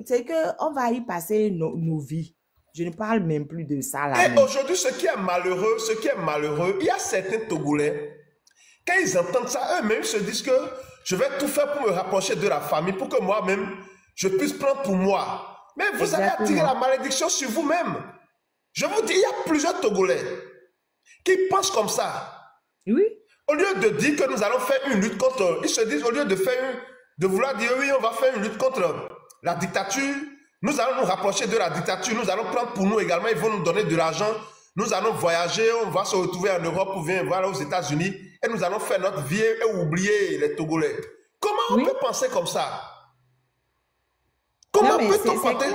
c'est qu'on va y passer nos vies. Je ne parle même plus de ça là. Et aujourd'hui, ce qui est malheureux, il y a certains Togolais, quand ils entendent ça, eux-mêmes ils se disent que je vais tout faire pour me rapprocher de la famille, pour que moi-même, je puisse prendre pour moi. Mais vous allez attirer la malédiction sur vous-même. Je vous dis, il y a plusieurs Togolais qui pensent comme ça. Oui. Au lieu de dire que nous allons faire une lutte contre... Ils se disent, au lieu de vouloir dire, oui, on va faire une lutte contre la dictature, nous allons nous rapprocher de la dictature, nous allons prendre pour nous également, ils vont nous donner de l'argent, nous allons voyager, on va se retrouver en Europe ou bien voilà aux États-Unis et nous allons faire notre vie et oublier les Togolais. Comment on peut penser comme ça? Comment peut-on penser?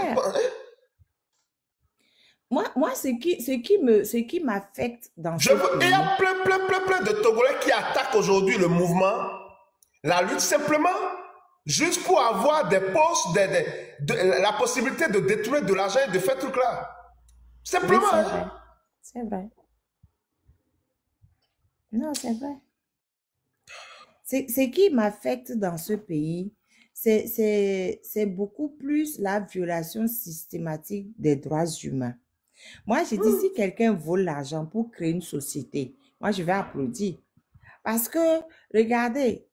Moi, ce qui m'affecte dans ce pays... Il y a plein de Togolais qui attaquent aujourd'hui le mouvement, la lutte simplement, juste pour avoir des postes, la possibilité de détourner de l'argent et de faire tout là. Simplement. Oui, c'est vrai. Non, c'est vrai. Ce qui m'affecte dans ce pays, c'est beaucoup plus la violation systématique des droits humains. Moi, je dis, si quelqu'un vole l'argent pour créer une société, moi, je vais applaudir. Parce que, regardez,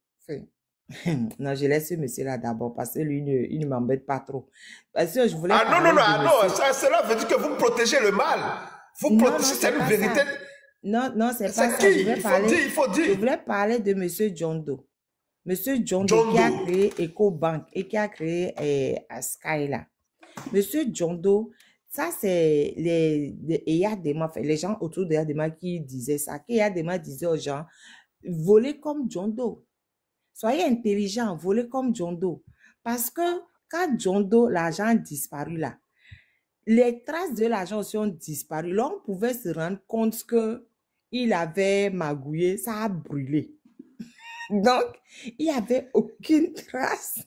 non, je laisse ce monsieur-là d'abord parce que lui, il ne m'embête pas trop. Parce que je voulais non, cela veut dire que vous protégez le mal. Vous protégez, c'est une vérité. Non, c'est pas ça. Il faut dire. Je voulais parler de monsieur Jondo. Monsieur Jondo qui a créé EcoBank et qui a créé Skyla. Monsieur Jondo, ça c'est les gens autour de Yadema qui disaient ça. Yadema disait aux gens, volez comme Jondo. Soyez intelligents, volez comme Jondo. Parce que quand Jondo, l'argent a disparu là, les traces de l'argent aussi ont disparu. Là, on pouvait se rendre compte qu'il avait magouillé, ça a brûlé. Donc, il n'y avait aucune trace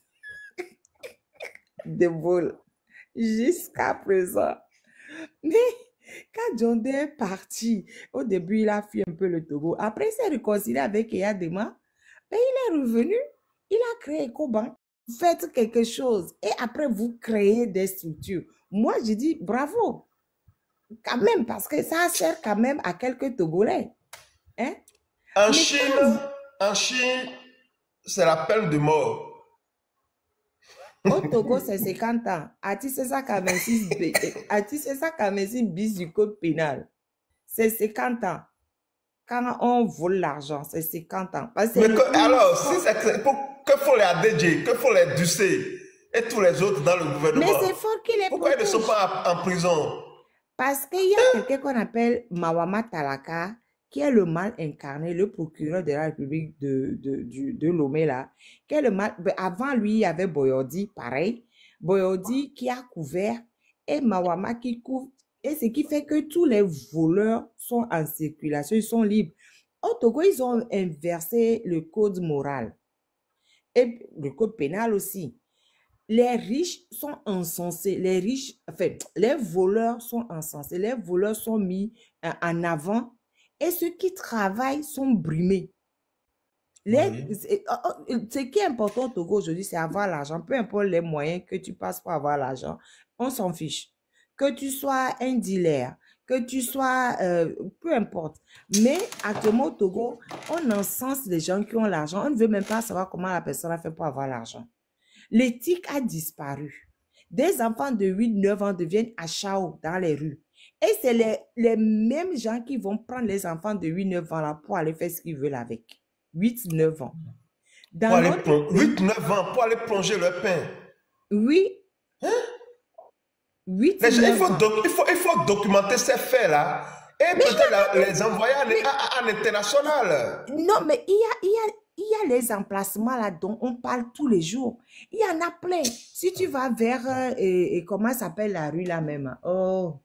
de vol jusqu'à présent. Mais quand Jondo est parti, au début, il a fui un peu le Togo. Après, il s'est réconcilié avec Eyadema. Mais il est revenu, il a créé EcoBank. Faites quelque chose et après, vous créez des structures. Moi, je dis bravo. Quand même, parce que ça sert quand même à quelques Togolais. Hein? En Mais Chine, en Chine, c'est la peine de mort. au Togo, c'est 50 ans. Article 746 bis du code pénal. C'est 50 ans. Quand on vole l'argent, c'est 50 ans. Parce que Mais c'est alors, si c'est que font les ADJ, que font les Ducé et tous les autres dans le gouvernement? Mais c'est fort qu'il les Pourquoi ils ne sont protège. pas en prison? Parce qu'il y a quelqu'un qu'on appelle Mawama Talaka, qui est le mal incarné, le procureur de la République de Lomé, là. Qui est le mal... Avant lui, il y avait Boyodi, pareil. Boyodi qui a couvert et Mawama qui couvre. Et ce qui fait que tous les voleurs sont en circulation, ils sont libres. Au Togo, ils ont inversé le code moral et le code pénal aussi. Les riches sont encensés, les riches, enfin, les voleurs sont encensés, les voleurs sont mis en avant et ceux qui travaillent sont brimés. Ce qui est important au Togo aujourd'hui, c'est avoir l'argent. Peu importe les moyens que tu passes pour avoir l'argent, on s'en fiche. Que tu sois un dealer, que tu sois, peu importe. Mais actuellement au Togo, on encense les gens qui ont l'argent. On ne veut même pas savoir comment la personne a fait pour avoir l'argent. L'éthique a disparu. Des enfants de 8-9 ans deviennent achao dans les rues. Et c'est les mêmes gens qui vont prendre les enfants de 8-9 ans là pour aller faire ce qu'ils veulent avec. 8-9 ans. 8-9 ans pour aller plonger le pain. Oui. Hein? 8, il faut documenter ces faits-là et peut-être les envoyer à l'international. Non, mais il y a les emplacements là dont on parle tous les jours. Il y en a plein. Si tu vas vers, comment s'appelle la rue là même? Oh,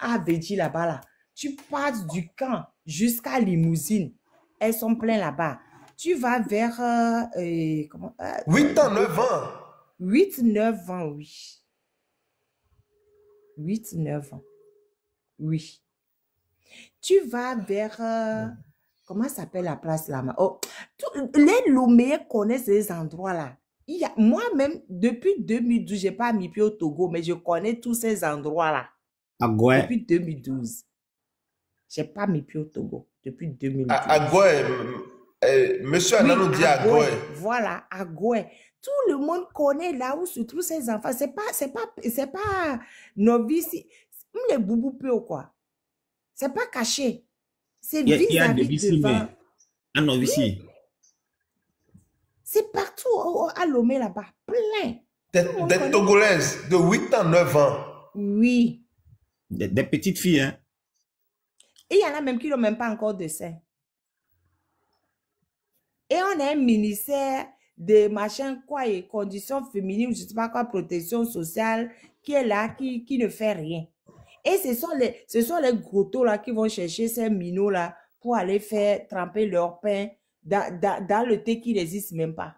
à Véji là-bas là. Tu passes du camp jusqu'à Limousine. Elles sont pleines là-bas. Tu vas vers, 8 ans, 9 ans. 8, 9 ans, oui. 8, 9 ans. Oui. Tu vas vers... comment s'appelle la place là? Oh, les Loméens connaissent ces endroits-là. Moi-même, depuis 2012, je n'ai pas mis pied au Togo, mais je connais tous ces endroits-là. Agoué. Depuis 2012. Je n'ai pas mis pied au Togo depuis 2012. Agoué. Monsieur Ananou dit Agoué. Voilà, Agoué. Tout le monde connaît là où se trouvent ces enfants. C'est pas novice. Les boubou peu ou quoi. C'est pas caché. C'est vis-à-vis devant. Un novice. C'est partout à Lomé là-bas. Plein. Des Togolaises de 8 ans, 9 ans. Oui. Des petites filles, hein. Et il y en a même qui n'ont même pas encore de sein. Et on a un ministère de machin quoi et conditions féminines, je ne sais pas quoi, protection sociale, qui est là, qui ne fait rien. Et ce sont les grottos là qui vont chercher ces minots là pour aller faire tremper leur pain dans le thé qui n'existe même pas.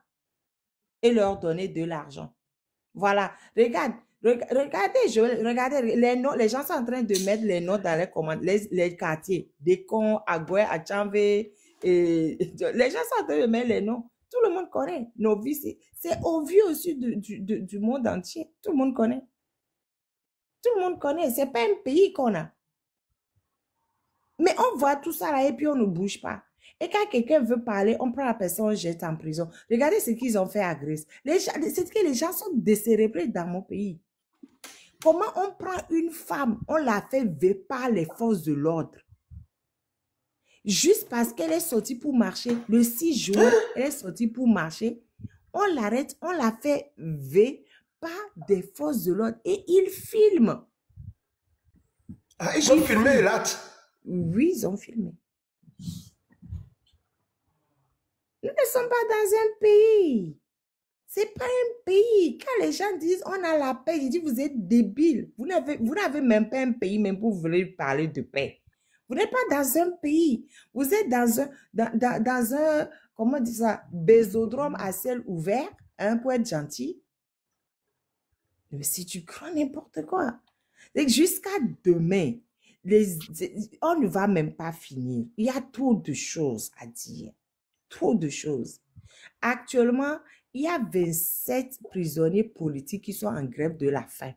Et leur donner de l'argent. Voilà. Regardez les noms. Les gens sont en train de mettre les noms dans les commandes, les quartiers. Décon, Agoué, Achanvé. Les gens sont en train de mettre les noms. Tout le monde connaît. Novice, c'est au vieux aussi du monde entier. Tout le monde connaît. Tout le monde connaît. Ce n'est pas un pays qu'on a. Mais on voit tout ça là et puis on ne bouge pas. Et quand quelqu'un veut parler, on prend la personne, on jette en prison. Regardez ce qu'ils ont fait à Grèce. C'est que les gens sont décérébrés dans mon pays. Comment on prend une femme, on la fait vivre par les forces de l'ordre. Juste parce qu'elle est sortie pour marcher, le 6 juin, elle est sortie pour marcher, on l'arrête, on la fait vivre par des forces de l'ordre et ils filment. Ah, ils ont filmé là? Oui, ils ont filmé. Nous ne sommes pas dans un pays. Ce n'est pas un pays. Quand les gens disent on a la paix, je dis vous êtes débiles. Vous n'avez même pas un pays même pour vouloir parler de paix. Vous n'êtes pas dans un pays. Vous êtes dans un comment dire ça, bésodrome à ciel ouvert, hein, pour être gentil. Mais si tu crois n'importe quoi. Jusqu'à demain, on ne va même pas finir. Il y a trop de choses à dire. Trop de choses. Actuellement, il y a 27 prisonniers politiques qui sont en grève de la faim.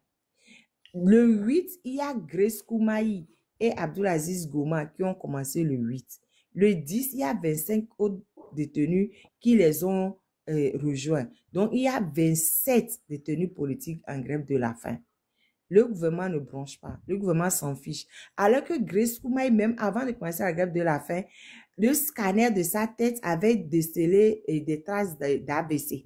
Le 8, il y a Grace Koumaï et Abdulaziz Goma qui ont commencé le 8. Le 10, il y a 25 autres détenus qui les ont rejoints. Donc, il y a 27 détenus politiques en grève de la faim. Le gouvernement ne bronche pas. Le gouvernement s'en fiche. Alors que Grace Koumaï, même avant de commencer la grève de la faim, le scanner de sa tête avait décelé des traces d'AVC.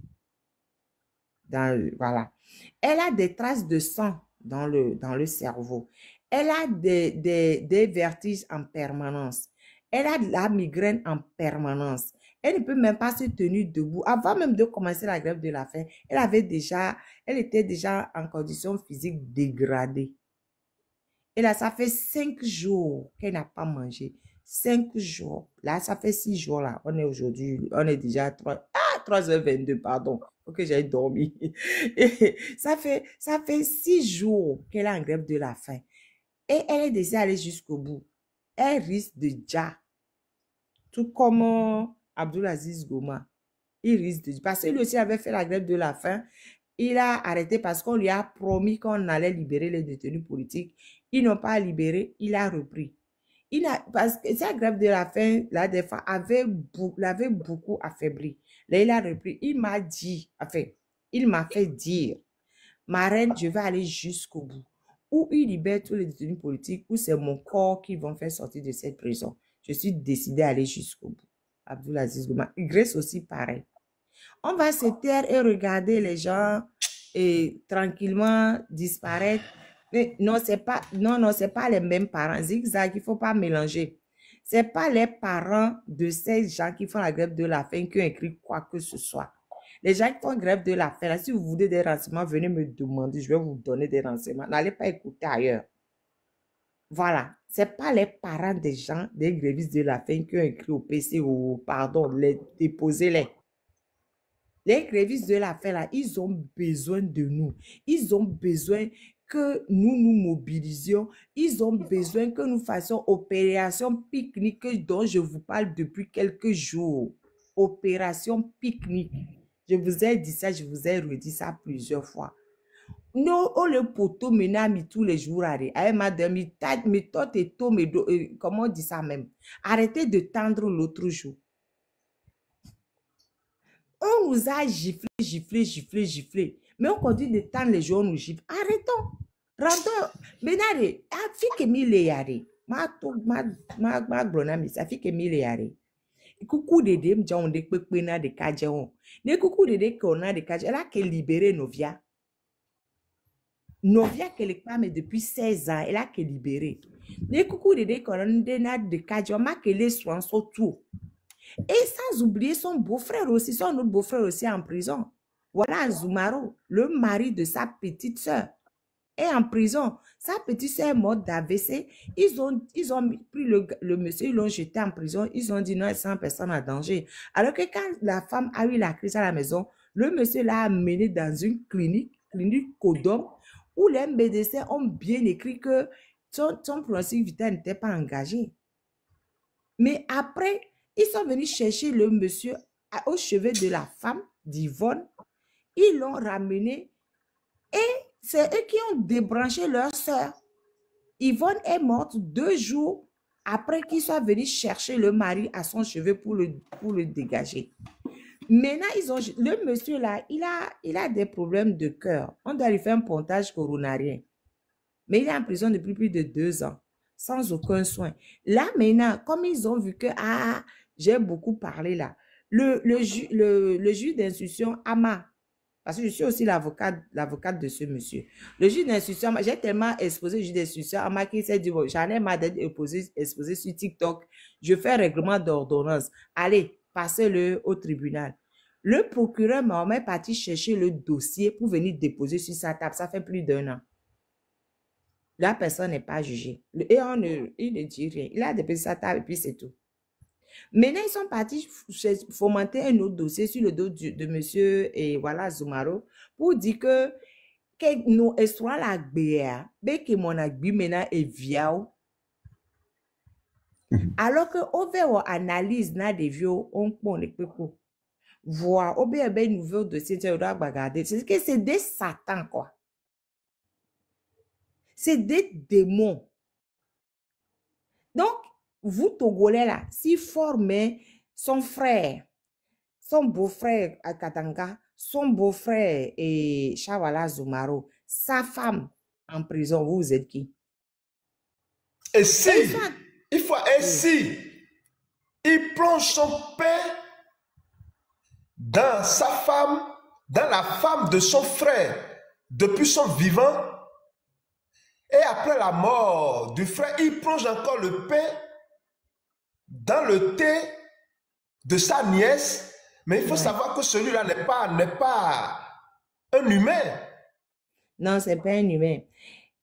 Voilà. Elle a des traces de sang dans le cerveau. Elle a des vertiges en permanence. Elle a de la migraine en permanence. Elle ne peut même pas se tenir debout. Avant même de commencer la grève de la faim, elle était déjà en condition physique dégradée. Et là, ça fait 5 jours qu'elle n'a pas mangé. 5 jours. Là, ça fait 6 jours là. On est aujourd'hui, on est déjà 3h22, pardon. Ok, j'ai dormi. Et ça fait 6 jours qu'elle est en grève de la faim. Et elle est déjà allée jusqu'au bout. Elle risque de déjà. Tout comme Abdulaziz Goma. Il risque de... Parce que lui aussi avait fait la grève de la faim. Il a arrêté parce qu'on lui a promis qu'on allait libérer les détenus politiques. Ils n'ont pas libéré. Il a repris. Parce que sa grève de la faim, là, des fois, l'avait beaucoup affaibli. Là, il a repris. Il m'a dit, enfin, il m'a fait dire, ma reine, je vais aller jusqu'au bout. Ou il libère tous les détenus politiques, ou c'est mon corps qui vont faire sortir de cette prison. Je suis décidée à aller jusqu'au bout. Abdulaziz Goma. Grèce aussi, pareil. On va se taire et regarder les gens et tranquillement disparaître. Mais non, c'est pas les mêmes parents. Zigzag, il ne faut pas mélanger. Ce n'est pas les parents de ces gens qui font la grève de la faim qui ont écrit quoi que ce soit. Les gens qui font grève de la faim, là, si vous voulez des renseignements, venez me demander, je vais vous donner des renseignements. N'allez pas écouter ailleurs. Voilà. Ce n'est pas les parents des gens, des grévistes de la faim qui ont écrit au PC ou, pardon, déposez-les. Les grévistes de la faim, là, ils ont besoin de nous. Ils ont besoin que nous nous mobilisions. Ils ont besoin que nous fassions opération pique-nique dont je vous parle depuis quelques jours. Opération pique-nique. Je vous ai dit ça, je vous ai redit ça plusieurs fois. Nous, on le poteau maintenant, tous les jours, madame, comment on dit ça même? Arrêtez de tendre l'autre jour. On nous a giflé. Mais on continue de tendre les jours, on nous gifle. Arrêtons. Rendons. Benare, afike mille yare. Ma gronami, afike mille yare. Coucou de dem, on de pepena de kajeon. Ne coucou de kona de kajeon. Elle a que libérer Novia. Novia qu'elle est depuis 16 ans, elle a que libérer. Ne coucou de kona de kajeon, ma que les soins sont tout. Et sans oublier son beau-frère aussi, son autre beau-frère aussi en prison. Voilà Zoumaro, le mari de sa petite soeur, est en prison. Sa petite soeur est morte d'AVC. Ils ont pris le monsieur, ils l'ont jeté en prison. Ils ont dit non, elle sent personne en danger. Alors que quand la femme a eu la crise à la maison, le monsieur l'a amené dans une clinique Kodom, où les médecins ont bien écrit que son pronostic vital n'était pas engagé. Mais après, ils sont venus chercher le monsieur au chevet de la femme d'Yvonne. Ils l'ont ramené et c'est eux qui ont débranché leur soeur. Yvonne est morte 2 jours après qu'ils soient venus chercher le mari à son chevet pour le dégager. Maintenant, le monsieur là, il a des problèmes de cœur. On doit lui faire un pontage coronarien. Mais il est en prison depuis plus de 2 ans, sans aucun soin. Là, maintenant, comme ils ont vu que, j'ai beaucoup parlé là, le juge d'instruction Ama, parce que je suis aussi l'avocate de ce monsieur. Le juge d'instruction, j'ai tellement exposé le juge d'instruction Ama qui s'est dit, bon, j'en ai marre d'être exposé sur TikTok, je fais un règlement d'ordonnance. Allez, passez-le au tribunal. Le procureur m'a parti chercher le dossier pour venir déposer sur sa table. Ça fait plus d'1 an. La personne n'est pas jugée. Et il ne dit rien. Il a déposé sa table et puis c'est tout. Maintenant, ils sont partis fomenter un autre dossier sur le dos de monsieur et voilà Zoumaro pour dire que nous estons la BR, que mon agbi maintenant est viao. Alors que on fait une analyse na des vieux, on prend les pépos. Voir, on fait un nouveau dossier, tu dois regarder. C'est que c'est des satans quoi. C'est des démons. Donc, vous Togolais là, si formez son frère, son beau-frère à Katanga, son beau-frère et Chavala Zoumaro, sa femme en prison, vous êtes qui? Et si, il plonge son père dans sa femme, dans la femme de son frère, depuis son vivant, et après la mort du frère, il plonge encore le père dans le thé de sa nièce, mais il faut savoir que celui-là n'est pas un humain. Non, c'est pas un humain.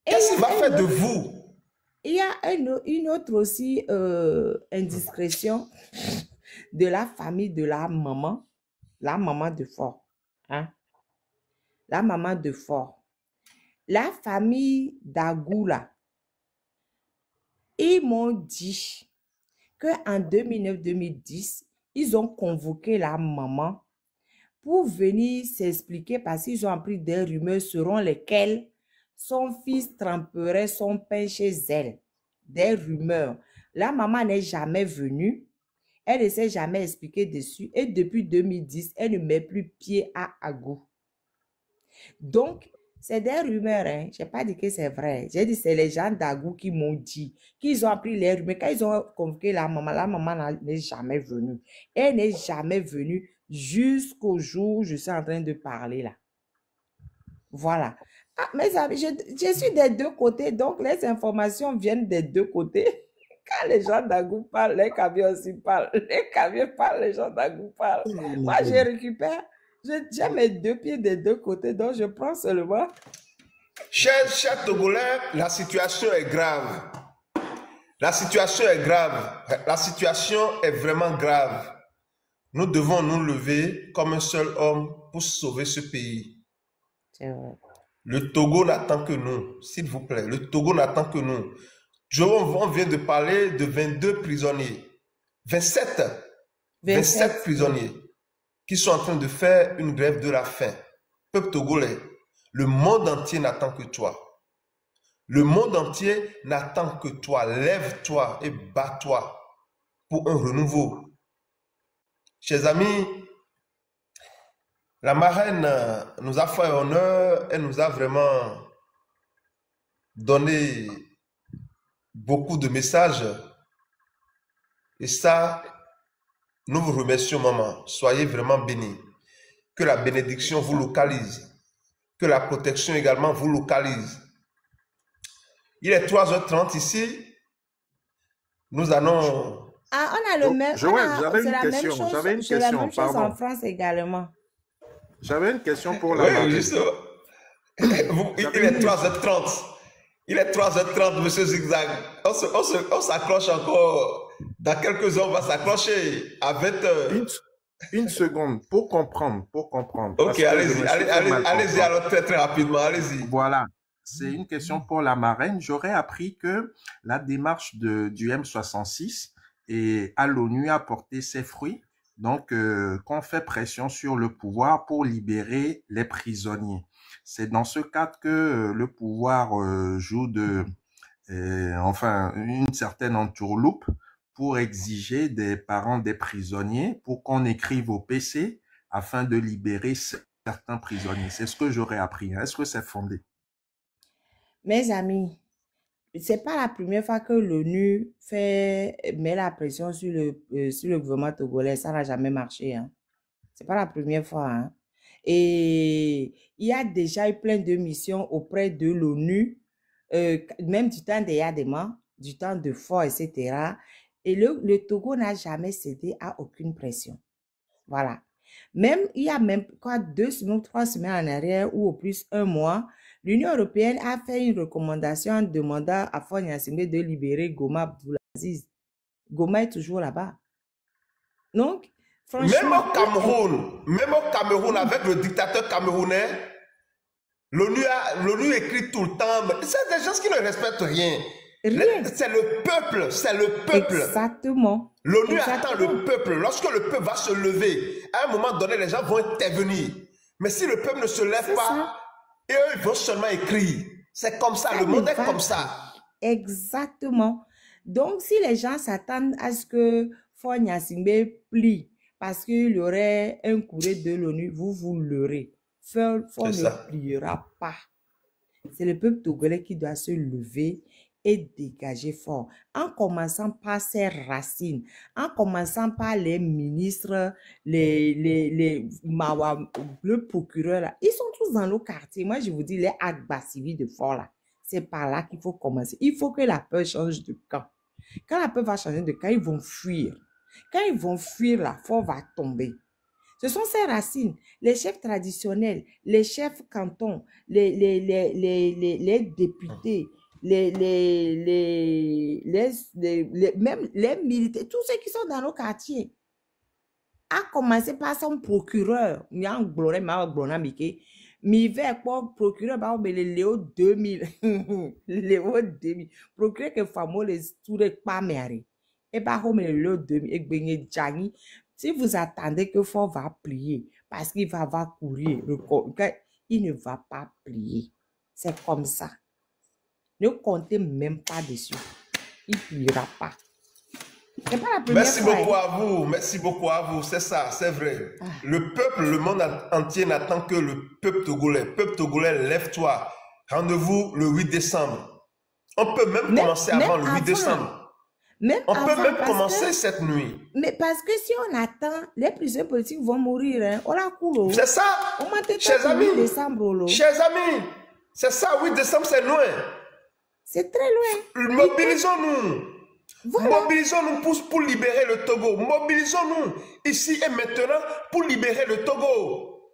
Qu'est-ce qu'il va faire de vous? Il y a une autre aussi indiscrétion de la famille de la maman de Fort. Hein? La maman de Fort. La famille d'Agoula, ils m'ont dit qu'en 2009-2010, ils ont convoqué la maman pour venir s'expliquer parce qu'ils ont appris des rumeurs selon lesquelles son fils tremperait son pain chez elle. Des rumeurs. La maman n'est jamais venue. Elle ne s'est jamais expliquée dessus. Et depuis 2010, elle ne met plus pied à Agou. Donc, c'est des rumeurs. Hein. Je n'ai pas dit que c'est vrai. J'ai dit que c'est les gens d'Agou qui m'ont dit qu'ils ont appris les rumeurs. Quand ils ont convoqué la maman n'est jamais venue. Elle n'est jamais venue jusqu'au jour où je suis en train de parler là. Voilà. Ah, mes amis, je suis des deux côtés, donc les informations viennent des deux côtés. Quand les gens d'Agou parlent, les camions aussi parlent. Les camions parlent, les gens d'Agou parlent. Moi, je récupère, j'ai mes deux pieds des deux côtés, donc je prends seulement. Chers Togolais, la situation est grave. La situation est grave. La situation est vraiment grave. Nous devons nous lever comme un seul homme pour sauver ce pays. C'est vrai. Le Togo n'attend que nous, s'il vous plaît. Le Togo n'attend que nous. On vient de parler de 22 prisonniers. 27 prisonniers qui sont en train de faire une grève de la faim. Peuple togolais, le monde entier n'attend que toi. Le monde entier n'attend que toi. Lève-toi et bats-toi pour un renouveau. Chers amis, la marraine nous a fait honneur, elle nous a vraiment donné beaucoup de messages. Et ça, nous vous remercions, maman. Soyez vraiment bénis. Que la bénédiction vous localise. Que la protection également vous localise. Il est 3h30 ici. Nous allons... Ah, on a le même... Joël, j'avais une C'est la même chose pardon. en France également. J'avais une question pour la Oui, marraine. justement. Il est 3h30. Il est 3h30, monsieur Zigzag. On s'accroche encore. Dans quelques heures, on va s'accrocher à 20h. Une seconde, pour comprendre. Ok, allez-y alors très rapidement, allez-y. Voilà, c'est une question pour la marraine. J'aurais appris que la démarche du M66 et à l'ONU a porté ses fruits. Donc, qu'on fait pression sur le pouvoir pour libérer les prisonniers. C'est dans ce cadre que le pouvoir joue une certaine entourloupe pour exiger des parents des prisonniers pour qu'on écrive au PC afin de libérer certains prisonniers. C'est ce que j'aurais appris. Est-ce que c'est fondé? Mes amis, c'est pas la première fois que l'ONU met la pression sur le gouvernement togolais. Ça n'a jamais marché. Hein. C'est pas la première fois. Hein. Et il y a déjà eu plein de missions auprès de l'ONU, même du temps des Yadema, du temps de Fort, etc. Et le Togo n'a jamais cédé à aucune pression. Voilà. Il y a même 2 semaines, 3 semaines en arrière, ou au plus 1 mois, l'Union européenne a fait une recommandation en demandant à Faure Gnassingbé de libérer Goma Abdoulaziz. Goma est toujours là-bas. Donc, franchement... Même au Cameroun, avec le dictateur camerounais, l'ONU écrit tout le temps. C'est des gens qui ne respectent rien. C'est le peuple. Exactement. L'ONU attend le peuple. Lorsque le peuple va se lever, à un moment donné, les gens vont intervenir. Mais si le peuple ne se lève pas, et eux, ils vont seulement écrire. C'est comme ça, le monde est comme ça. Exactement. Donc, si les gens s'attendent à ce que Faure Gnassingbé plie parce qu'il y aurait un courrier de l'ONU, vous leurrez. Faure ne pliera pas. C'est le peuple togolais qui doit se lever et dégager fort, en commençant par ses racines, en commençant par les ministres, le procureur, là. Ils sont tous dans nos quartiers. Moi, je vous dis, les Agba civils de Faure, là, c'est par là qu'il faut commencer. Il faut que la peur change de camp. Quand la peur va changer de camp, ils vont fuir. Quand ils vont fuir, la Faure va tomber. Ce sont ces racines, les chefs traditionnels, les chefs cantons, les députés, même les militaires, tous ceux qui sont dans nos quartiers. À commencer par son procureur, procureur, Léo 2000, Léo 2000, procureur que Famo les tourne pas méré. Et par contre, Léo 2000, si vous attendez que Faure va plier, parce qu'il va courir, il ne va pas plier. C'est comme ça. Ne comptez même pas dessus. Il ne pliera pas. C'est pas la première fois. Merci beaucoup à vous, c'est ça, c'est vrai. Le peuple, le monde entier n'attend que le peuple togolais. Peuple togolais, lève-toi. Rendez-vous le 8 décembre. On peut même commencer avant le 8 décembre. On peut même commencer cette nuit. Mais parce que si on attend, les prisonniers politiques vont mourir. Hein. On la coule. C'est ça. Chers amis, c'est ça, 8 décembre, c'est loin. C'est très loin. Mobilisons-nous. Voilà. Mobilisons-nous pour libérer le Togo. Mobilisons-nous ici et maintenant pour libérer le Togo.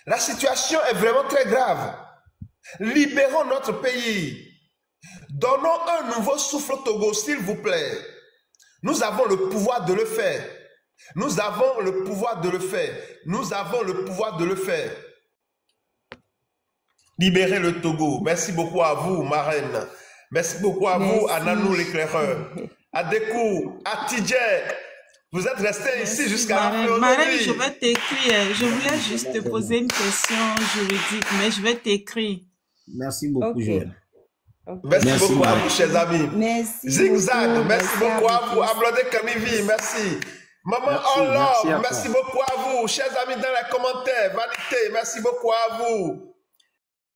La situation est vraiment très grave. Libérons notre pays. Donnons un nouveau souffle au Togo, s'il vous plaît. Nous avons le pouvoir de le faire. Nous avons le pouvoir de le faire. Nous avons le pouvoir de le faire. Libérez le Togo. Merci beaucoup à vous, ma reine. Merci beaucoup à vous, Ananou l'éclaireur. Adekou, Atidje, vous êtes restés ici jusqu'à la fin aujourd'hui. Marraine, je vais t'écrire. Je voulais juste te poser une question juridique, mais je vais t'écrire. Merci beaucoup, Joël. Merci beaucoup à vous, chers amis. Merci. Zigzag, merci beaucoup à vous. Ablodé Kanivi, merci. Maman All Love, merci beaucoup à vous. Chers amis dans les commentaires, Vanité, merci beaucoup à vous.